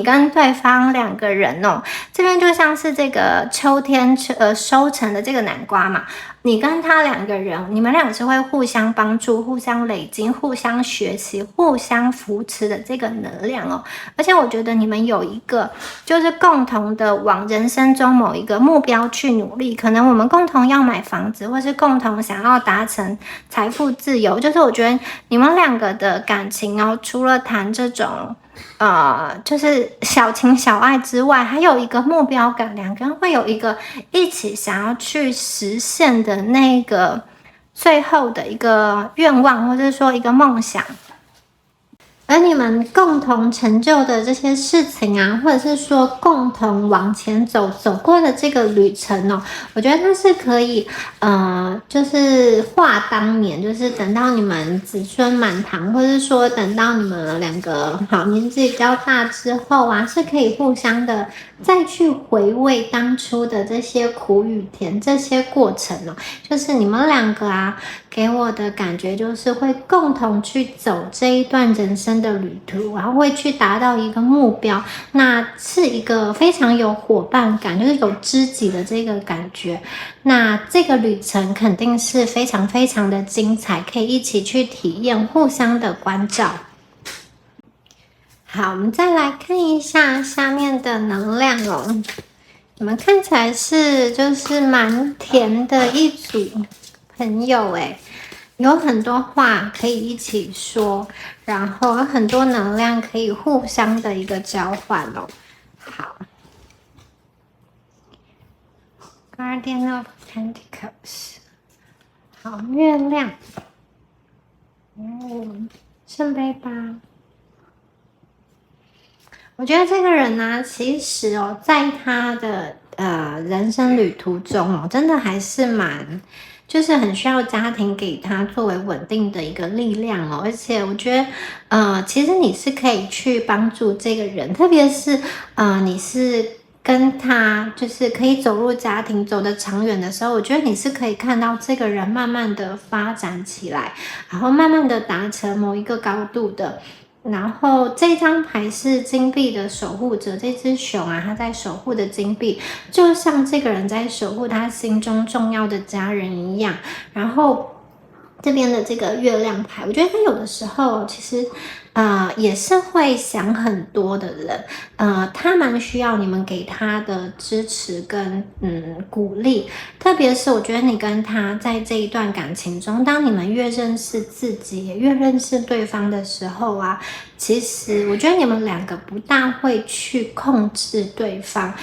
跟对方两个人这边就像是这个秋天收成的这个南瓜嘛，你跟他两个人，你们俩是会互相帮助、互相累积、互相学习、互相扶持的这个能量而且我觉得你们有一个就是共同的往人生中某一个目标去努力，可能我们共同要买房房子，或是共同想要达成财富自由。就是我觉得你们两个的感情哦，除了谈这种就是小情小爱之外，还有一个目标感，两个人会有一个一起想要去实现的那个最后的一个愿望，或者说一个梦想。而你们共同成就的这些事情啊，或者是说共同往前走过的这个旅程哦，我觉得它是可以，就是话当年，就是等到你们子孙满堂，或者是说等到你们两个好年纪比较大之后啊，是可以互相的再去回味当初的这些苦与甜这些过程哦，就是你们两个啊，给我的感觉就是会共同去走这一段人生的旅途，然后会去达到一个目标，那是一个非常有伙伴感，就是有知己的这个感觉。那这个旅程肯定是非常非常的精彩，可以一起去体验互相的关照。好，我们再来看一下下面的能量哦。你们看起来是就是蛮甜的一组朋友诶，有很多话可以一起说，然后有很多能量可以互相的一个交换哦。好 ，Guardian of Pentacles， 好，月亮，圣杯八。我觉得这个人呢，其实哦，在他的人生旅途中哦，真的还是就是很需要家庭给他作为稳定的一个力量哦。而且我觉得其实你是可以去帮助这个人，特别是你是跟他就是可以走入家庭走得长远的时候，我觉得你是可以看到这个人慢慢的发展起来，然后慢慢的达成某一个高度的。然后这张牌是金币的守护者，这只熊啊，它在守护的金币，就像这个人在守护他心中重要的家人一样。然后这边的这个月亮牌，我觉得他有的时候其实也是会想很多的人，他蛮需要你们给他的支持跟鼓励，特别是我觉得你跟他在这一段感情中，当你们越认识自己，也越认识对方的时候啊，其实我觉得你们两个不大会去控制对方，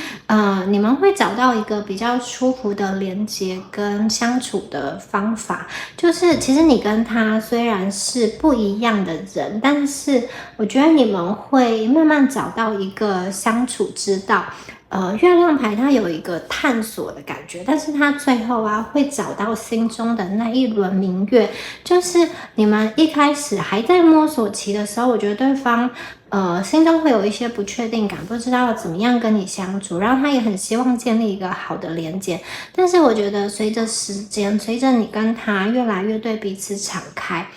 你们会找到一个比较舒服的连接跟相处的方法，就是其实你跟他虽然是不一样的人，但是我觉得你们会慢慢找到一个相处之道。月亮牌它有一个探索的感觉，但是它最后啊会找到心中的那一轮明月，就是你们一开始还在摸索期的时候，我觉得对方心中会有一些不确定感，不知道怎么样跟你相处，然后他也很希望建立一个好的连接，但是我觉得随着时间，随着你跟他越来越对彼此敞开，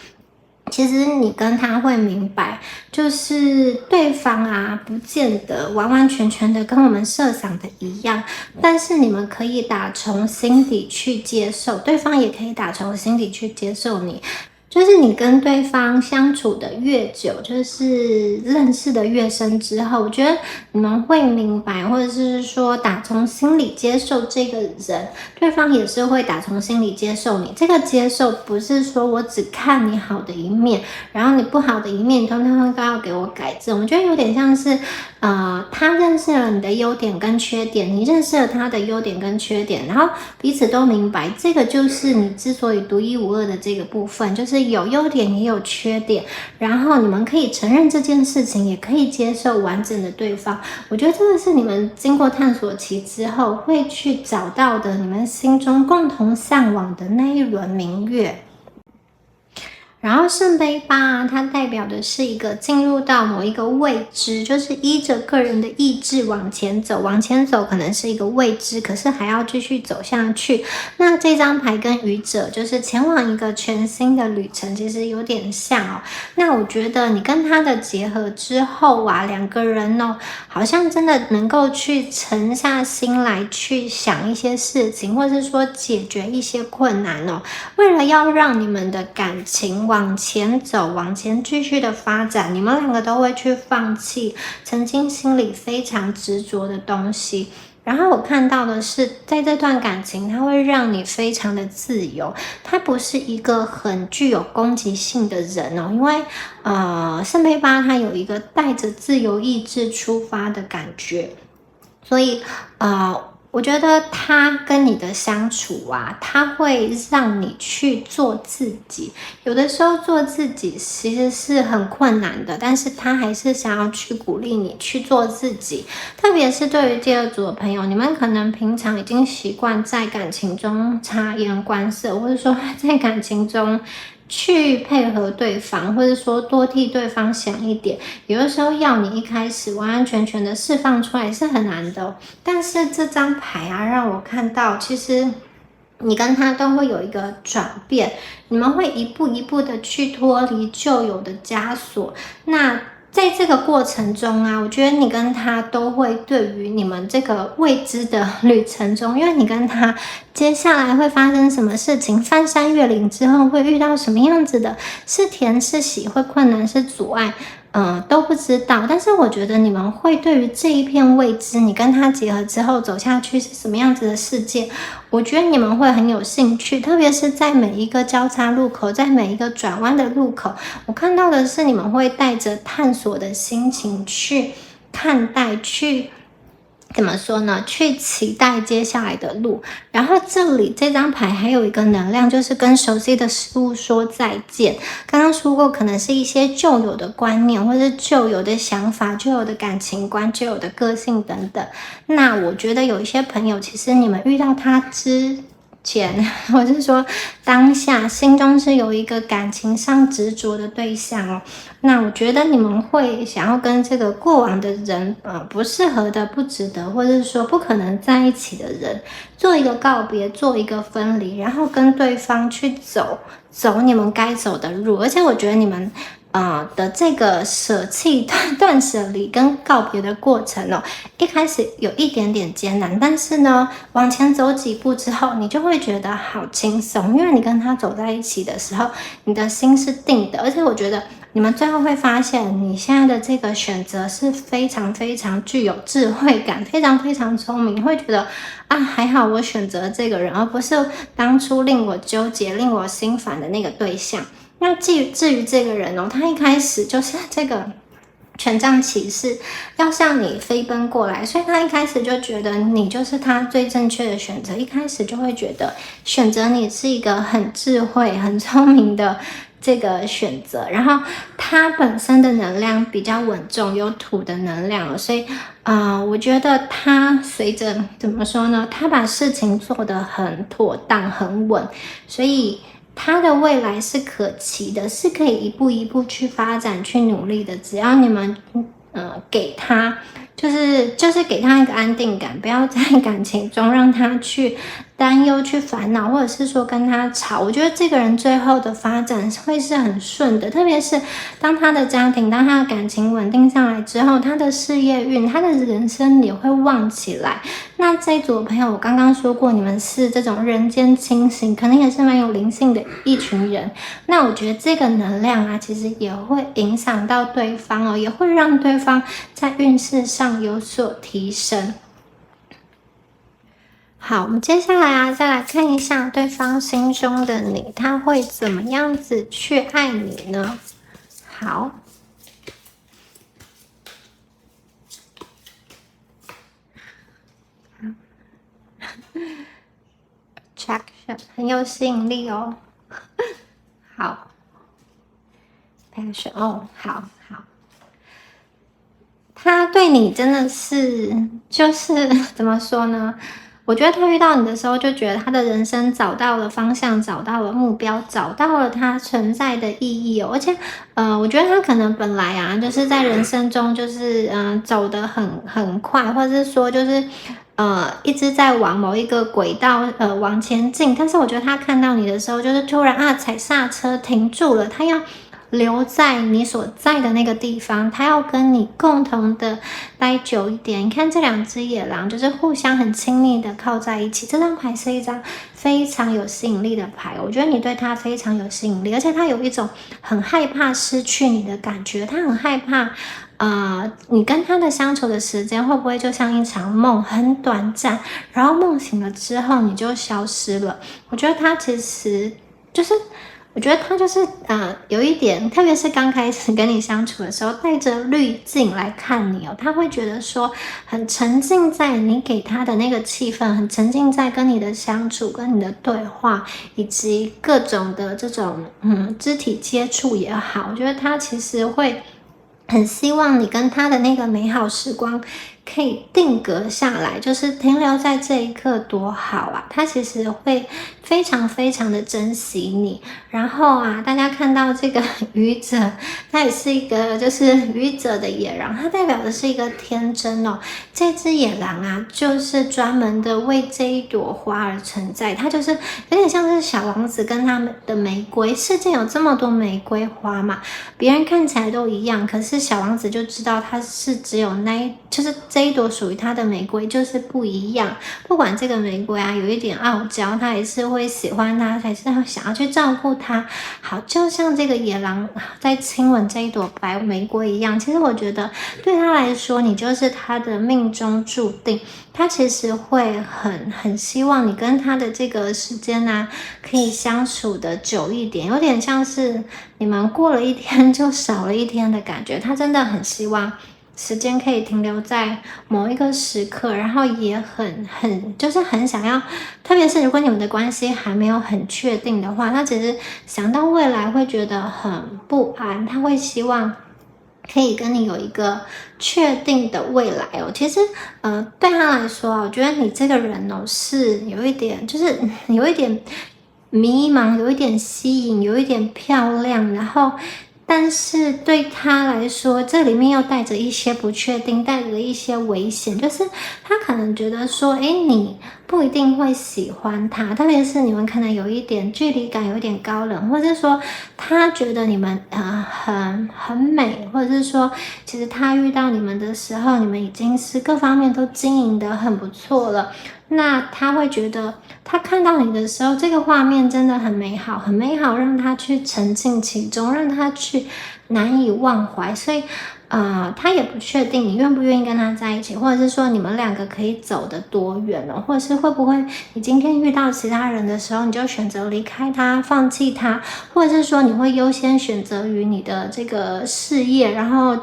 其实你跟他会明白，就是对方啊，不见得完完全全的跟我们设想的一样，但是你们可以打从心底去接受，对方也可以打从心底去接受你。就是你跟对方相处的越久，就是认识的越深之后，我觉得你们会明白，或者是说打从心里接受这个人，对方也是会打从心里接受你。这个接受不是说我只看你好的一面，然后你不好的一面通通都要给我改正。我觉得有点像是，他认识了你的优点跟缺点，你认识了他的优点跟缺点，然后彼此都明白，这个就是你之所以独一无二的这个部分，就是有优点也有缺点，然后你们可以承认这件事情，也可以接受完整的对方。我觉得这个是你们经过探索期之后会去找到的，你们心中共同向往的那一轮明月。然后圣杯八，它代表的是一个进入到某一个未知，就是依着个人的意志往前走，往前走可能是一个未知，可是还要继续走下去。那这张牌跟愚者就是前往一个全新的旅程，其实有点像哦。那我觉得你跟他的结合之后啊，两个人哦，好像真的能够去沉下心来去想一些事情，或是说解决一些困难哦。为了要让你们的感情往前走，往前继续的发展，你们两个都会去放弃曾经心里非常执着的东西。然后我看到的是，在这段感情，它会让你非常的自由。他不是一个很具有攻击性的人哦，因为圣杯八它有一个带着自由意志出发的感觉，所以我觉得他跟你的相处啊，他会让你去做自己。有的时候做自己其实是很困难的，但是他还是想要去鼓励你去做自己。特别是对于第二组的朋友，你们可能平常已经习惯在感情中察言观色，或者说在感情中去配合对方，或者说多替对方想一点。有的时候要你一开始完完全全的释放出来是很难的但是这张牌啊，让我看到其实你跟他都会有一个转变，你们会一步一步的去脱离旧有的枷锁。那在这个过程中啊，我觉得你跟他都会对于你们这个未知的旅程中，因为你跟他接下来会发生什么事情，翻山越岭之后会遇到什么样子的，是甜是喜，会困难是阻碍，都不知道。但是我觉得你们会对于这一片未知，你跟他结合之后走下去是什么样子的世界，我觉得你们会很有兴趣，特别是在每一个交叉路口，在每一个转弯的路口，我看到的是你们会带着探索的心情去看待，去怎么说呢？去期待接下来的路。然后这里这张牌还有一个能量，就是跟熟悉的事物说再见。刚刚说过，可能是一些旧有的观念，或是旧有的想法、旧有的感情观、旧有的个性等等。那我觉得有一些朋友，其实你们遇到他之前，或是说当下心中是有一个感情上执着的对象哦。那我觉得你们会想要跟这个过往的人，不适合的、不值得，或者是说不可能在一起的人，做一个告别，做一个分离，然后跟对方去走你们该走的路。而且我觉得你们的这个舍弃、断舍离跟告别的过程哦，一开始有一点点艰难，但是呢，往前走几步之后，你就会觉得好轻松，因为你跟他走在一起的时候，你的心是定的，而且我觉得你们最后会发现，你现在的这个选择是非常非常具有智慧感，非常非常聪明，你会觉得还好我选择这个人，而不是当初令我纠结、令我心烦的那个对象。那至于这个人哦，他一开始就是这个权杖骑士要向你飞奔过来，所以他一开始就觉得你就是他最正确的选择，一开始就会觉得选择你是一个很智慧、很聪明的这个选择。然后他本身的能量比较稳重，有土的能量，所以我觉得他随着怎么说呢，他把事情做得很妥当、很稳，所以他的未来是可期的，是可以一步一步去发展、去努力的。只要你们给他，就是给他一个安定感，不要在感情中让他去担忧、去烦恼，或者是说跟他吵。我觉得这个人最后的发展会是很顺的，特别是当他的家庭、当他的感情稳定下来之后，他的事业运、他的人生也会旺起来。那这一组的朋友，我刚刚说过，你们是这种人间清醒，可能也是蛮有灵性的一群人。那我觉得这个能量啊，其实也会影响到对方哦，也会让对方在运势上有所提升。好，我们接下来再来看一下对方心中的你，他会怎么样子去爱你呢？好。Attraction 很有吸引力哦。好 ，Passion 好，他对你真的是就是怎么说呢？我觉得他遇到你的时候，就觉得他的人生找到了方向，找到了目标，找到了他存在的意义哦。而且，我觉得他可能本来就是在人生中就是走得很快，或者是说就是一直在往某一个轨道往前进。但是我觉得他看到你的时候，就是突然踩刹车停住了，他要留在你所在的那个地方，他要跟你共同的待久一点。你看这两只野狼就是互相很亲密的靠在一起，这张牌是一张非常有吸引力的牌，我觉得你对他非常有吸引力，而且他有一种很害怕失去你的感觉，他很害怕你跟他的相处的时间会不会就像一场梦，很短暂，然后梦醒了之后你就消失了？我觉得他其实就是。我觉得他就是有一点，特别是刚开始跟你相处的时候，带着滤镜来看你哦，他会觉得说很沉浸在你给他的那个气氛，很沉浸在跟你的相处、跟你的对话，以及各种的这种肢体接触也好，我觉得他其实会很希望你跟他的那个美好时光可以定格下来，就是停留在这一刻多好啊！他其实会非常非常的珍惜你。然后啊，大家看到这个愚者，它也是一个就是愚者的野狼，它代表的是一个天真哦。这只野狼啊，就是专门的为这一朵花而存在，它就是有点像是小王子跟他们的玫瑰。世界有这么多玫瑰花嘛，别人看起来都一样，可是小王子就知道它是只有就是这一朵属于他的玫瑰就是不一样。不管这个玫瑰啊有一点傲娇，他也是会喜欢它，还是想要去照顾它。好，就像这个野狼在亲吻这一朵白玫瑰一样，其实我觉得对他来说，你就是他的命中注定。他其实会很希望你跟他的这个时间啊，可以相处的久一点，有点像是你们过了一天就少了一天的感觉。他真的很希望时间可以停留在某一个时刻，然后也就是很想要，特别是如果你们的关系还没有很确定的话，他只是想到未来会觉得很不安，他会希望可以跟你有一个确定的未来哦。其实对他来说我觉得你这个人哦是有一点，就是有一点迷茫，有一点吸引，有一点漂亮，然后但是对他来说，这里面又带着一些不确定，带着一些危险，就是他可能觉得说，你不一定会喜欢他，特别是你们可能有一点距离感，有一点高冷，或者是说他觉得你们很美，或者是说其实他遇到你们的时候，你们已经是各方面都经营得很不错了。那他会觉得他看到你的时候，这个画面真的很美好，很美好，让他去沉浸其中，让他去难以忘怀。所以他也不确定你愿不愿意跟他在一起，或者是说你们两个可以走得多远哦，或者是会不会你今天遇到其他人的时候，你就选择离开他，放弃他，或者是说你会优先选择于你的这个事业，然后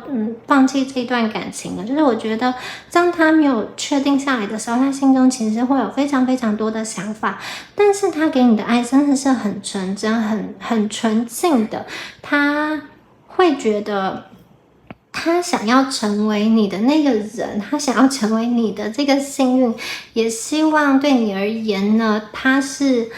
放弃这段感情呢？就是我觉得当他没有确定下来的时候，他心中其实会有非常非常多的想法，但是他给你的爱真的是很纯真、很纯净的，他会觉得他想要成为你的那个人，他想要成为你的这个幸运，也希望对你而言呢，他是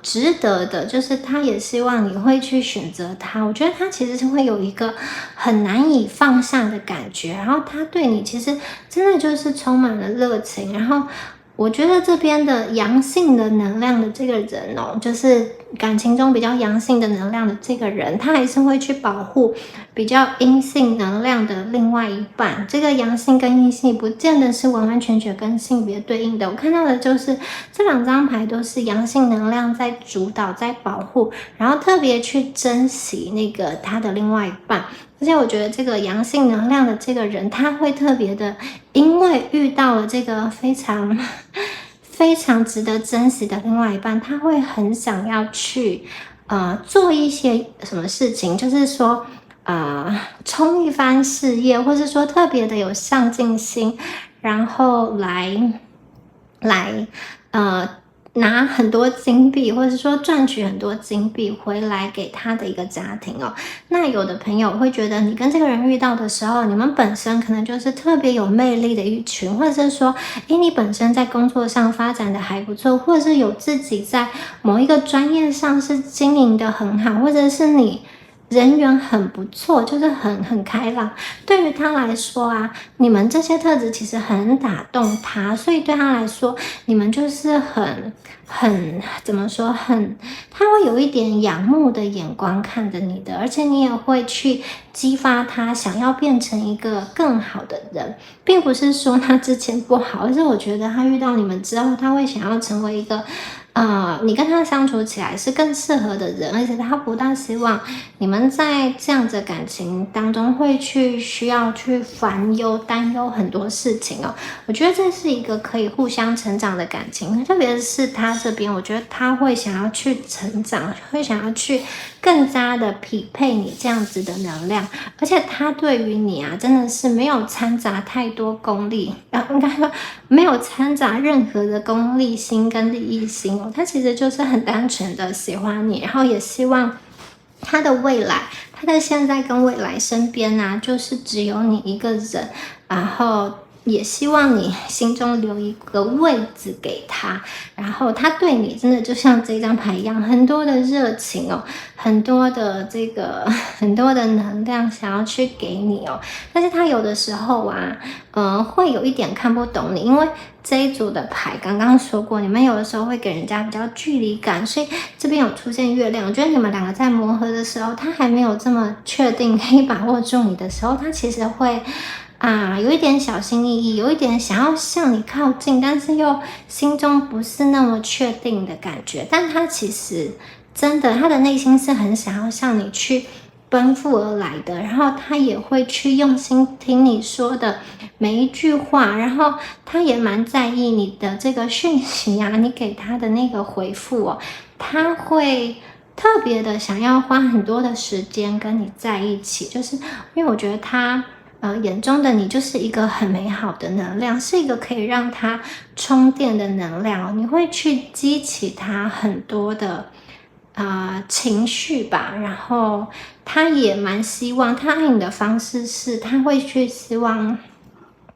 值得的，就是他也希望你会去选择他。我觉得他其实是会有一个很难以放下的感觉，然后他对你其实真的就是充满了热情，然后我觉得这边的阳性的能量的这个人哦，就是感情中比较阳性的能量的这个人，他还是会去保护比较阴性能量的另外一半。这个阳性跟阴性不见得是完完全全跟性别对应的，我看到的就是这两张牌都是阳性能量在主导，在保护，然后特别去珍惜那个他的另外一半。而且我觉得这个阳性能量的这个人，他会特别的，因为遇到了这个非常非常值得珍惜的另外一半，他会很想要去做一些什么事情，就是说冲一番事业，或是说特别的有上进心，然后来拿很多金币，或者是说赚取很多金币回来给他的一个家庭哦。那有的朋友会觉得你跟这个人遇到的时候，你们本身可能就是特别有魅力的一群，或者是说你本身在工作上发展的还不错，或者是有自己在某一个专业上是经营的很好，或者是你人缘很不错，就是很开朗。对于他来说啊，你们这些特质其实很打动他，所以对他来说，你们就是怎么说，他会有一点仰慕的眼光看着你的，而且你也会去激发他想要变成一个更好的人，并不是说他之前不好，而是我觉得他遇到你们之后，他会想要成为一个你跟他相处起来是更适合的人，而且他不大希望你们在这样子的感情当中会需要去烦忧、担忧很多事情哦。我觉得这是一个可以互相成长的感情，特别是他这边，我觉得他会想要去成长，会想要去更加的匹配你这样子的能量，而且他对于你啊，真的是没有掺杂太多功利，应该说没有掺杂任何的功利心跟利益心哦，他其实就是很单纯的喜欢你，然后也希望他的未来，他的现在跟未来身边啊，就是只有你一个人，然后也希望你心中留一个位置给他，然后他对你真的就像这张牌一样，很多的热情哦，很多的很多的能量想要去给你哦，但是他有的时候啊，会有一点看不懂你，因为这一组的牌刚刚说过，你们有的时候会给人家比较距离感，所以这边有出现月亮，我觉得你们两个在磨合的时候，他还没有这么确定可以把握住你的时候，他其实会有一点小心翼翼，有一点想要向你靠近，但是又心中不是那么确定的感觉。但他其实真的，他的内心是很想要向你去奔赴而来的，然后他也会去用心听你说的每一句话，然后他也蛮在意你的这个讯息啊，你给他的那个回复哦，他会特别的想要花很多的时间跟你在一起，就是因为我觉得他眼中的你就是一个很美好的能量，是一个可以让他充电的能量哦，你会去激起他很多的情绪吧，然后他也蛮希望，他爱你的方式是他会去希望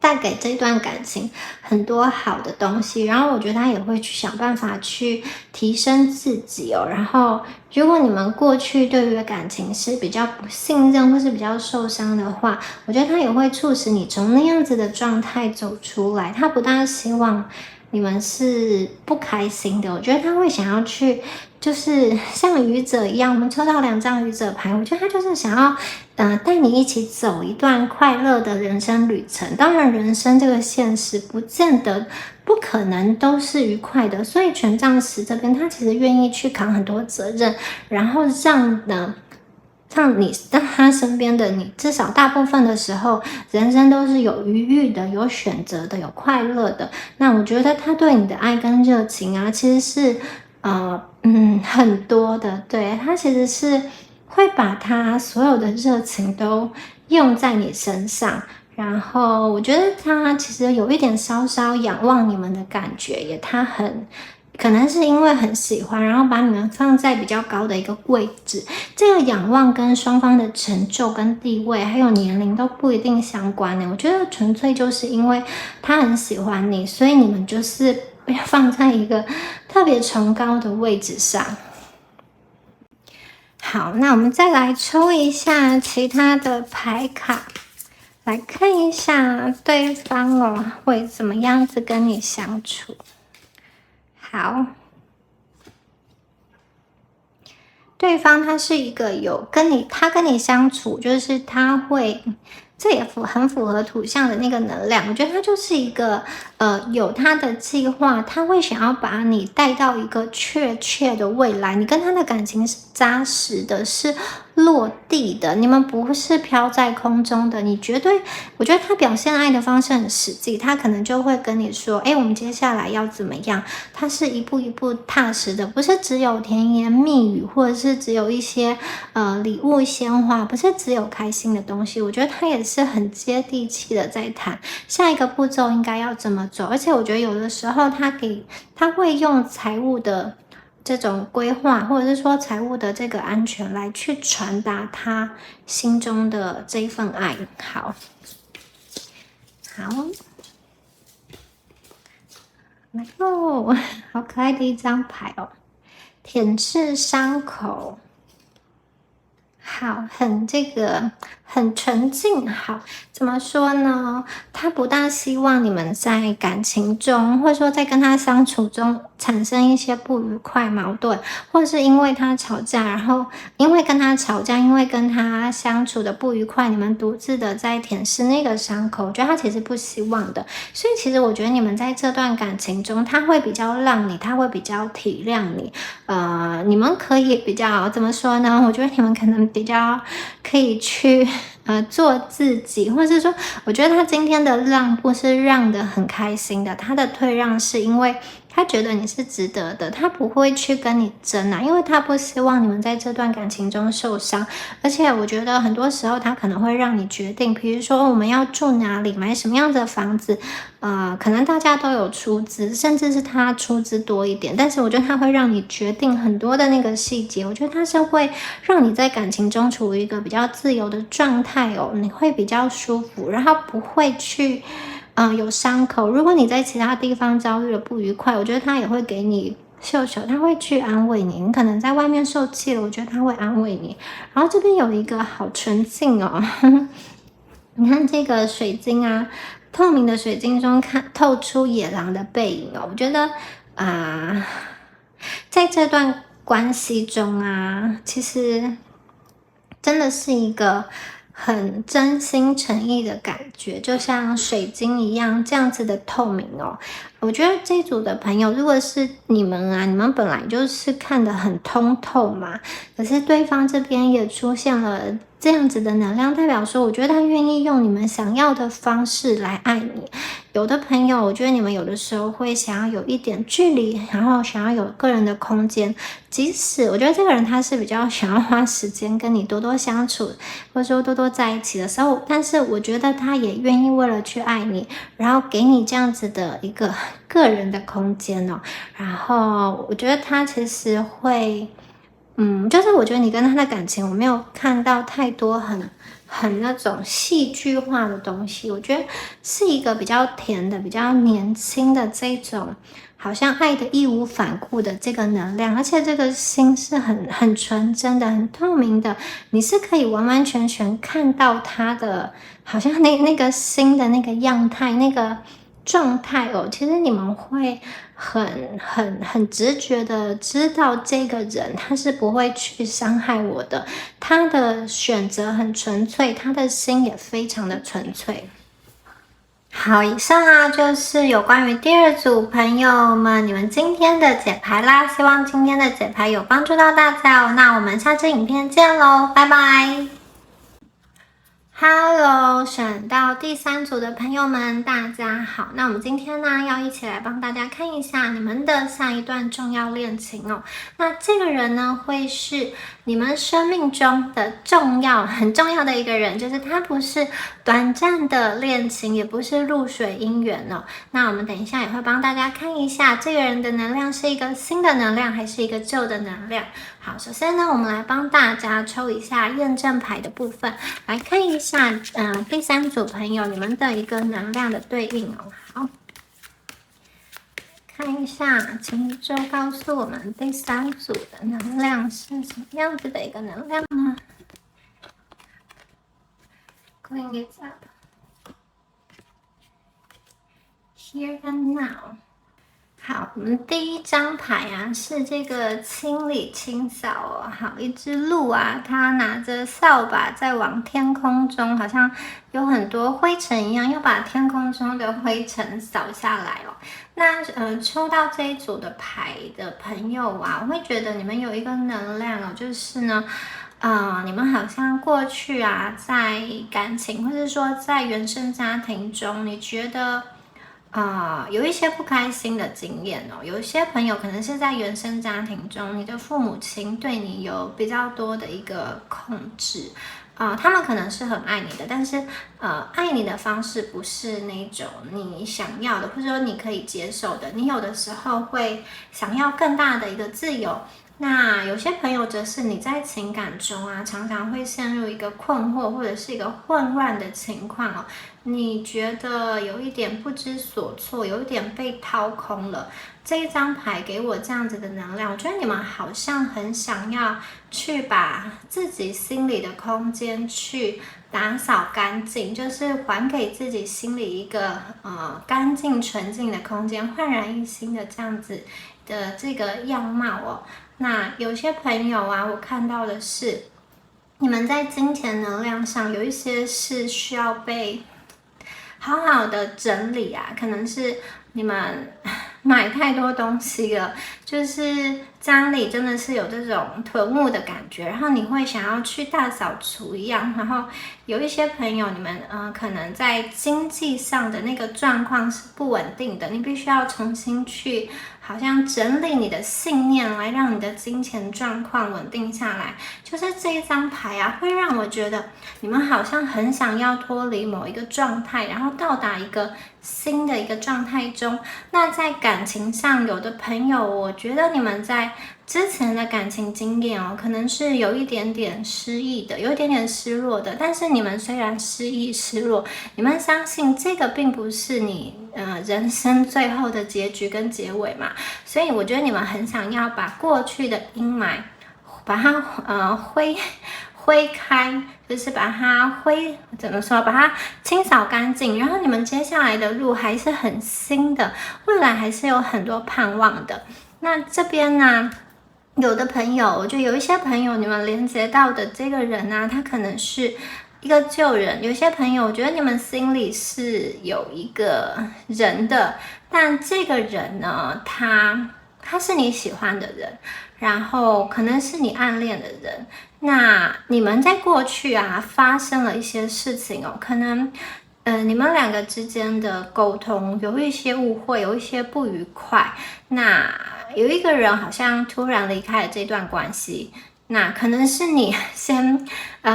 带给这段感情很多好的东西，然后我觉得他也会去想办法去提升自己哦。然后，如果你们过去对于感情是比较不信任或是比较受伤的话，我觉得他也会促使你从那样子的状态走出来。他不大希望你们是不开心的，我觉得他会想要去，就是像愚者一样，我们抽到2张愚者牌，我觉得他就是想要带你一起走一段快乐的人生旅程。当然，人生这个现实不见得不可能都是愉快的，所以权杖10这边他其实愿意去扛很多责任，然后让他身边的你，至少大部分的时候，人生都是有余裕的、有选择的、有快乐的。那我觉得他对你的爱跟热情啊，其实是很多的。对，他其实是会把他所有的热情都用在你身上。然后我觉得他其实有一点稍稍仰望你们的感觉，他可能是因为很喜欢，然后把你们放在比较高的一个位置。这个仰望跟双方的成就跟地位还有年龄都不一定相关的，我觉得纯粹就是因为他很喜欢你，所以你们就是被放在一个特别崇高的位置上。好，那我们再来抽一下其他的牌卡，来看一下对方会怎么样子跟你相处。好，对方他是一个他跟你相处，就是他会，这也很符合土象的那个能量。我觉得他就是一个有他的计划，他会想要把你带到一个确切的未来。你跟他的感情是扎实的，是落地的，你们不是飘在空中的。我觉得他表现爱的方式很实际，他可能就会跟你说，我们接下来要怎么样？他是一步一步踏实的，不是只有甜言蜜语，或者是只有一些礼物鲜花，不是只有开心的东西。我觉得他也是很接地气的在谈下一个步骤应该要怎么走，而且我觉得有的时候他会用财务的这种规划，或者是说财务的这个安全来去传达他心中的这一份爱。好，然后好可爱的一张牌哦，舔舐伤口。好，很纯净。好，怎么说呢？他不大希望你们在感情中，或者说在跟他相处中产生一些不愉快、矛盾，或是因为他吵架，然后因为跟他吵架，因为跟他相处的不愉快，你们独自的在舔舐那个伤口。我觉得他其实不希望的。所以其实我觉得你们在这段感情中，他会比较让你，他会比较体谅你。你们可以比较怎么说呢？我觉得你们可能比较可以去做自己，或者是说，我觉得他今天的让步是让得很开心的，他的退让是因为他觉得你是值得的，他不会去跟你争啊，因为他不希望你们在这段感情中受伤。而且我觉得很多时候他可能会让你决定，比如说我们要住哪里，买什么样的房子，可能大家都有出资，甚至是他出资多一点，但是我觉得他会让你决定很多的那个细节。我觉得他是会让你在感情中处于一个比较自由的状态哦，你会比较舒服，然后不会去有伤口。如果你在其他地方遭遇了不愉快，我觉得他也会给你秀秀，他会去安慰你。你可能在外面受气了，我觉得他会安慰你。然后这边有一个好纯净哦，你看这个水晶啊，透明的水晶中透出野狼的背影哦。我觉得在这段关系中啊，其实真的是一个很真心诚意的感觉，就像水晶一样这样子的透明哦。我觉得这组的朋友，如果是你们啊，你们本来就是看得很通透嘛，可是对方这边也出现了这样子的能量，代表说，我觉得他愿意用你们想要的方式来爱你。有的朋友，我觉得你们有的时候会想要有一点距离，然后想要有个人的空间。即使我觉得这个人他是比较想要花时间跟你多多相处，或者说多多在一起的时候，但是我觉得他也愿意为了去爱你，然后给你这样子的一个个人的空间哦。然后我觉得他其实会，就是我觉得你跟他的感情，我没有看到太多很那种戏剧化的东西。我觉得是一个比较甜的、比较年轻的这种，好像爱的义无反顾的这个能量，而且这个心是很纯真的、很透明的，你是可以完完全全看到他的，好像那个心的那个样态、那个状态哦。其实你们会很直觉的知道这个人他是不会去伤害我的，他的选择很纯粹，他的心也非常的纯粹。好，以上啊就是有关于第二组朋友们你们今天的解牌啦，希望今天的解牌有帮助到大家哦。那我们下支影片见喽，拜拜。Hello，选到第三组的朋友们，大家好。那我们今天呢，要一起来帮大家看一下你们的下一段重要恋情哦。那这个人呢，会是你们生命中的很重要的一个人，就是他不是短暂的恋情，也不是露水姻缘哦。那我们等一下也会帮大家看一下，这个人的能量是一个新的能量，还是一个旧的能量。好，首先呢，我们来帮大家抽一下验证牌的部分，来看一下，第三组朋友你们的一个能量的对应哦。好，看一下，请宇宙告诉我们第三组的能量是什么样子的一个能量呢？Clean it up here and now。好，我们第一张牌啊是这个清理清扫哦。好，一只鹿啊，它拿着扫把在往天空中，好像有很多灰尘一样，要把天空中的灰尘扫下来哦。那抽到这一组的牌的朋友啊，我会觉得你们有一个能量哦，就是呢，你们好像过去啊，在感情或者说在原生家庭中，你觉得有一些不开心的经验哦。有一些朋友可能是在原生家庭中，你的父母亲对你有比较多的一个控制他们可能是很爱你的，但是爱你的方式不是那种你想要的，或者说你可以接受的。你有的时候会想要更大的一个自由。那有些朋友则是你在情感中啊，常常会陷入一个困惑或者是一个混乱的情况哦，你觉得有一点不知所措，有一点被掏空了。这一张牌给我这样子的能量，我觉得你们好像很想要去把自己心里的空间去打扫干净，就是还给自己心里一个干净纯净的空间，焕然一新的这样子的这个样貌哦。那有些朋友啊，我看到的是，你们在金钱能量上有一些是需要被好好的整理啊，可能是你们买太多东西了，就是家里真的是有这种囤物的感觉，然后你会想要去大扫除一样，然后有一些朋友，你们可能在经济上的那个状况是不稳定的，你必须要重新去好像整理你的信念，来让你的金钱状况稳定下来。就是这一张牌啊，会让我觉得你们好像很想要脱离某一个状态，然后到达一个新的一个状态中。那在感情上，有的朋友，我觉得你们在之前的感情经验哦，可能是有一点点失意的，有一点点失落的。但是你们虽然失意失落，你们相信这个并不是你人生最后的结局跟结尾嘛。所以我觉得你们很想要把过去的阴霾，把它挥开，就是把它怎么说，把它清扫干净，然后你们接下来的路还是很新的，未来还是有很多盼望的。那这边呢，有的朋友，我觉得有一些朋友，你们连接到的这个人呢，他可能是一个旧人。有些朋友，我觉得你们心里是有一个人的，但这个人呢，他是你喜欢的人，然后可能是你暗恋的人。那你们在过去啊发生了一些事情哦，可能你们两个之间的沟通有一些误会，有一些不愉快。那有一个人好像突然离开了这段关系，那可能是你先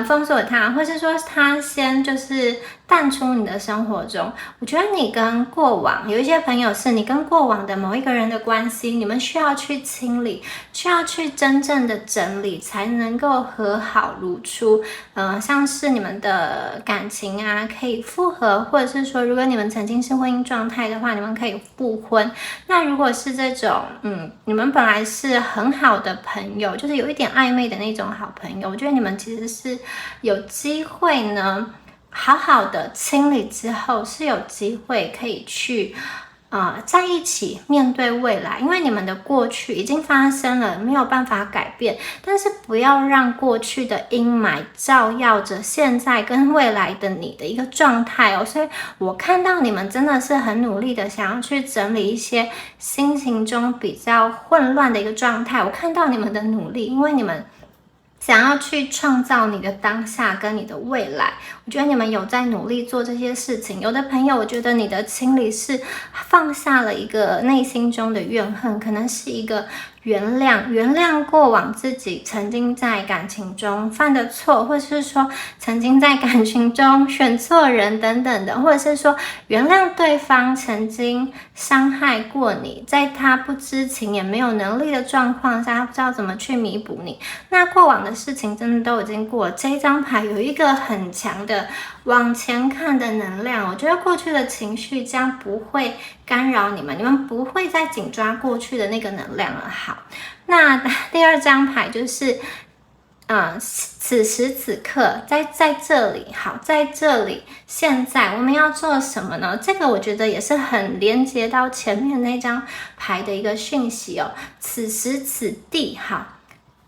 封锁他，或是说他先就是淡出你的生活中。我觉得你跟过往有一些朋友，是你跟过往的某一个人的关系，你们需要去清理，需要去真正的整理，才能够和好如初。像是你们的感情啊可以复合，或者是说如果你们曾经是婚姻状态的话，你们可以复婚。那如果是这种你们本来是很好的朋友，就是有一点暧昧的那种好朋友，我觉得你们其实是有机会呢，好好的清理之后，是有机会可以去在一起面对未来。因为你们的过去已经发生了，没有办法改变，但是不要让过去的阴霾照耀着现在跟未来的你的一个状态哦。所以我看到你们真的是很努力的想要去整理一些心情中比较混乱的一个状态，我看到你们的努力，因为你们想要去创造你的当下跟你的未来，我觉得你们有在努力做这些事情。有的朋友，我觉得你的清理是放下了一个内心中的怨恨，可能是一个原谅过往自己曾经在感情中犯的错，或者是说曾经在感情中选错人等等的，或者是说原谅对方曾经伤害过你，在他不知情也没有能力的状况下，他不知道怎么去弥补你。那过往的事情真的都已经过了，这一张牌有一个很强的往前看的能量，我觉得过去的情绪将不会干扰你们，你们不会再紧抓过去的那个能量了。好，那第二张牌就是此时此刻在这里，好，在这里现在我们要做什么呢？这个我觉得也是很连接到前面那张牌的一个讯息哦。此时此地，好，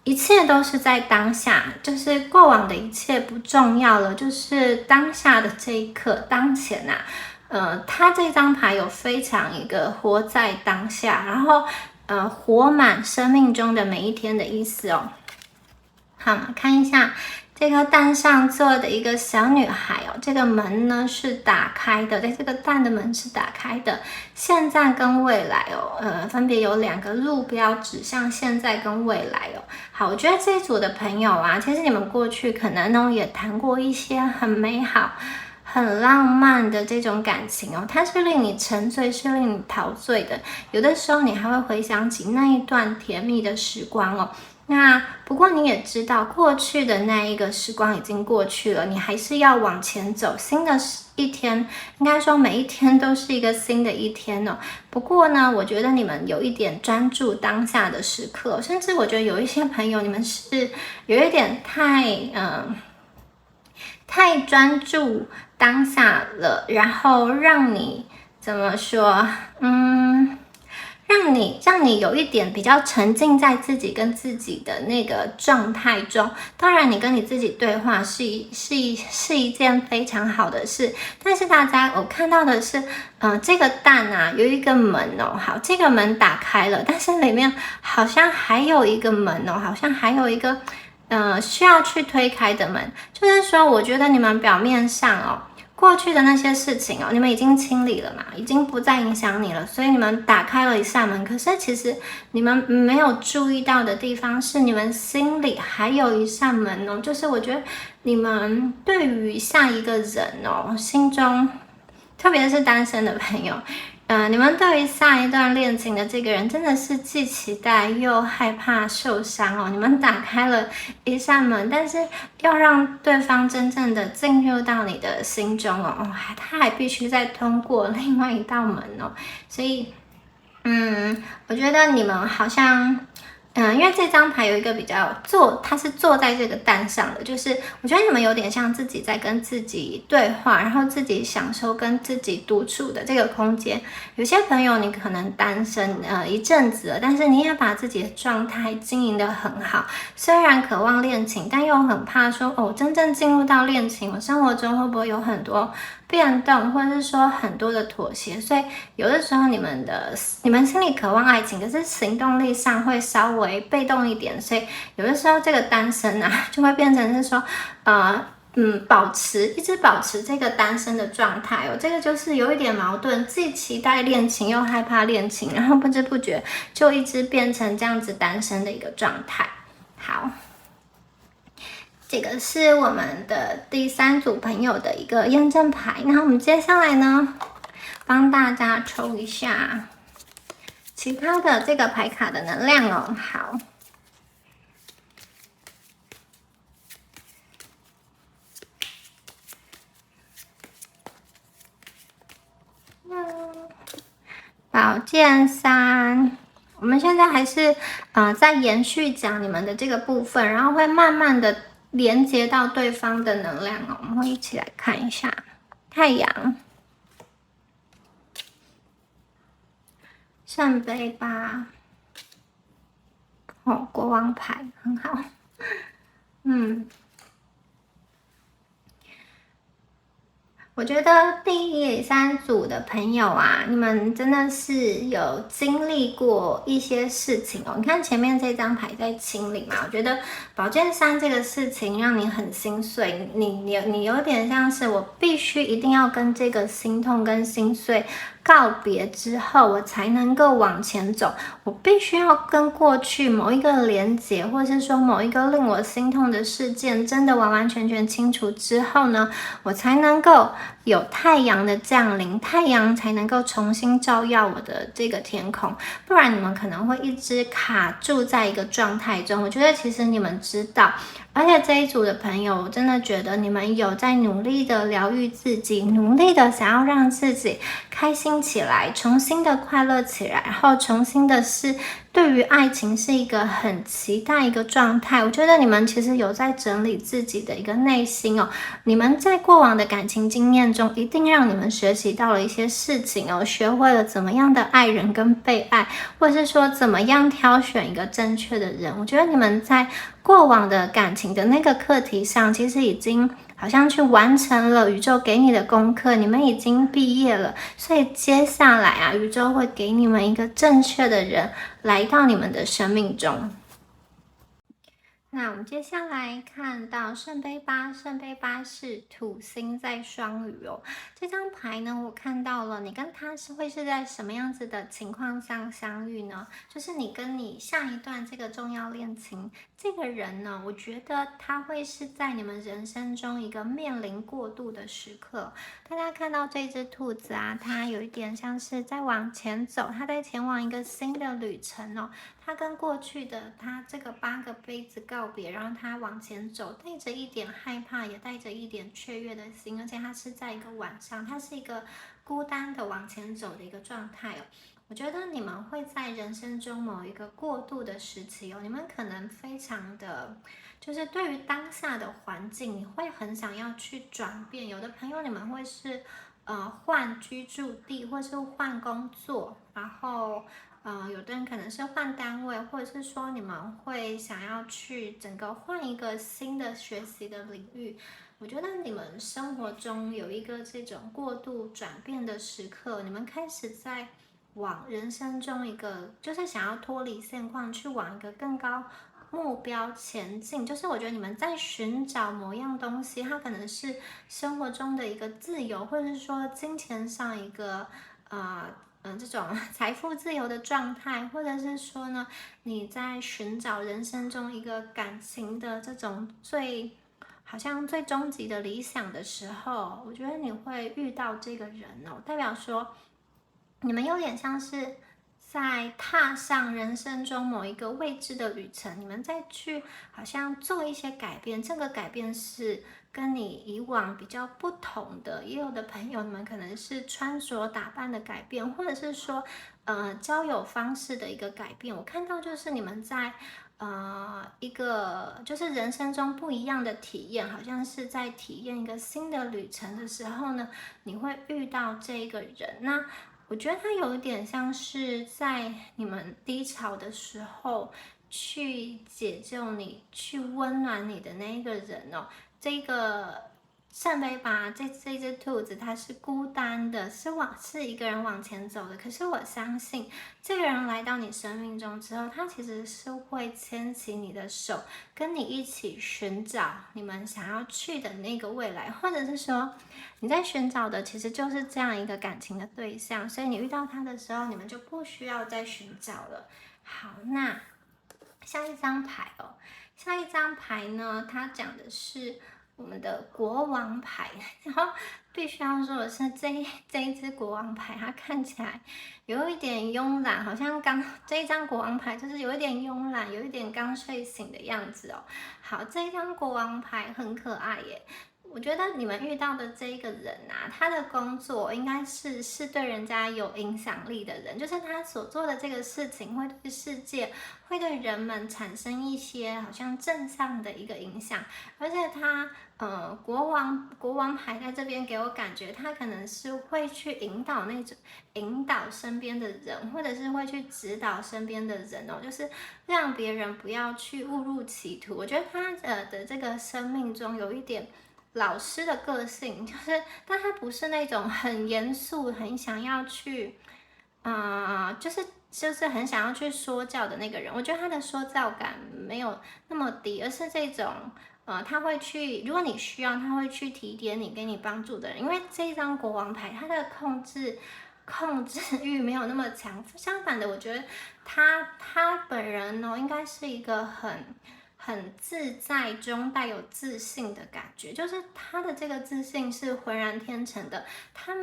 一切都是在当下，就是过往的一切不重要了，就是当下的这一刻，当前啊。他这张牌有非常一个活在当下，然后活满生命中的每一天的意思哦。好，看一下这个蛋上坐的一个小女孩哦，这个门呢是打开的，这个蛋的门是打开的，现在跟未来哦，分别有两个路标指向现在跟未来哦。好，我觉得这一组的朋友啊，其实你们过去可能也谈过一些很美好、很浪漫的这种感情哦，它是令你沉醉，是令你陶醉的。有的时候你还会回想起那一段甜蜜的时光哦。那不过你也知道，过去的那一个时光已经过去了，你还是要往前走。新的一天，应该说每一天都是一个新的一天哦。不过呢，我觉得你们有一点专注当下的时刻，甚至我觉得有一些朋友，你们是有一点太专注当下了，然后让你怎么说？让你有一点比较沉浸在自己跟自己的那个状态中。当然，你跟你自己对话是一件非常好的事。但是我看到的是，这个蛋啊有一个门哦，好，这个门打开了，但是里面好像还有一个门哦，好像还有一个需要去推开的门。就是说，我觉得你们表面上哦。过去的那些事情哦，你们已经清理了嘛，已经不再影响你了，所以你们打开了一扇门。可是其实你们没有注意到的地方是，你们心里还有一扇门哦。就是我觉得你们对于下一个人哦，心中，特别是单身的朋友，你们对于下一段恋情的这个人真的是既期待又害怕受伤哦。你们打开了一扇门，但是要让对方真正的进入到你的心中哦，他还必须再通过另外一道门哦。所以，我觉得你们好像。因为这张牌有一个他是坐在这个蛋上的，就是我觉得你们有点像自己在跟自己对话，然后自己享受跟自己独处的这个空间。有些朋友你可能单身一阵子了，但是你也把自己的状态经营得很好，虽然渴望恋情，但又很怕说真正进入到恋情，我生活中会不会有很多变动，或者是说很多的妥协，所以有的时候你们心里渴望爱情，可是行动力上会稍微被动一点，所以有的时候这个单身啊，就会变成是说，一直保持这个单身的状态哦，这个就是有一点矛盾，既期待恋情又害怕恋情，然后不知不觉就一直变成这样子单身的一个状态。好。这个是我们的第3组朋友的一个验证牌，那我们接下来呢，帮大家抽一下其他的这个牌卡的能量哦。好，宝剑3。我们现在还是在延续讲你们的这个部分，然后会慢慢的连接到对方的能量哦。我们会一起来看一下太阳、圣杯8，国王牌很好，我觉得第3组的朋友啊，你们真的是有经历过一些事情哦。你看前面这张牌在清理嘛，我觉得宝剑3这个事情让你很心碎，你有点像是我必须一定要跟这个心痛跟心碎告别之后，我才能够往前走。我必须要跟过去某一个连结，或是说某一个令我心痛的事件，真的完完全全清除之后呢，我才能够有太阳的降临，太阳才能够重新照耀我的这个天空。不然你们可能会一直卡住在一个状态中。我觉得其实你们知道，而且这一组的朋友，我真的觉得你们有在努力的疗愈自己，努力的想要让自己开心起来，重新的快乐起来，然后重新的是对于爱情是一个很期待一个状态。我觉得你们其实有在整理自己的一个内心哦。你们在过往的感情经验中，一定让你们学习到了一些事情哦，学会了怎么样的爱人跟被爱，或者是说怎么样挑选一个正确的人。我觉得你们在过往的感情的那个课题上，其实已经好像去完成了宇宙给你的功课，你们已经毕业了，所以接下来啊，宇宙会给你们一个正确的人来到你们的生命中。那我们接下来看到圣杯八，圣杯八是土星在双鱼哦。这张牌呢，我看到了，你跟他会是在什么样子的情况下相遇呢？就是你跟你下一段这个重要恋情这个人呢，我觉得他会是在你们人生中一个面临过渡的时刻。大家看到这只兔子啊，它有一点像是在往前走，它在前往一个新的旅程哦。他跟过去的他这个八个杯子告别，然后他往前走，带着一点害怕，也带着一点雀跃的心，而且他是在一个晚上，他是一个孤单的往前走的一个状态哦。我觉得你们会在人生中某一个过渡的时期哦，你们可能非常的，就是对于当下的环境，你会很想要去转变。有的朋友你们会是换居住地，或是换工作，然后有的人可能是换单位，或者是说你们会想要去整个换一个新的学习的领域。我觉得你们生活中有一个这种过度转变的时刻，你们开始在往人生中一个就是想要脱离现况，去往一个更高目标前进。就是我觉得你们在寻找某样东西，它可能是生活中的一个自由，或者是说金钱上一个这种财富自由的状态，或者是说呢，你在寻找人生中一个感情的这种好像最终极的理想的时候，我觉得你会遇到这个人哦，代表说你们有点像是在踏上人生中某一个未知的旅程，你们再去好像做一些改变，这个改变是跟你以往比较不同的。也有的朋友，你们可能是穿着打扮的改变，或者是说，交友方式的一个改变。我看到就是你们在一个就是人生中不一样的体验，好像是在体验一个新的旅程的时候呢，你会遇到这个人。那我觉得他有一点像是在你们低潮的时候去解救你、去温暖你的那一个人哦。这个圣杯八这只兔子它是孤单的，是一个人往前走的。可是我相信这个人来到你生命中之后，他其实是会牵起你的手，跟你一起寻找你们想要去的那个未来，或者是说你在寻找的其实就是这样一个感情的对象，所以你遇到他的时候，你们就不需要再寻找了。好，那下一张牌哦，下一张牌呢，它讲的是我们的国王牌，然后必须要说的是这一只国王牌，它看起来有一点慵懒，好像这一张国王牌就是有一点慵懒，有一点刚睡醒的样子哦。好，这一张国王牌很可爱耶。我觉得你们遇到的这一个人啊，他的工作应该是对人家有影响力的人，就是他所做的这个事情会对世界、会对人们产生一些好像正向的一个影响。而且他国王牌在这边给我感觉，他可能是会去引导身边的人，或者是会去指导身边的人哦，就是让别人不要去误入歧途。我觉得他的这个生命中有一点老师的个性，但他不是那种很严肃、很想要去，就是很想要去说教的那个人。我觉得他的说教感没有那么低，而是这种，他会去，如果你需要，他会去提点你，给你帮助的人。因为这一张国王牌，他的控制欲没有那么强，相反的，我觉得他本人呢，应该是一个很自在中带有自信的感觉，就是他的这个自信是浑然天成的。他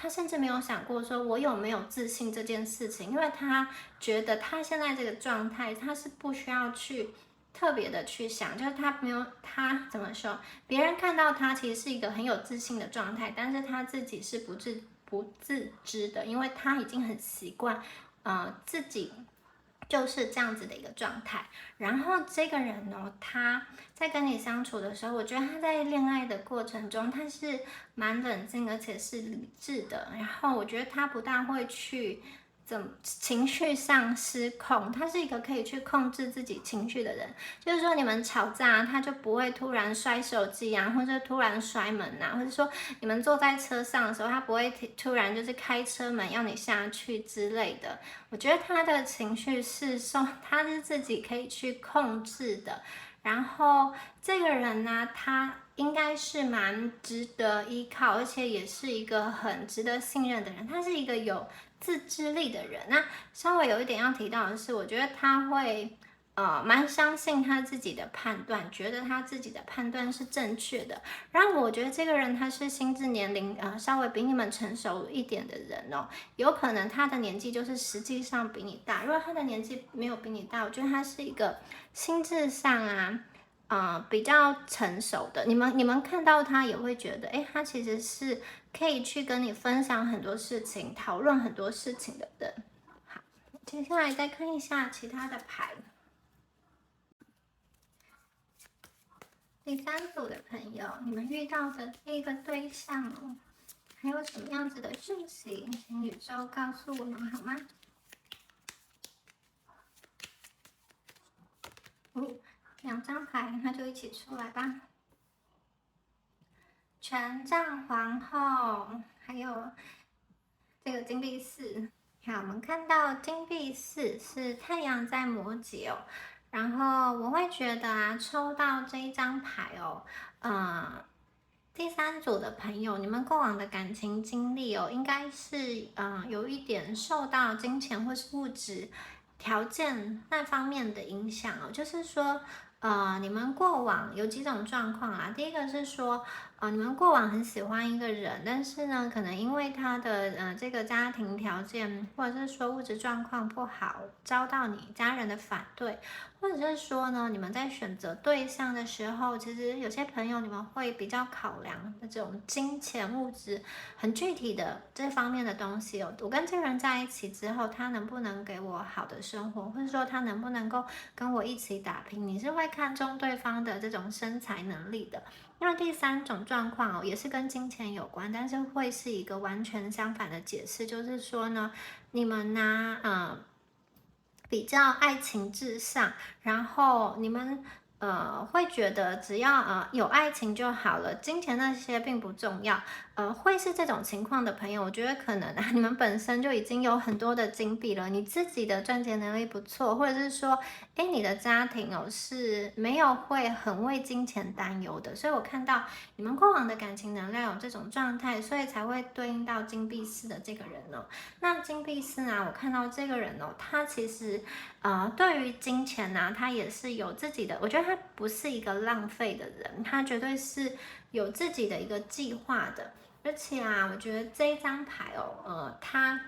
甚至没有想过说我有没有自信这件事情，因为他觉得他现在这个状态，他是不需要去特别的去想，就是他怎么说，别人看到他其实是一个很有自信的状态，但是他自己是不自知的，因为他已经很习惯，自己就是这样子的一个状态。然后这个人呢，他在跟你相处的时候，我觉得他在恋爱的过程中，他是蛮冷静而且是理智的。然后我觉得他不大会去情绪上失控，他是一个可以去控制自己情绪的人。就是说你们吵架，他就不会突然摔手机啊，或者突然摔门啊，或者说你们坐在车上的时候，他不会突然就是开车门要你下去之类的。我觉得他的情绪他是自己可以去控制的。然后这个人呢，他应该是蛮值得依靠，而且也是一个很值得信任的人。他是一个有自制力的人。那稍微有一点要提到的是，我觉得他会蛮相信他自己的判断，觉得他自己的判断是正确的。然后我觉得这个人他是心智年龄稍微比你们成熟一点的人哦，有可能他的年纪就是实际上比你大。如果他的年纪没有比你大，我觉得他是一个心智上比较成熟的。你们看到他也会觉得，诶，他其实是可以去跟你分享很多事情，讨论很多事情的人。好，接下来再看一下其他的牌。第3组的朋友，你们遇到的这一个对象哦，还有什么样子的讯息，请宇宙告诉我们好吗？2张牌，那就一起出来吧。权杖皇后，还有这个金币4。好，我们看到金币4是太阳在摩羯哦。然后我会觉得抽到这一张牌哦，第3组的朋友，你们过往的感情经历哦，应该是有一点受到金钱或是物质条件那方面的影响哦。就是说，你们过往有几种状况啊？第一个是说，你们过往很喜欢一个人，但是呢，可能因为他的这个家庭条件，或者是说物质状况不好，遭到你家人的反对，或者是说呢，你们在选择对象的时候，其实有些朋友你们会比较考量那种金钱物质很具体的这方面的东西哦。我跟这个人在一起之后，他能不能给我好的生活，或者说他能不能够跟我一起打拼，你是会看重对方的这种身材能力的。那第3种状况哦，也是跟金钱有关，但是会是一个完全相反的解释，就是说呢，你们呢，比较爱情至上，然后你们会觉得只要有爱情就好了，金钱那些并不重要。会是这种情况的朋友，我觉得可能你们本身就已经有很多的金币了，你自己的赚钱能力不错，或者是说，诶，你的家庭哦是没有会很为金钱担忧的。所以我看到你们过往的感情能量有这种状态，所以才会对应到金币4的这个人哦。那金币4呢，我看到这个人哦，他其实对于金钱呢，他也是有自己的，我觉得他不是一个浪费的人，他绝对是有自己的一个计划的。而且我觉得这一张牌哦，他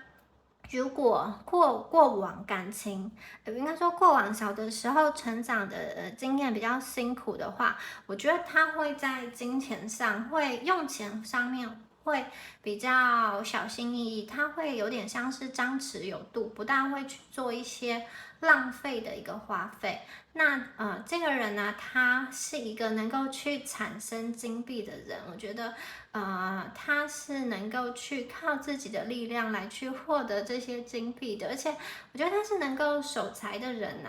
如果过往感情，应该说过往小的时候成长的经验比较辛苦的话，我觉得他会在金钱上，会用钱上面会比较小心翼翼，他会有点像是张弛有度，不大会去做一些浪费的一个花费。那这个人呢，他是一个能够去产生金币的人，我觉得他是能够去靠自己的力量来去获得这些金币的，而且我觉得他是能够守财的人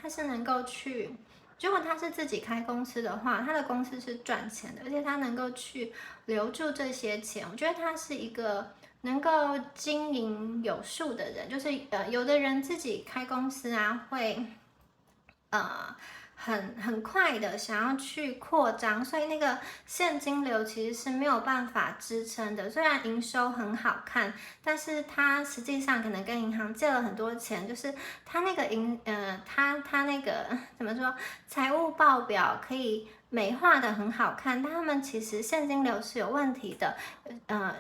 他是能够去。如果他是自己开公司的话，他的公司是赚钱的，而且他能够去留住这些钱。我觉得他是一个能够经营有数的人，就是有的人自己开公司会很快的想要去扩张，所以那个现金流其实是没有办法支撑的。虽然营收很好看，但是他实际上可能跟银行借了很多钱，就是他那个他那个怎么说，财务报表可以美化的很好看，但他们其实现金流是有问题的，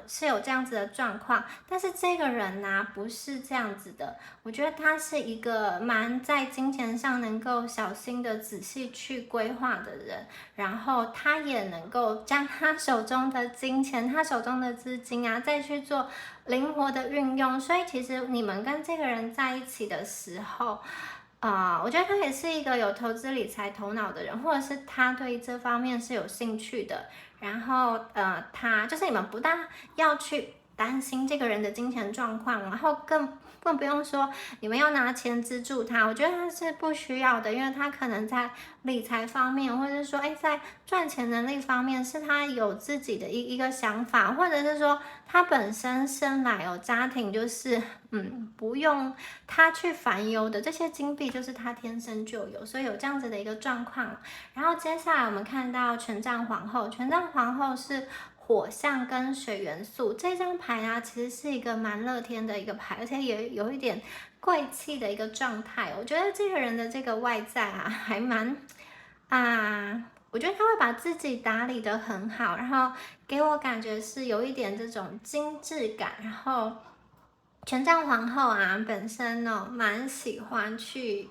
是有这样子的状况。但是这个人不是这样子的，我觉得他是一个蛮在金钱上能够小心的仔细去规划的人，然后他也能够将他手中的金钱，他手中的资金再去做灵活的运用。所以其实你们跟这个人在一起的时候，我觉得他也是一个有投资理财头脑的人，或者是他对这方面是有兴趣的。然后他就是你们不但要去担心这个人的金钱状况，然后更不用说你们要拿钱资助他，我觉得他是不需要的，因为他可能在理财方面，或者是说，在赚钱能力方面，是他有自己的一个想法，或者是说他本身生来家庭就是不用他去烦忧的，这些金币就是他天生就有，所以有这样子的一个状况。然后接下来我们看到权杖皇后，权杖皇后是火象跟水元素，这张牌啊，其实是一个蛮乐天的一个牌，而且也有一点贵气的一个状态。我觉得这个人的这个外在啊，还蛮我觉得他会把自己打理得很好，然后给我感觉是有一点这种精致感。然后权杖皇后啊，本身蛮喜欢去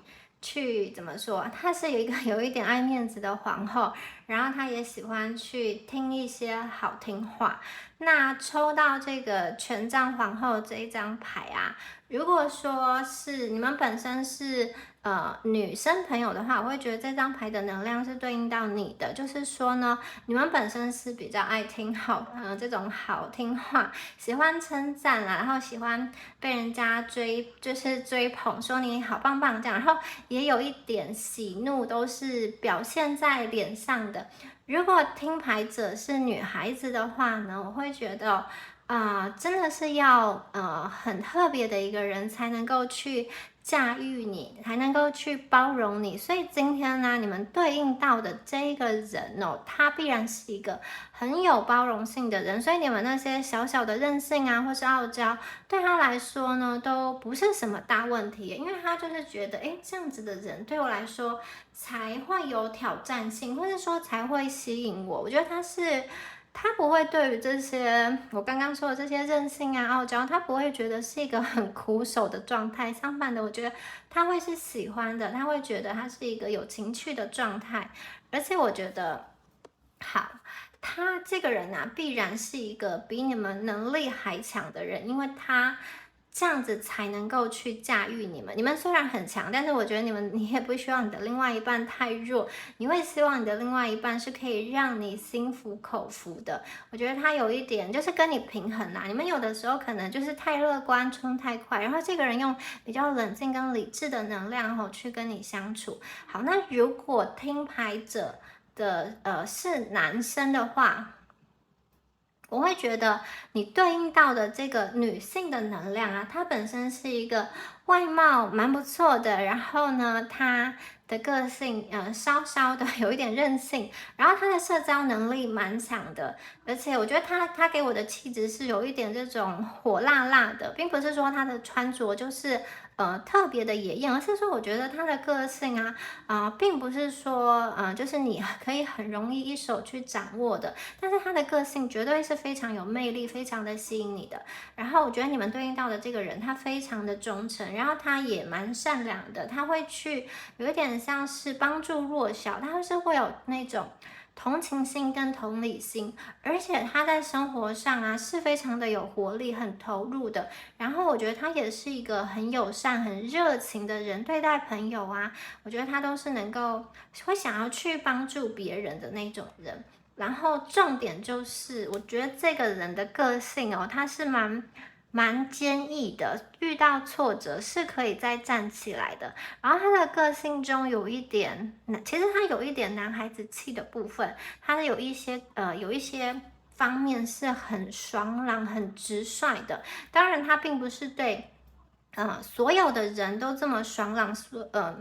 怎么说？她是有一点爱面子的皇后，然后她也喜欢去听一些好听话。那抽到这个权杖皇后这一张牌啊，如果说是你们本身是女生朋友的话，我会觉得这张牌的能量是对应到你的，就是说呢，你们本身是比较爱听这种好听话，喜欢称赞啦，然后喜欢被人家就是追捧，说你好棒棒这样，然后也有一点喜怒都是表现在脸上的。如果听牌者是女孩子的话呢，我会觉得真的是要很特别的一个人才能够去驾驭你，才能够去包容你。所以今天呢，你们对应到的这一个人他必然是一个很有包容性的人，所以你们那些小小的任性啊，或是傲娇，对他来说呢，都不是什么大问题，因为他就是觉得，这样子的人对我来说才会有挑战性，或者说才会吸引我。我觉得他不会对于这些我刚刚说的这些任性啊、傲娇，他不会觉得是一个很苦手的状态。相反的，我觉得他会是喜欢的，他会觉得他是一个有情趣的状态。而且我觉得，好，他这个人啊，必然是一个比你们能力还强的人，因为他这样子才能够去驾驭你们。你们虽然很强，但是我觉得你也不希望你的另外一半太弱，你会希望你的另外一半是可以让你心服口服的。我觉得他有一点就是跟你平衡啦，你们有的时候可能就是太乐观，冲太快，然后这个人用比较冷静跟理智的能量去跟你相处。好，那如果听牌者的是男生的话，我会觉得你对应到的这个女性的能量啊，她本身是一个外貌蛮不错的，然后呢，她的个性稍稍的有一点任性，然后她的社交能力蛮强的，而且我觉得她给我的气质是有一点这种火辣辣的，并不是说她的穿着就是特别的野艳，而是说我觉得她的个性并不是说就是你可以很容易一手去掌握的，但是她的个性绝对是非常有魅力，非常的吸引你的。然后我觉得你们对应到的这个人，他非常的忠诚，然后他也蛮善良的，他会去有一点像是帮助弱小，他是会有那种同情心跟同理心，而且他在生活上是非常的有活力，很投入的。然后我觉得他也是一个很友善、很热情的人，对待朋友我觉得他都是能够会想要去帮助别人的那种人。然后重点就是，我觉得这个人的个性他是蛮坚毅的，遇到挫折是可以再站起来的。然后他的个性中有一点，其实他有一点男孩子气的部分，他有一些方面是很爽朗、很直率的。当然，他并不是对所有的人都这么爽朗，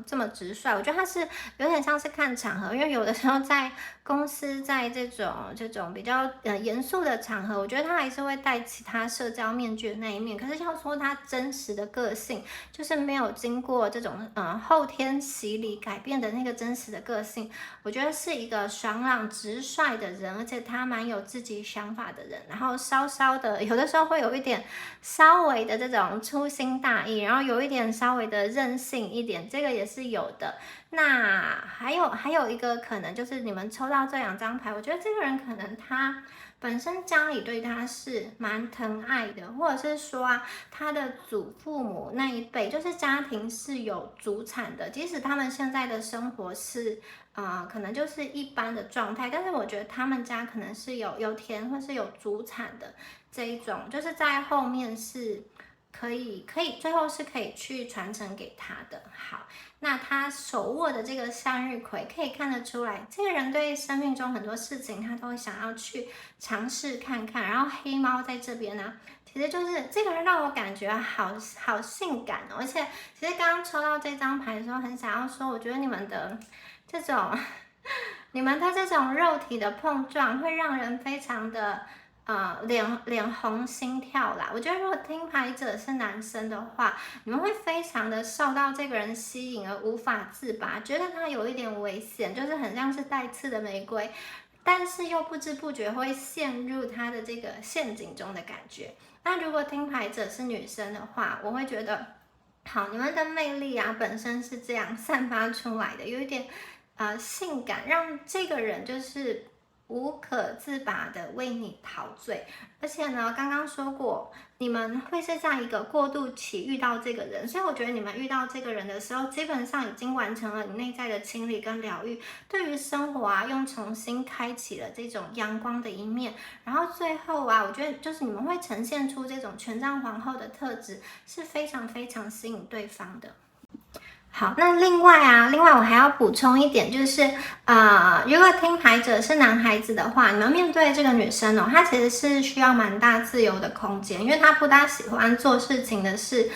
这么直率，我觉得他是有点像是看场合，因为有的时候在公司，在这种比较严肃的场合，我觉得他还是会戴起他社交面具的那一面。可是要说他真实的个性，就是没有经过这种后天洗礼改变的那个真实的个性，我觉得是一个爽朗直率的人，而且他蛮有自己想法的人，然后稍稍的有的时候会有一点稍微的这种粗心大意，然后有一点稍微的任性一点，这个也是有的。那还有一个可能就是你们抽到这两张牌，我觉得这个人可能他本身家里对他是蛮疼爱的，或者是说他的祖父母那一辈就是家庭是有祖产的，即使他们现在的生活是可能就是一般的状态，但是我觉得他们家可能是有田或是有祖产的这一种，就是在后面是可以，最后是可以去传承给他的。好，那他手握的这个向日葵，可以看得出来，这个人对生命中很多事情，他都会想要去尝试看看。然后黑猫在这边呢，其实就是这个人让我感觉好性感哦。而且，其实刚刚抽到这张牌的时候，很想要说，我觉得你们的这种肉体的碰撞，会让人非常的。脸红心跳啦。我觉得如果听牌者是男生的话，你们会非常的受到这个人吸引而无法自拔，觉得他有一点危险，就是很像是带刺的玫瑰，但是又不知不觉会陷入他的这个陷阱中的感觉。那如果听牌者是女生的话，我会觉得，好，你们的魅力啊本身是这样散发出来的，有一点性感，让这个人就是无可自拔的为你陶醉。而且呢，刚刚说过，你们会是在一个过渡期遇到这个人，所以我觉得你们遇到这个人的时候，基本上已经完成了你内在的清理跟疗愈，对于生活啊，又重新开启了这种阳光的一面。然后最后啊，我觉得就是你们会呈现出这种权杖皇后的特质，是非常非常吸引对方的。好，那另外我还要补充一点，就是如果听牌者是男孩子的话，你们面对这个女生哦，她其实是需要蛮大自由的空间，因为她不大喜欢做事情的是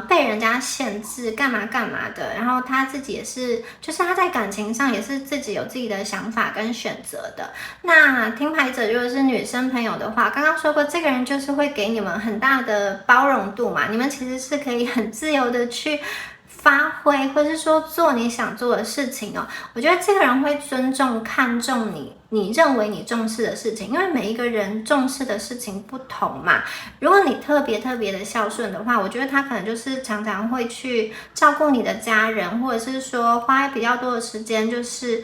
被人家限制干嘛干嘛的，然后她自己也是，就是她在感情上也是自己有自己的想法跟选择的。那听牌者如果是女生朋友的话，刚刚说过，这个人就是会给你们很大的包容度嘛，你们其实是可以很自由的去发挥，或是说做你想做的事情哦。我觉得这个人会尊重、看重你认为你重视的事情，因为每一个人重视的事情不同嘛。如果你特别的孝顺的话，我觉得他可能就是常常会去照顾你的家人，或者是说花比较多的时间，就是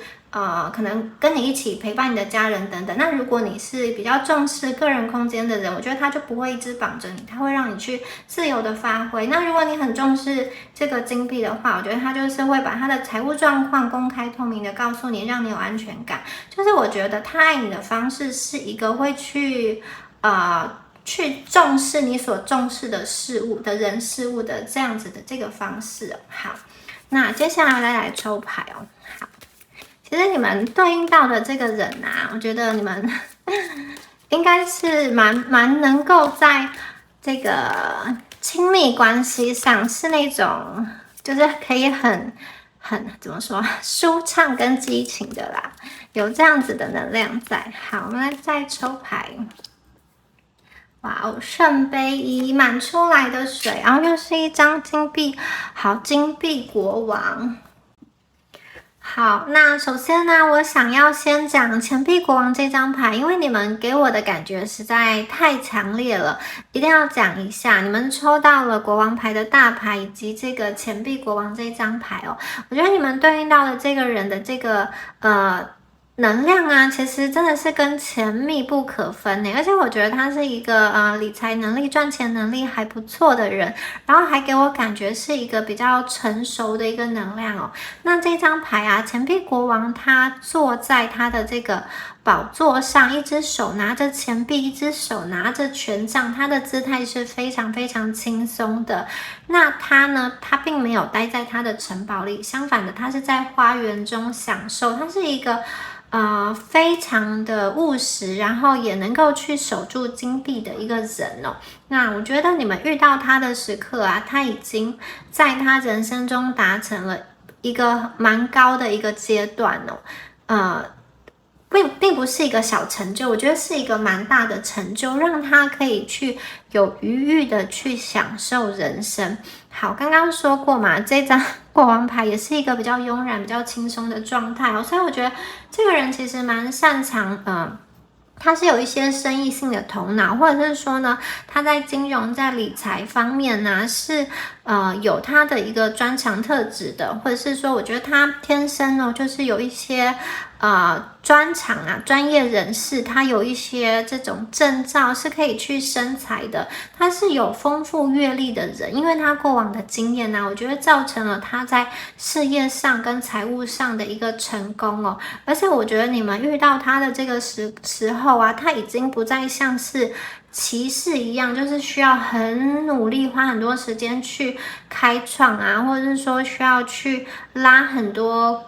可能跟你一起陪伴你的家人等等。那如果你是比较重视个人空间的人，我觉得他就不会一直绑着你，他会让你去自由的发挥。那如果你很重视这个金币的话，我觉得他就是会把他的财务状况公开透明的告诉你，让你有安全感。就是我觉得他爱你的方式是一个会去重视你所重视的事物的人事物的这样子的这个方式。好，那接下来来抽牌哦。好，其实你们对应到的这个人啊，我觉得你们应该是蛮能够在这个亲密关系上是那种就是可以很怎么说舒畅跟激情的啦，有这样子的能量在。好，我们来再抽牌。哇哦，圣杯一满出来的水，然后又是一张金币。好，金币国王。好，那首先呢，我想要先讲钱币国王这张牌，因为你们给我的感觉实在太强烈了，一定要讲一下。你们抽到了国王牌的大牌以及这个钱币国王这张牌哦，我觉得你们对应到的这个人的这个能量啊，其实真的是跟钱密不可分的，而且我觉得他是一个理财能力、赚钱能力还不错的人，然后还给我感觉是一个比较成熟的一个能量哦。那这张牌啊，钱币国王他坐在他的这个宝座上，一只手拿着钱币，一只手拿着权杖，他的姿态是非常非常轻松的。那他呢，他并没有待在他的城堡里，相反的，他是在花园中享受。他是一个非常的务实，然后也能够去守住金币的一个人哦。那我觉得你们遇到他的时刻啊，他已经在他人生中达成了一个蛮高的一个阶段哦。并不是一个小成就，我觉得是一个蛮大的成就，让他可以去有余裕的去享受人生。好，刚刚说过嘛，这张国王牌也是一个比较慵懒、比较轻松的状态哦，所以我觉得这个人其实蛮擅长他是有一些生意性的头脑，或者是说呢，他在金融、在理财方面呢，是有他的一个专长特质的，或者是说，我觉得他天生就是有一些专长啊，专业人士，他有一些这种证照是可以去生财的，他是有丰富阅历的人，因为他过往的经验呢，我觉得造成了他在事业上跟财务上的一个成功哦。而且我觉得你们遇到他的这个时候啊，他已经不再像是骑士一样，就是需要很努力花很多时间去开创啊，或者是说需要去拉很多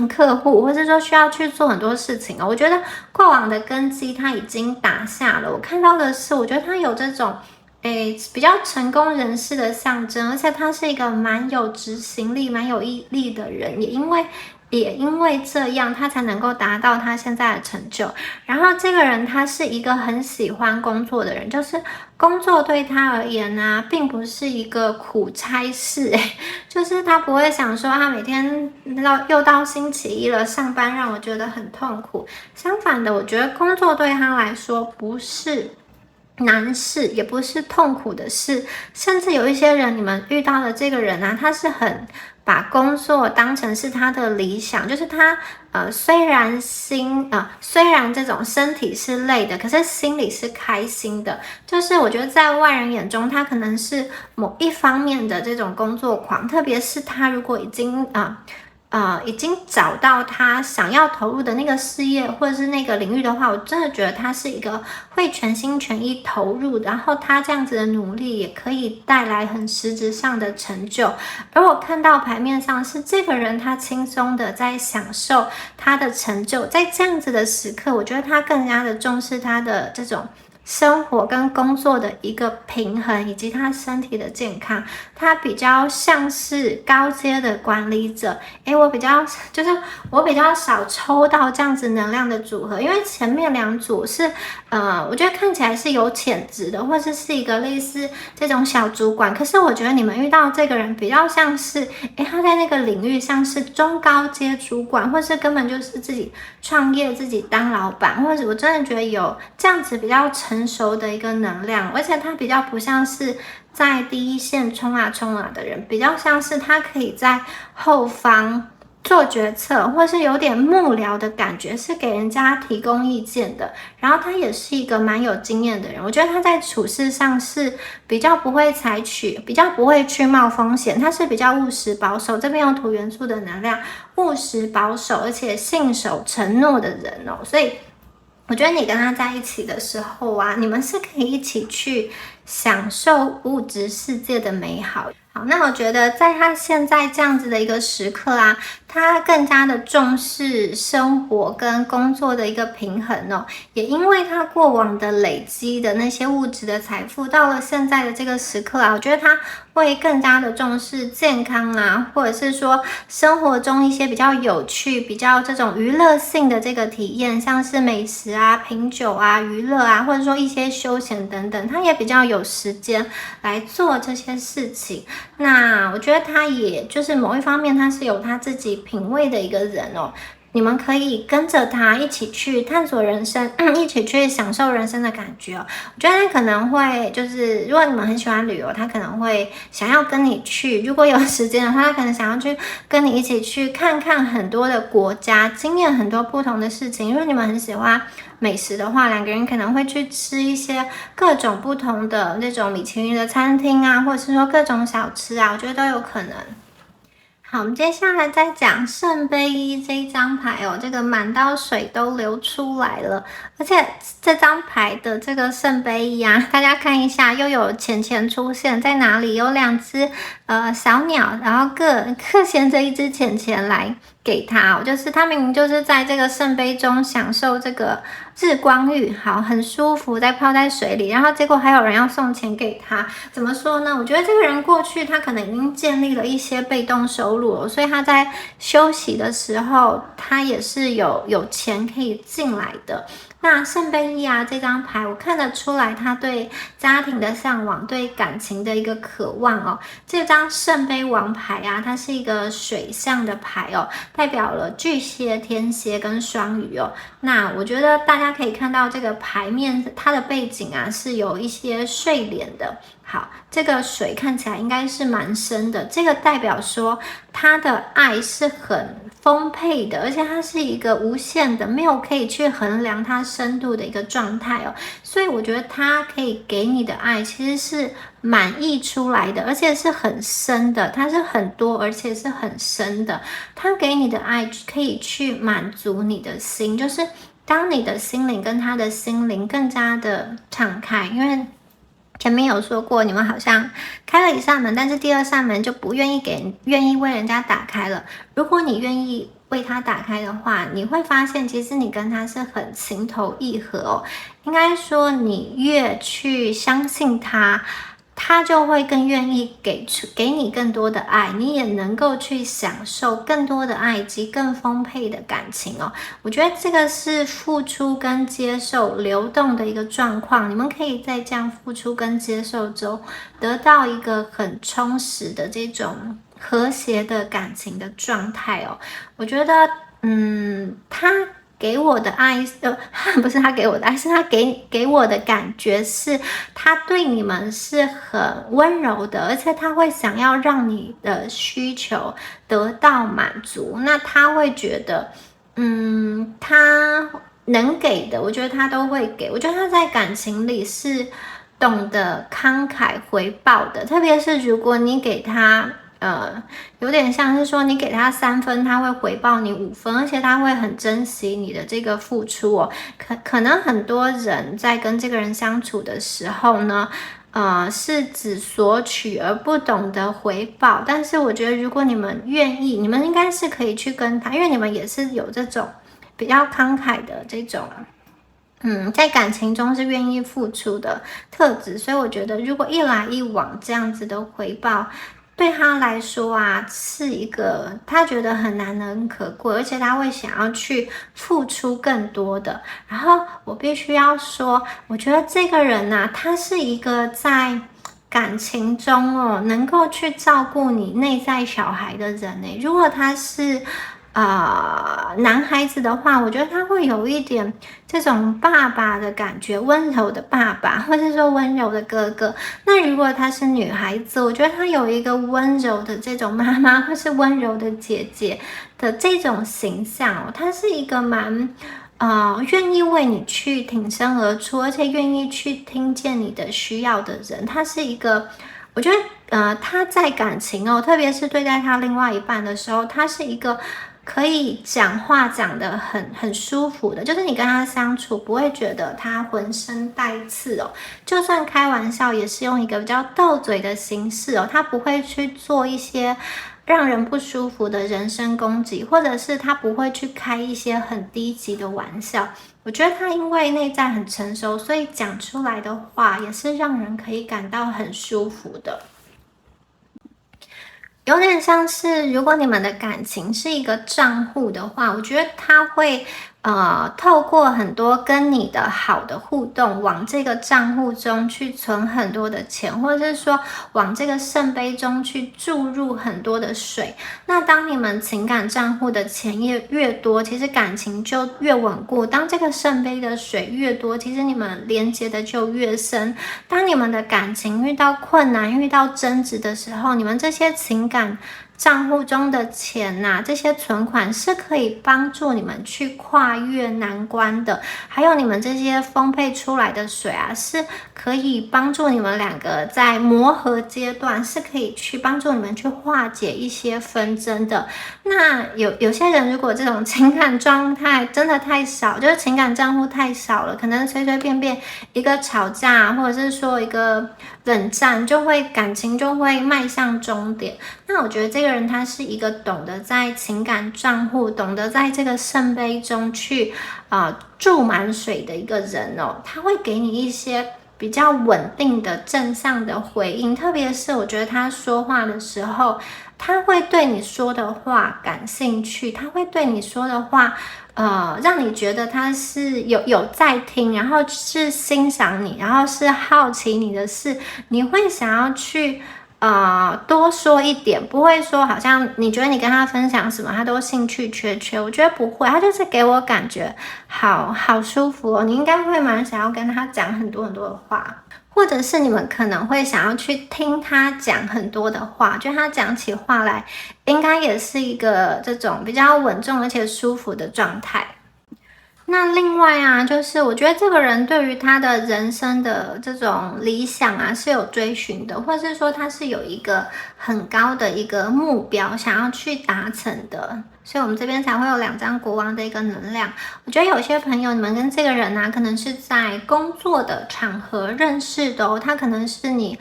客户，或者说需要去做很多事情哦。我觉得过往的根基他已经打下了。我看到的是，我觉得他有这种比较成功人士的象征，而且他是一个蛮有执行力、蛮有毅力的人，也因为这样，他才能够达到他现在的成就。然后这个人他是一个很喜欢工作的人，就是工作对他而言呢，并不是一个苦差事，就是他不会想说他每天又到星期一了，上班让我觉得很痛苦。相反的，我觉得工作对他来说不是难事，也不是痛苦的事，甚至有一些人，你们遇到的这个人啊，他是很把工作当成是他的理想，就是他虽然这种身体是累的，可是心里是开心的。就是我觉得在外人眼中，他可能是某一方面的这种工作狂，特别是他如果已经找到他想要投入的那个事业或者是那个领域的话，我真的觉得他是一个会全心全意投入，然后他这样子的努力也可以带来很实质上的成就。而我看到牌面上是这个人他轻松的在享受他的成就，在这样子的时刻，我觉得他更加的重视他的这种生活跟工作的一个平衡，以及他身体的健康。他比较像是高阶的管理者。我比较少抽到这样子能量的组合，因为前面两组是我觉得看起来是有潜质的，或者是一个类似这种小主管。可是我觉得你们遇到这个人比较像是他在那个领域像是中高阶主管，或是根本就是自己创业自己当老板，或者我真的觉得有这样子比较成熟的一个能量。而且他比较不像是在第一线冲啊的人，比较像是他可以在后方做决策，或是有点幕僚的感觉，是给人家提供意见的。然后他也是一个蛮有经验的人，我觉得他在处事上是比较不会去冒风险，他是比较务实保守。这边有土元素的能量，务实保守，而且信守承诺的人哦。所以我觉得你跟他在一起的时候啊，你们是可以一起去享受物质世界的美好。好，那我觉得在他现在这样子的一个时刻啊，他更加的重视生活跟工作的一个平衡哦。也因为他过往的累积的那些物质的财富，到了现在的这个时刻啊，我觉得他会更加的重视健康啊，或者是说生活中一些比较有趣、比较这种娱乐性的这个体验，像是美食啊、品酒啊、娱乐啊，或者说一些休闲等等，他也比较有时间来做这些事情。那我觉得他也就是某一方面，他是有他自己品味的一个人哦。你们可以跟着他一起去探索人生，一起去享受人生的感觉哦。我觉得他可能会如果你们很喜欢旅游，他可能会想要跟你去。如果有时间的话，他可能想要去跟你一起去看看很多的国家，经验很多不同的事情。因为你们很喜欢美食的话，两个人可能会去吃一些各种不同的那种米其林的餐厅啊，或者是说各种小吃啊，我觉得都有可能。好，我们接下来再讲圣杯一这一张牌哦，这个满到水都流出来了，而且这张牌的这个圣杯一啊，大家看一下，又有钱出现在哪里？有两只小鸟，然后各衔着一只钱来给他哦，就是他明明就是在这个圣杯中享受这个日光浴，好，很舒服，在泡在水里，然后结果还有人要送钱给他，怎么说呢？我觉得这个人过去他可能已经建立了一些被动收入了，所以他在休息的时候，他也是有钱可以进来的。那圣杯一啊这张牌，我看得出来他对家庭的向往，对感情的一个渴望哦。这张圣杯王牌啊，它是一个水象的牌哦，代表了巨蟹、天蝎跟双鱼哦。那我觉得大家可以看到这个牌面，它的背景啊是有一些睡莲的。好，这个水看起来应该是蛮深的，这个代表说他的爱是很丰沛的，而且它是一个无限的，没有可以去衡量它深度的一个状态哦。所以我觉得它可以给你的爱其实是满溢出来的，而且是很深的，它是很多而且是很深的。它给你的爱可以去满足你的心，就是当你的心灵跟他的心灵更加的敞开，因为前面有说过，你们好像开了一扇门，但是第二扇门就不愿意为人家打开了。如果你愿意为他打开的话，你会发现其实你跟他是很情投意合哦。应该说你越去相信他，他就会更愿意给你更多的爱，你也能够去享受更多的爱及更丰沛的感情哦。我觉得这个是付出跟接受流动的一个状况，你们可以在这样付出跟接受中得到一个很充实的这种和谐的感情的状态哦。我觉得他给我的爱，不是他给我的爱，是他给我的感觉是，他对你们是很温柔的，而且他会想要让你的需求得到满足。那他会觉得，他能给的，我觉得他都会给。我觉得他在感情里是懂得慷慨回报的，特别是如果你给他。有点像是说你给他3分，他会回报你5分，而且他会很珍惜你的这个付出哦。可能很多人在跟这个人相处的时候呢，是只索取而不懂得回报。但是我觉得如果你们愿意，你们应该是可以去跟他，因为你们也是有这种比较慷慨的这种。在感情中是愿意付出的特质，所以我觉得如果一来一往这样子的回报，对他来说啊，是一个他觉得很难能可贵，而且他会想要去付出更多的。然后我必须要说，我觉得这个人啊，他是一个在感情中能够去照顾你内在小孩的人呢。如果他是男孩子的话，我觉得他会有一点这种爸爸的感觉，温柔的爸爸，或者说温柔的哥哥。那如果他是女孩子，我觉得他有一个温柔的这种妈妈，或是温柔的姐姐的这种形象哦。他是一个蛮愿意为你去挺身而出，而且愿意去听见你的需要的人。他是一个，我觉得他在感情特别是对待他另外一半的时候，他是一个可以讲话讲得很舒服的，就是你跟他相处不会觉得他浑身带刺哦，就算开玩笑也是用一个比较斗嘴的形式哦，他不会去做一些让人不舒服的人身攻击，或者是他不会去开一些很低级的玩笑。我觉得他因为内在很成熟，所以讲出来的话也是让人可以感到很舒服的。有点像是，如果你们的感情是一个账户的话，我觉得他会透过很多跟你的好的互动，往这个账户中去存很多的钱，或者是说往这个圣杯中去注入很多的水。那当你们情感账户的钱越多，其实感情就越稳固。当这个圣杯的水越多，其实你们连接的就越深。当你们的感情遇到困难、遇到争执的时候，你们这些情感账户中的钱这些存款是可以帮助你们去跨越难关的。还有你们这些丰沛出来的水是可以帮助你们两个在磨合阶段，是可以去帮助你们去化解一些纷争的。那有些人如果这种情感状态真的太少，就是情感账户太少了，可能随随便便一个吵架，或者是说一个冷战，感情就会迈向终点。那我觉得这个人他是一个懂得在情感账户，懂得在这个圣杯中去注满水的一个人哦。他会给你一些比较稳定的正向的回应，特别是我觉得他说话的时候，他会对你说的话感兴趣，他会对你说的话让你觉得他是有在听，然后是欣赏你，然后是好奇你的事，你会想要去多说一点，不会说好像你觉得你跟他分享什么，他都兴趣缺缺。我觉得不会，他就是给我感觉好舒服哦。你应该会蛮想要跟他讲很多很多的话，或者是你们可能会想要去听他讲很多的话，就他讲起话来，应该也是一个这种比较稳重而且舒服的状态。那另外啊，就是我觉得这个人对于他的人生的这种理想啊是有追寻的，或是说他是有一个很高的一个目标想要去达成的，所以我们这边才会有2张国王的一个能量。我觉得有些朋友你们跟这个人啊，可能是在工作的场合认识的哦，他可能是你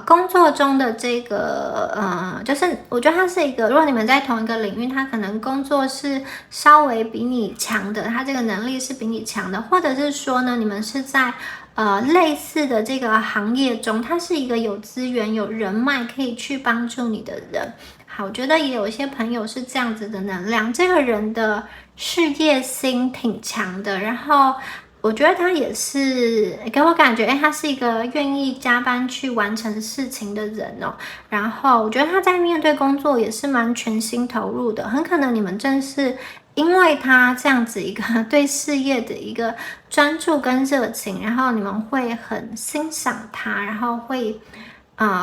工作中的这个就是我觉得他是一个，如果你们在同一个领域，他可能工作是稍微比你强的，他这个能力是比你强的，或者是说呢，你们是在类似的这个行业中，他是一个有资源、有人脉可以去帮助你的人。好，我觉得也有一些朋友是这样子的能量，这个人的事业心挺强的，然后我觉得他也是给我感觉，他是一个愿意加班去完成事情的人哦。然后我觉得他在面对工作也是蛮全心投入的，很可能你们正是因为他这样子一个对事业的一个专注跟热情，然后你们会很欣赏他，然后会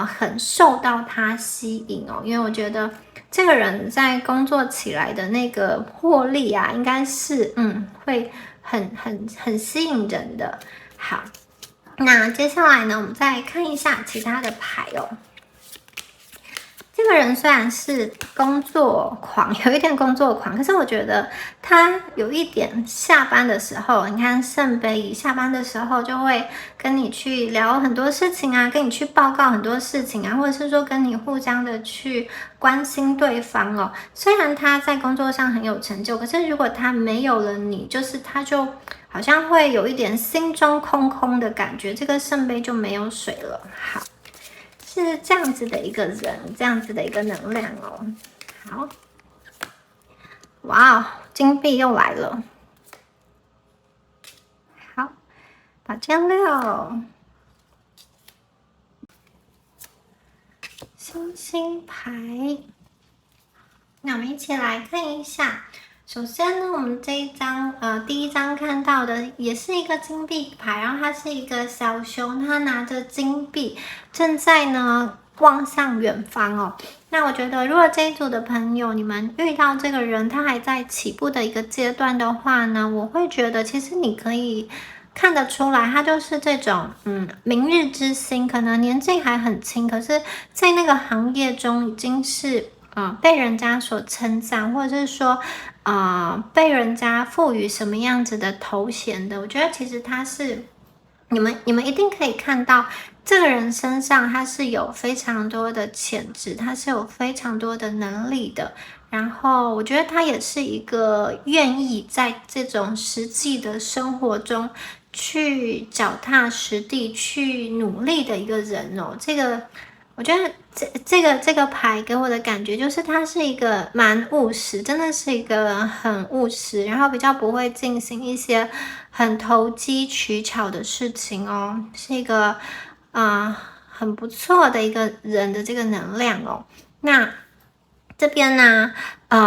很受到他吸引哦。因为我觉得这个人在工作起来的那个获利啊，应该是会很吸引人的。好，那接下来呢，我们再看一下其他的牌哦。这个人虽然是工作狂，有一点工作狂，可是我觉得他有一点下班的时候，你看圣杯一下班的时候就会跟你去聊很多事情啊，跟你去报告很多事情啊，或者是说跟你互相的去关心对方哦。虽然他在工作上很有成就，可是如果他没有了你，就是他就好像会有一点心中空空的感觉，这个圣杯就没有水了。好。是这样子的一个人，这样子的一个能量哦。好，哇哦，金币又来了。好，宝剑6，星星牌。那我们一起来看一下。首先呢，我们这一张第一张看到的也是一个金币牌，然后它是一个小熊，它拿着金币，正在呢望向远方哦。那我觉得，如果这一组的朋友你们遇到这个人，他还在起步的一个阶段的话呢，我会觉得其实你可以看得出来，他就是这种明日之星，可能年纪还很轻，可是在那个行业中已经是被人家所称赞，或者是说被人家赋予什么样子的头衔的。我觉得其实他是你们一定可以看到这个人身上他是有非常多的潜质，他是有非常多的能力的。然后我觉得他也是一个愿意在这种实际的生活中去脚踏实地去努力的一个人哦。这个我觉得这个牌给我的感觉就是他是一个蛮务实，真的是一个很务实，然后比较不会进行一些很投机取巧的事情哦，是一个很不错的一个人的这个能量哦。那这边呢，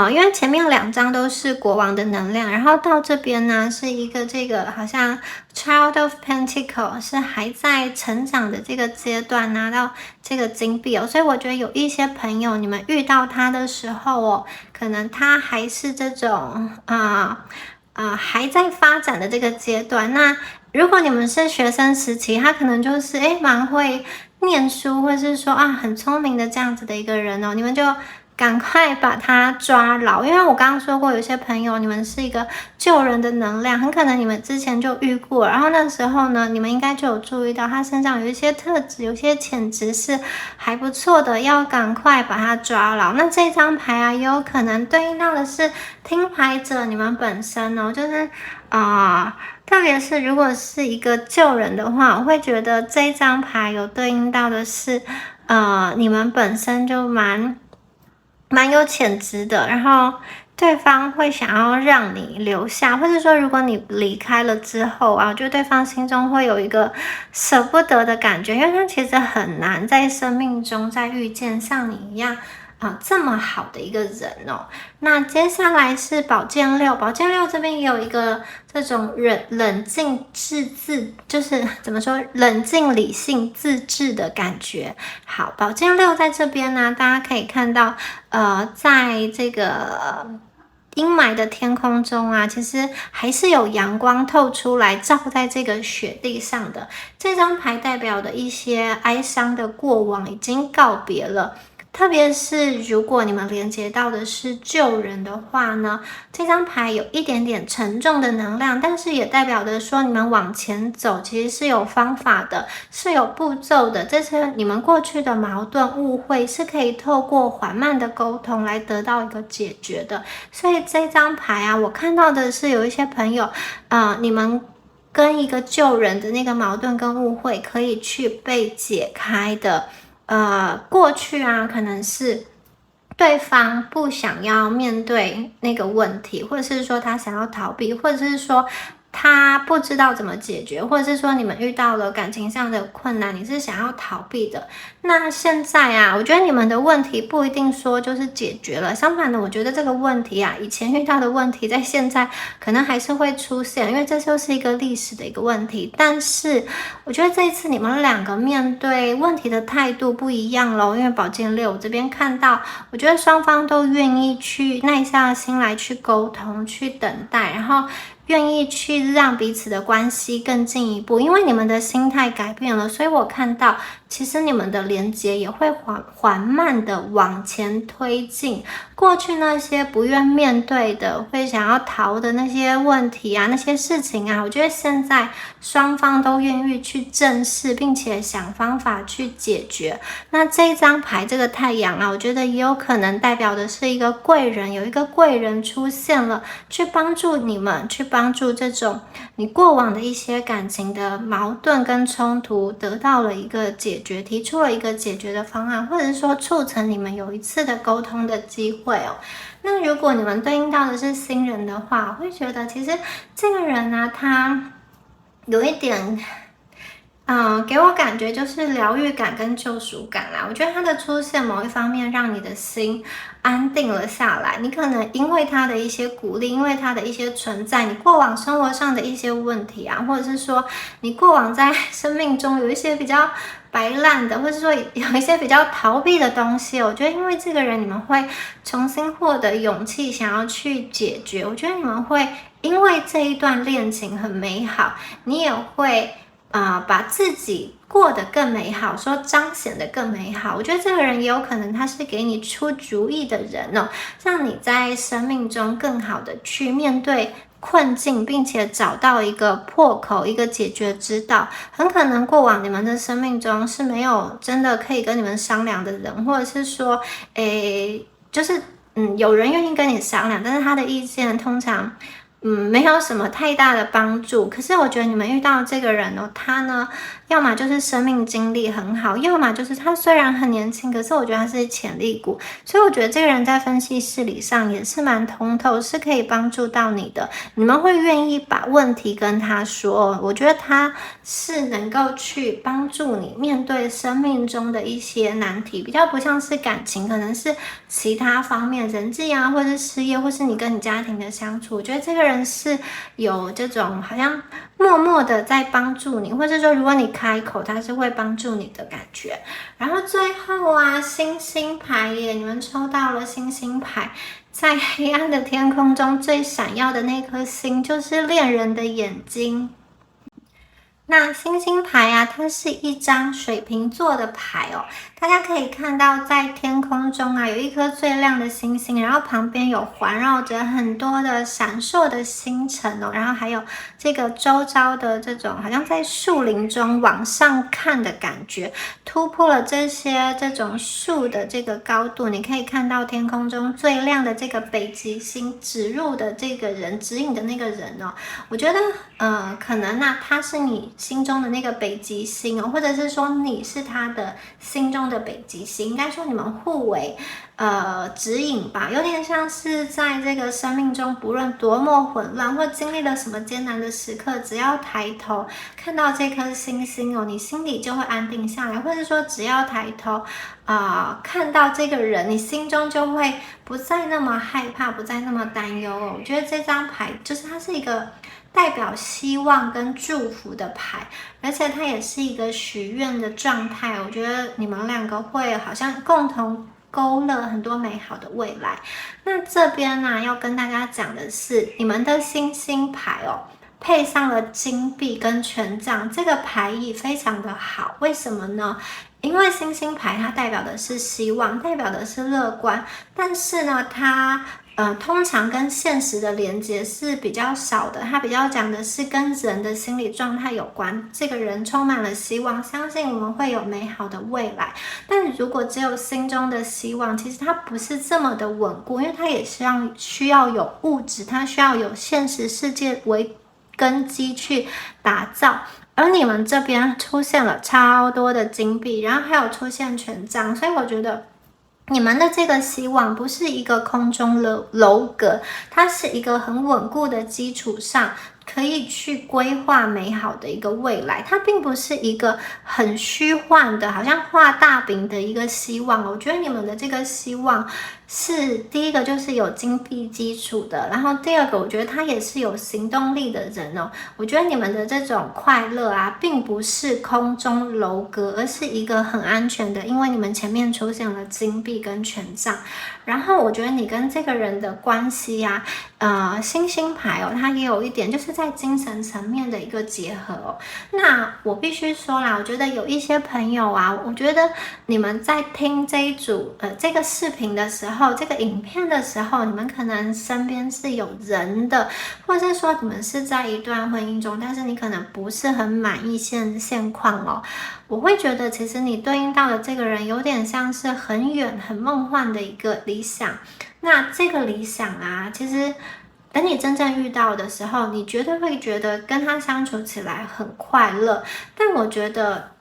因为前面2张都是国王的能量，然后到这边呢是一个这个好像 Child of Pentacle 是还在成长的这个阶段，拿到这个金币哦，所以我觉得有一些朋友你们遇到他的时候哦，可能他还是这种还在发展的这个阶段。那如果你们是学生时期，他可能就是蛮会念书，或者是说很聪明的这样子的一个人哦，你们就赶快把他抓牢，因为我刚刚说过，有些朋友你们是一个救人的能量，很可能你们之前就遇过，然后那时候呢，你们应该就有注意到他身上有一些特质，有些潜质是还不错的，要赶快把他抓牢。那这张牌啊，也有可能对应到的是听牌者你们本身哦，就是特别是如果是一个救人的话，我会觉得这张牌有对应到的是你们本身就蛮有潜质的，然后对方会想要让你留下，或者说如果你离开了之后啊，我觉得对方心中会有一个舍不得的感觉，因为他其实很难在生命中再遇见像你一样这么好的一个人哦。那接下来是宝剑六，宝剑六这边也有一个这种冷静就是怎么说，冷静理性自制的感觉。好，宝剑六在这边呢，大家可以看到在这个阴霾的天空中啊，其实还是有阳光透出来，照在这个雪地上的。这张牌代表的一些哀伤的过往已经告别了。特别是如果你们连接到的是旧人的话呢，这张牌有一点点沉重的能量，但是也代表着说你们往前走其实是有方法的，是有步骤的。这些你们过去的矛盾误会是可以透过缓慢的沟通来得到一个解决的。所以这张牌啊，我看到的是有一些朋友你们跟一个旧人的那个矛盾跟误会可以去被解开的。过去啊，可能是对方不想要面对那个问题，或者是说他想要逃避，或者是说他不知道怎么解决，或者是说你们遇到了感情上的困难，你是想要逃避的。那现在啊，我觉得你们的问题不一定说就是解决了，相反的，我觉得这个问题啊，以前遇到的问题，在现在可能还是会出现，因为这就是一个历史的一个问题。但是我觉得这一次你们两个面对问题的态度不一样咯，因为宝剑六我这边看到，我觉得双方都愿意去耐下心来去沟通，去等待，然后愿意去让彼此的关系更进一步，因为你们的心态改变了，所以我看到其实你们的连接也会缓慢的往前推进。过去那些不愿面对的，会想要逃的那些问题啊，那些事情啊，我觉得现在双方都愿意去正视，并且想方法去解决。那这一张牌这个太阳啊，我觉得也有可能代表的是一个贵人，有一个贵人出现了，去帮助你们，去帮助这种你过往的一些感情的矛盾跟冲突得到了一个解决，提出了一个解决的方案，或者是说促成你们有一次的沟通的机会哦。那如果你们对应到的是新人的话，我会觉得其实这个人呢，他有一点给我感觉就是疗愈感跟救赎感啦。我觉得他的出现某一方面让你的心安定了下来，你可能因为他的一些鼓励，因为他的一些存在，你过往生活上的一些问题啊，或者是说你过往在生命中有一些比较白烂的，或者是说有一些比较逃避的东西，我觉得因为这个人你们会重新获得勇气，想要去解决。我觉得你们会因为这一段恋情很美好，你也会把自己过得更美好，说彰显得更美好。我觉得这个人也有可能他是给你出主意的人哦，让你在生命中更好的去面对困境，并且找到一个破口，一个解决之道。很可能过往你们的生命中是没有真的可以跟你们商量的人，或者是说就是有人愿意跟你商量，但是他的意见通常没有什么太大的帮助。可是我觉得你们遇到这个人哦，他呢要么就是生命经历很好，要么就是他虽然很年轻，可是我觉得他是潜力股。所以我觉得这个人在分析事理上也是蛮通透，是可以帮助到你的。你们会愿意把问题跟他说，我觉得他是能够去帮助你面对生命中的一些难题，比较不像是感情，可能是其他方面人际啊，或是事业，或是你跟你家庭的相处。我觉得这个人是有这种好像默默的在帮助你，或者说如果你开口，他是会帮助你的感觉。然后最后啊，星星牌耶，你们抽到了星星牌，在黑暗的天空中最闪耀的那颗星，就是恋人的眼睛。那星星牌啊，它是一张水瓶座的牌哦。大家可以看到在天空中啊，有一颗最亮的星星，然后旁边有环绕着很多的闪烁的星辰哦，然后还有这个周遭的这种好像在树林中往上看的感觉，突破了这种树的这个高度，你可以看到天空中最亮的这个北极星指入的这个人，指引的那个人哦。我觉得可能啊，他是你心中的那个北极星哦，或者是说你是他的心中的北极星，应该说你们互为指引吧，有点像是在这个生命中，不论多么混乱或经历了什么艰难的时刻，只要抬头看到这颗星星哦，你心里就会安定下来，或者说只要抬头看到这个人，你心中就会不再那么害怕，不再那么担忧哦。我觉得这张牌就是它是一个代表希望跟祝福的牌，而且它也是一个许愿的状态。我觉得你们两个会好像共同勾勒很多美好的未来。那这边呢，要跟大家讲的是，你们的星星牌哦，配上了金币跟权杖，这个牌意非常的好。为什么呢？因为星星牌它代表的是希望，代表的是乐观，但是呢，它通常跟现实的连接是比较少的，它比较讲的是跟人的心理状态有关。这个人充满了希望，相信我们会有美好的未来。但如果只有心中的希望，其实它不是这么的稳固，因为它也需要有物质，它需要有现实世界为根基去打造。而你们这边出现了超多的金币，然后还有出现权杖，所以我觉得你们的这个希望不是一个空中楼阁，它是一个很稳固的基础上可以去规划美好的一个未来。它并不是一个很虚幻的，好像画大饼的一个希望。我觉得你们的这个希望是第一个就是有金币基础的，然后第二个我觉得他也是有行动力的人哦。我觉得你们的这种快乐啊，并不是空中楼阁，而是一个很安全的，因为你们前面出现了金币跟权杖。然后我觉得你跟这个人的关系啊，星星牌哦，它也有一点就是在精神层面的一个结合哦。那我必须说啦，我觉得有一些朋友啊，我觉得你们在听这一组这个视频的时候，这个影片的时候，你们可能身边是有人的，或者是说你们是在一段婚姻中，但是你可能不是很满意现况哦。我会觉得其实你对应到的这个人有点像是很远很梦幻的一个理想。那这个理想啊，其实等你真正遇到的时候，你绝对会觉得跟他相处起来很快乐。但我觉得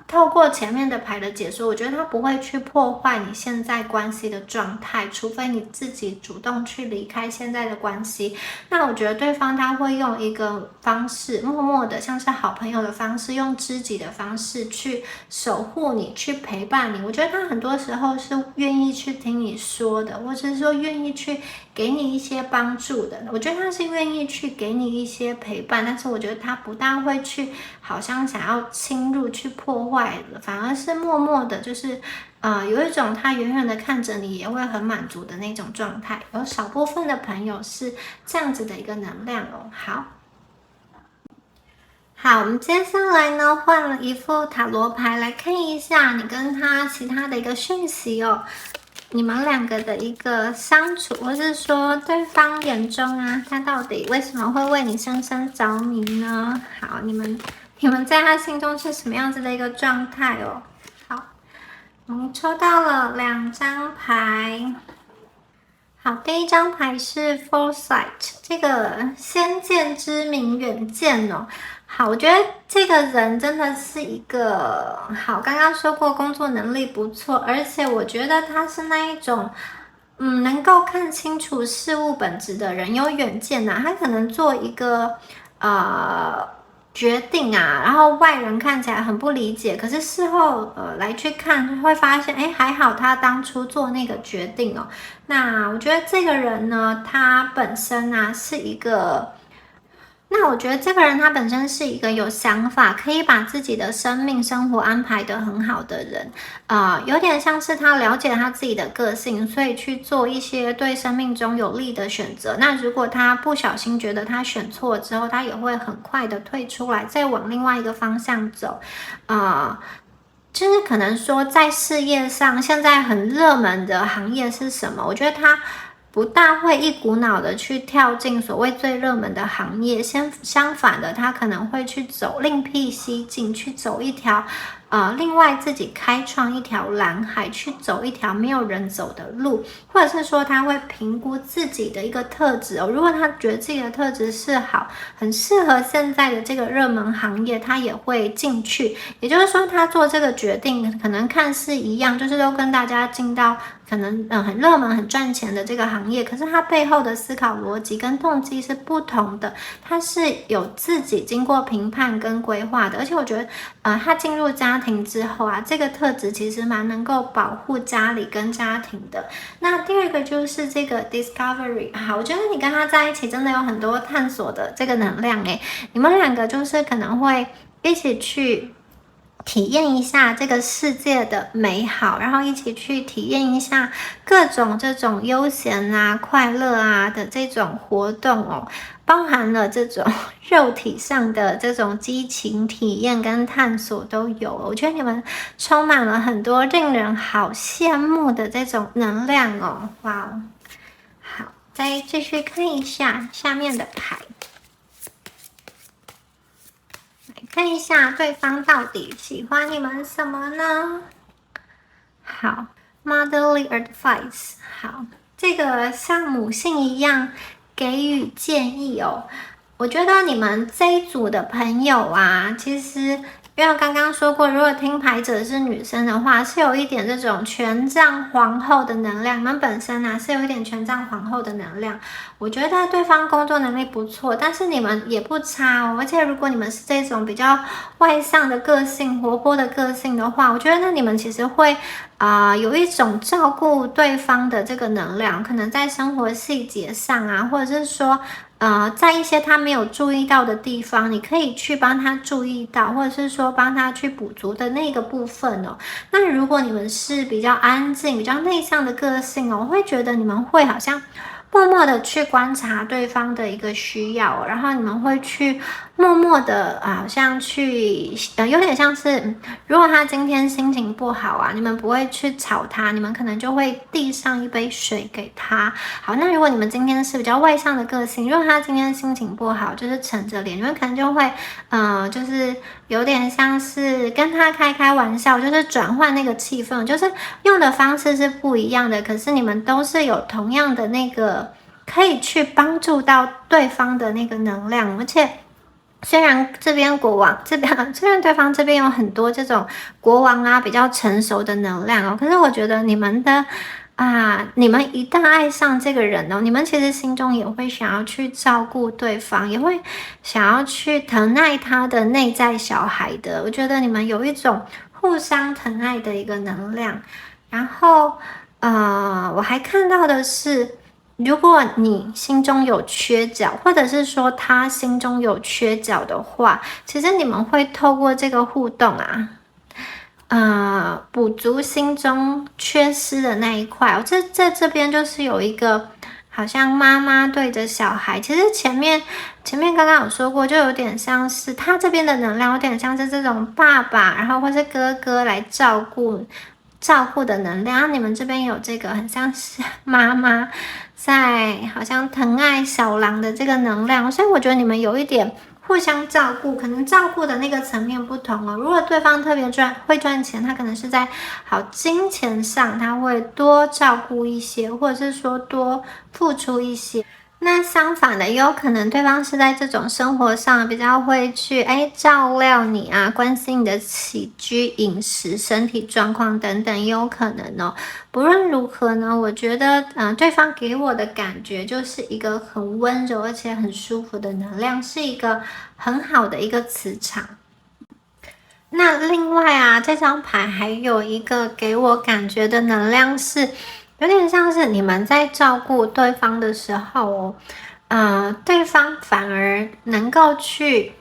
透过前面的牌的解说，我觉得它不会去破坏你现在关系的状态，除非你自己主动去离开现在的关系。那我觉得对方他会用一个方式，默默的像是好朋友的方式，用知己的方式去守护你，去陪伴你。我觉得他很多时候是愿意去听你说的，或者是说愿意去给你一些帮助的。我觉得他是愿意去给你一些陪伴，但是我觉得他不大会去好像想要侵入去破坏的，反而是默默的就是有一种他远远的看着你也会很满足的那种状态。有少部分的朋友是这样子的一个能量哦。好，我们接下来呢换了一副塔罗牌来看一下你跟他其他的一个讯息哦。你们两个的一个相处，或是说对方眼中啊，他到底为什么会为你深深着迷呢？好，你们在他心中是什么样子的一个状态哦？好，我们抽到了2张牌。好，第一张牌是 Foresight， 这个先见之明，远见哦。好，我觉得这个人真的是一个好，刚刚说过工作能力不错，而且我觉得他是那一种能够看清楚事物本质的人，有远见啊。他可能做一个决定啊，然后外人看起来很不理解，可是事后来去看会发现，哎，还好他当初做那个决定哦。那我觉得这个人呢，他本身啊是一个。那我觉得这个人他本身是一个有想法，可以把自己的生命生活安排得很好的人，有点像是他了解他自己的个性，所以去做一些对生命中有利的选择。那如果他不小心觉得他选错之后，他也会很快的退出来，再往另外一个方向走，就是可能说在事业上，现在很热门的行业是什么？我觉得他不大会一股脑的去跳进所谓最热门的行业，相反的，他可能会去走另辟蹊径，去走一条另外自己开创一条蓝海，去走一条没有人走的路，或者是说他会评估自己的一个特质如果他觉得自己的特质是好，很适合现在的这个热门行业，他也会进去。也就是说，他做这个决定可能看似一样，就是都跟大家进到可能很热门很赚钱的这个行业，可是他背后的思考逻辑跟动机是不同的，他是有自己经过评判跟规划的。而且我觉得他进入家庭之后这个特质其实蛮能够保护家里跟家庭的。那第二个就是这个 discovery， 好，我觉得你跟他在一起真的有很多探索的这个能量你们两个就是可能会一起去体验一下这个世界的美好，然后一起去体验一下各种这种悠闲快乐的这种活动包含了这种肉体上的这种激情体验跟探索都有我觉得你们充满了很多令人好羡慕的这种能量哇好，再继续看一下下面的牌，看一下对方到底喜欢你们什么呢？好 ，motherly advice， 好，这个像母性一样给予建议我觉得你们这一组的朋友其实因为刚刚说过，如果听牌者是女生的话，是有一点这种权杖皇后的能量，你们本身是有一点权杖皇后的能量。我觉得对方工作能力不错，但是你们也不差而且如果你们是这种比较外向的个性、活泼的个性的话，我觉得那你们其实会有一种照顾对方的这个能量，可能在生活细节上或者是说在一些他没有注意到的地方，你可以去帮他注意到，或者是说帮他去补足的那个部分那如果你们是比较安静、比较内向的个性我会觉得你们会好像默默的去观察对方的一个需要，然后你们会去默默的好像去有点像是如果他今天心情不好你们不会去吵他，你们可能就会递上一杯水给他。好，那如果你们今天是比较外向的个性，如果他今天心情不好，就是沉着脸，你们可能就会就是有点像是跟他开玩笑，就是转换那个气氛，就是用的方式是不一样的，可是你们都是有同样的那个可以去帮助到对方的那个能量。而且虽然这边国王虽然对方这边有很多这种国王比较成熟的能量可是我觉得你们的你们一旦爱上这个人你们其实心中也会想要去照顾对方，也会想要去疼爱他的内在小孩的。我觉得你们有一种互相疼爱的一个能量。然后我还看到的是，如果你心中有缺角，或者是说他心中有缺角的话，其实你们会透过这个互动补足心中缺失的那一块这边就是有一个好像妈妈对着小孩，其实前面刚刚有说过，就有点像是他这边的能量有点像是这种爸爸然后或是哥哥来照顾的能量，你们这边有这个很像是妈妈在好像疼爱小狼的这个能量，所以我觉得你们有一点互相照顾，可能照顾的那个层面不同如果对方特别会赚钱，他可能是在好金钱上他会多照顾一些，或者是说多付出一些。那相反的，也有可能对方是在这种生活上比较会去照料你关心你的起居饮食身体状况等等，也有可能不论如何呢，我觉得对方给我的感觉就是一个很温柔而且很舒服的能量，是一个很好的一个磁场。那另外这张牌还有一个给我感觉的能量是有点像是你们在照顾对方的时候对方反而能够去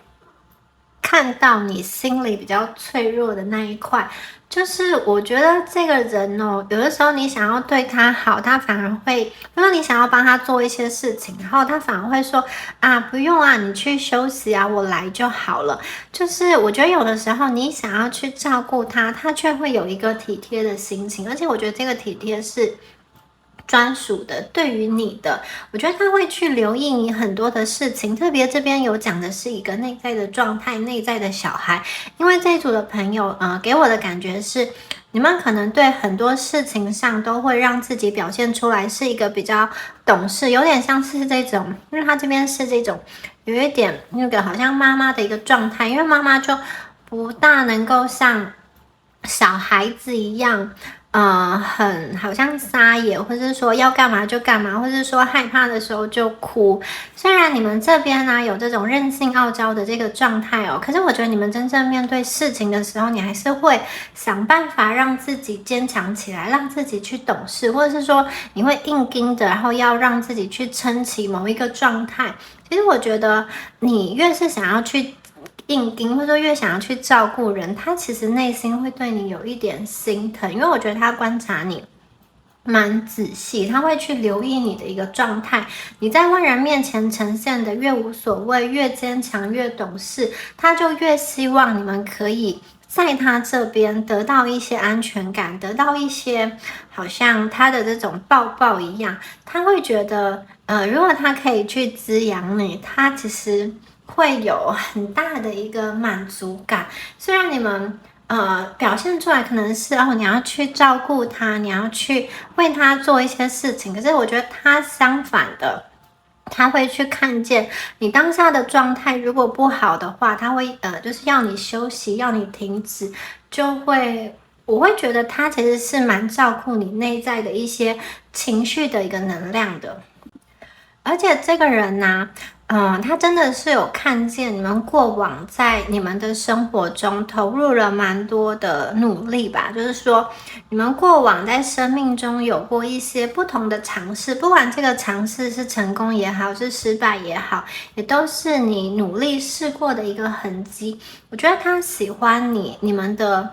看到你心里比较脆弱的那一块。就是我觉得这个人有的时候你想要对他好，他反而会，因为你想要帮他做一些事情，然后他反而会说不用你去休息我来就好了。就是我觉得有的时候你想要去照顾他，他却会有一个体贴的心情，而且我觉得这个体贴是专属的，对于你的，我觉得他会去留意你很多的事情，特别这边有讲的是一个内在的状态，内在的小孩，因为这一组的朋友，给我的感觉是，你们可能对很多事情上都会让自己表现出来是一个比较懂事，有点像是这种，因为他这边是这种有一点那个好像妈妈的一个状态，因为妈妈就不大能够像小孩子一样。很好像撒野，或是说要干嘛就干嘛，或是说害怕的时候就哭。虽然你们这边呢有这种任性傲娇的这个状态哦，可是我觉得你们真正面对事情的时候，你还是会想办法让自己坚强起来，让自己去懂事，或者是说你会硬盯着，然后要让自己去撑起某一个状态。其实我觉得你越是想要去硬盯，或者说越想要去照顾人，他其实内心会对你有一点心疼，因为我觉得他观察你蛮仔细，他会去留意你的一个状态，你在外人面前呈现的越无所谓，越坚强，越懂事，他就越希望你们可以在他这边得到一些安全感，得到一些好像他的这种抱抱一样，他会觉得如果他可以去滋养你，他其实会有很大的一个满足感。虽然你们表现出来可能是你要去照顾他，你要去为他做一些事情，可是我觉得他相反的，他会去看见你当下的状态，如果不好的话，他会就是要你休息，要你停止，我会觉得他其实是蛮照顾你内在的一些情绪的一个能量的。而且这个人呢，他真的是有看见你们过往在你们的生活中投入了蛮多的努力吧，就是说你们过往在生命中有过一些不同的尝试，不管这个尝试是成功也好，是失败也好，也都是你努力试过的一个痕迹。我觉得他喜欢你们的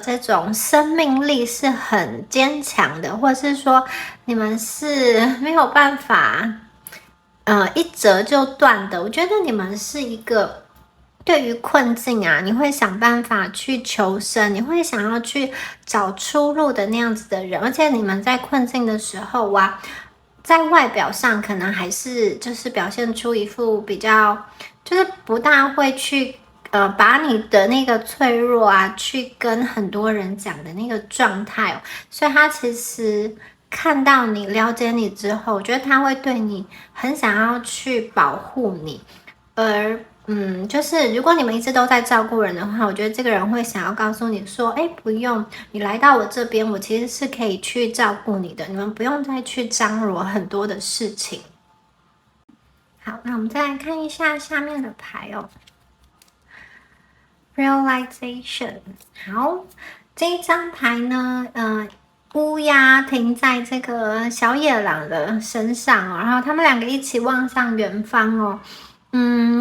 这种生命力是很坚强的，或者是说你们是没有办法一折就断的。我觉得你们是一个对于困境啊，你会想办法去求生，你会想要去找出路的那样子的人。而且你们在困境的时候啊，在外表上可能还是就是表现出一副比较就是不大会去把你的那个脆弱啊，去跟很多人讲的那个状态哦，所以他其实看到你、了解你之后，我觉得他会对你很想要去保护你，而就是如果你们一直都在照顾人的话，我觉得这个人会想要告诉你说，哎，不用，你来到我这边，我其实是可以去照顾你的，你们不用再去张罗很多的事情。好，那我们再来看一下下面的牌哦。Realization， 好，这一张牌呢，乌鸦停在这个小野狼的身上哦，然后他们两个一起望向远方哦。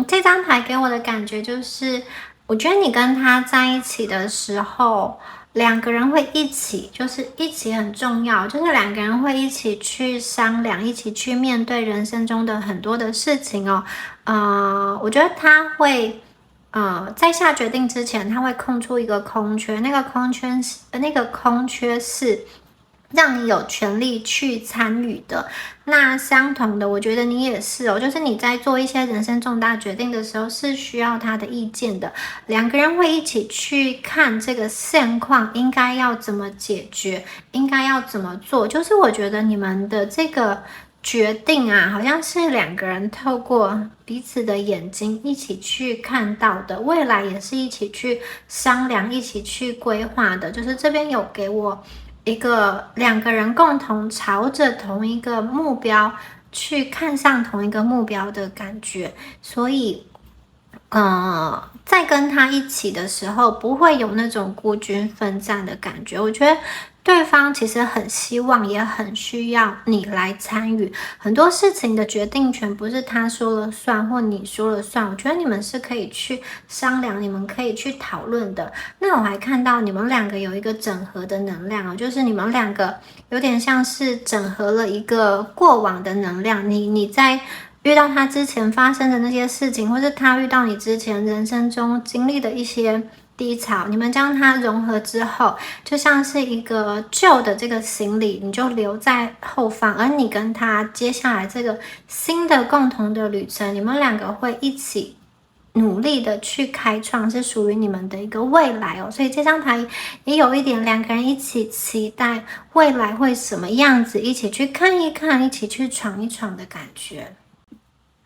这张牌给我的感觉就是，我觉得你跟他在一起的时候，两个人会一起，就是一起很重要，就是两个人会一起去商量，一起去面对人生中的很多的事情哦。我觉得他会。在下决定之前，他会空出一个空缺，那个空缺是让你有权利去参与的。那相同的，我觉得你也是哦，就是你在做一些人生重大决定的时候，是需要他的意见的。两个人会一起去看这个现况，应该要怎么解决，应该要怎么做。就是我觉得你们的这个决定啊，好像是两个人透过彼此的眼睛一起去看到的，未来也是一起去商量、一起去规划的。就是这边有给我一个两个人共同朝着同一个目标去看向同一个目标的感觉，所以在跟他一起的时候，不会有那种孤军奋战的感觉。我觉得对方其实很希望，也很需要你来参与很多事情的决定权，不是他说了算或你说了算。我觉得你们是可以去商量，你们可以去讨论的。那我还看到你们两个有一个整合的能量哦，就是你们两个有点像是整合了一个过往的能量。你在遇到他之前发生的那些事情，或是他遇到你之前人生中经历的一些低潮，你们将它融合之后，就像是一个旧的这个行李，你就留在后方，而你跟他接下来这个新的共同的旅程，你们两个会一起努力的去开创，是属于你们的一个未来哦。所以这张牌也有一点两个人一起期待未来会什么样子，一起去看一看，一起去闯一闯的感觉。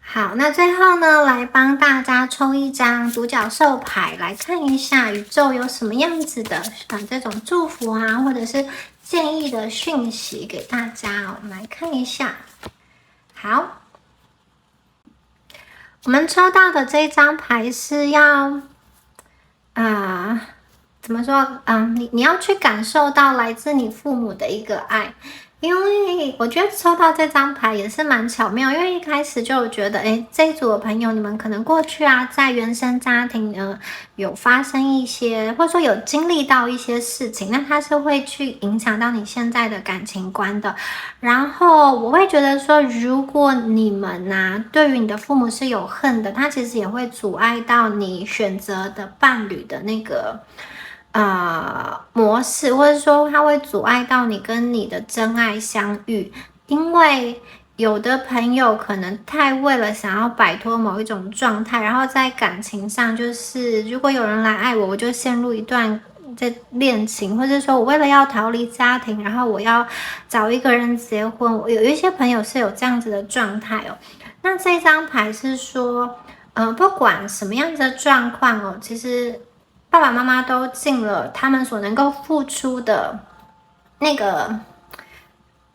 好，那最后呢，来帮大家抽一张独角兽牌，来看一下宇宙有什么样子的这种祝福啊，或者是建议的讯息给大家哦。我们来看一下。好，我们抽到的这张牌是要怎么说？你要去感受到来自你父母的一个爱。因为我觉得抽到这张牌也是蛮巧妙，因为一开始就觉得，这一组的朋友，你们可能过去在原生家庭有发生一些，或者说有经历到一些事情，那它是会去影响到你现在的感情观的。然后我会觉得说，如果你们对于你的父母是有恨的，它其实也会阻碍到你选择的伴侣的那个模式，或者说它会阻碍到你跟你的真爱相遇，因为有的朋友可能太为了想要摆脱某一种状态，然后在感情上就是如果有人来爱我，我就陷入一段在恋情，或者说我为了要逃离家庭，然后我要找一个人结婚，有一些朋友是有这样子的状态哦。那这张牌是说不管什么样子的状况哦，其实爸爸妈妈都尽了他们所能够付出的那个，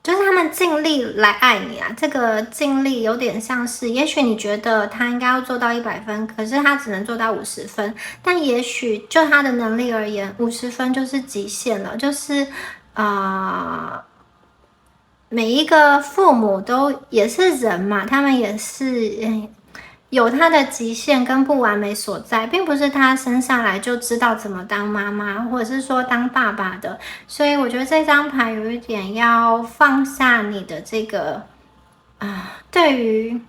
就是他们尽力来爱你啊。这个尽力有点像是，也许你觉得他应该要做到100分，可是他只能做到50分。但也许就他的能力而言，50分就是极限了。就是每一个父母都也是人嘛，他们也是有他的极限跟不完美所在，并不是他生下来就知道怎么当妈妈，或者是说当爸爸的。所以我觉得这张牌有一点要放下你的这个对于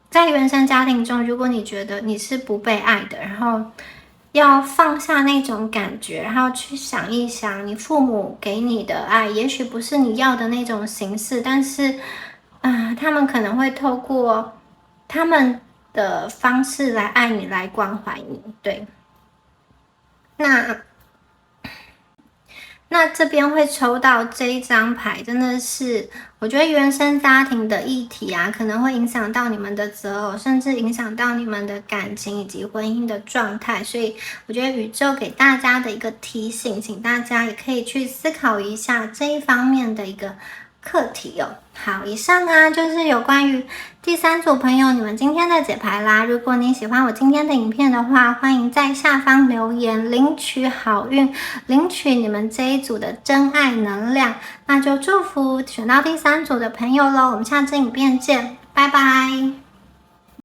在原生家庭中，如果你觉得你是不被爱的，然后要放下那种感觉，然后去想一想，你父母给你的爱，也许不是你要的那种形式，但是他们可能会透过他们的方式来爱你，来关怀你。对，那这边会抽到这一张牌，真的是我觉得原生家庭的议题可能会影响到你们的择偶，甚至影响到你们的感情以及婚姻的状态。所以我觉得宇宙给大家的一个提醒，请大家也可以去思考一下这一方面的一个课题哦。好，以上就是有关于第3组朋友你们今天的解牌啦。如果你喜欢我今天的影片的话，欢迎在下方留言领取好运，领取你们这一组的真爱能量。那就祝福选到第3组的朋友咯，我们下支影片见，拜拜。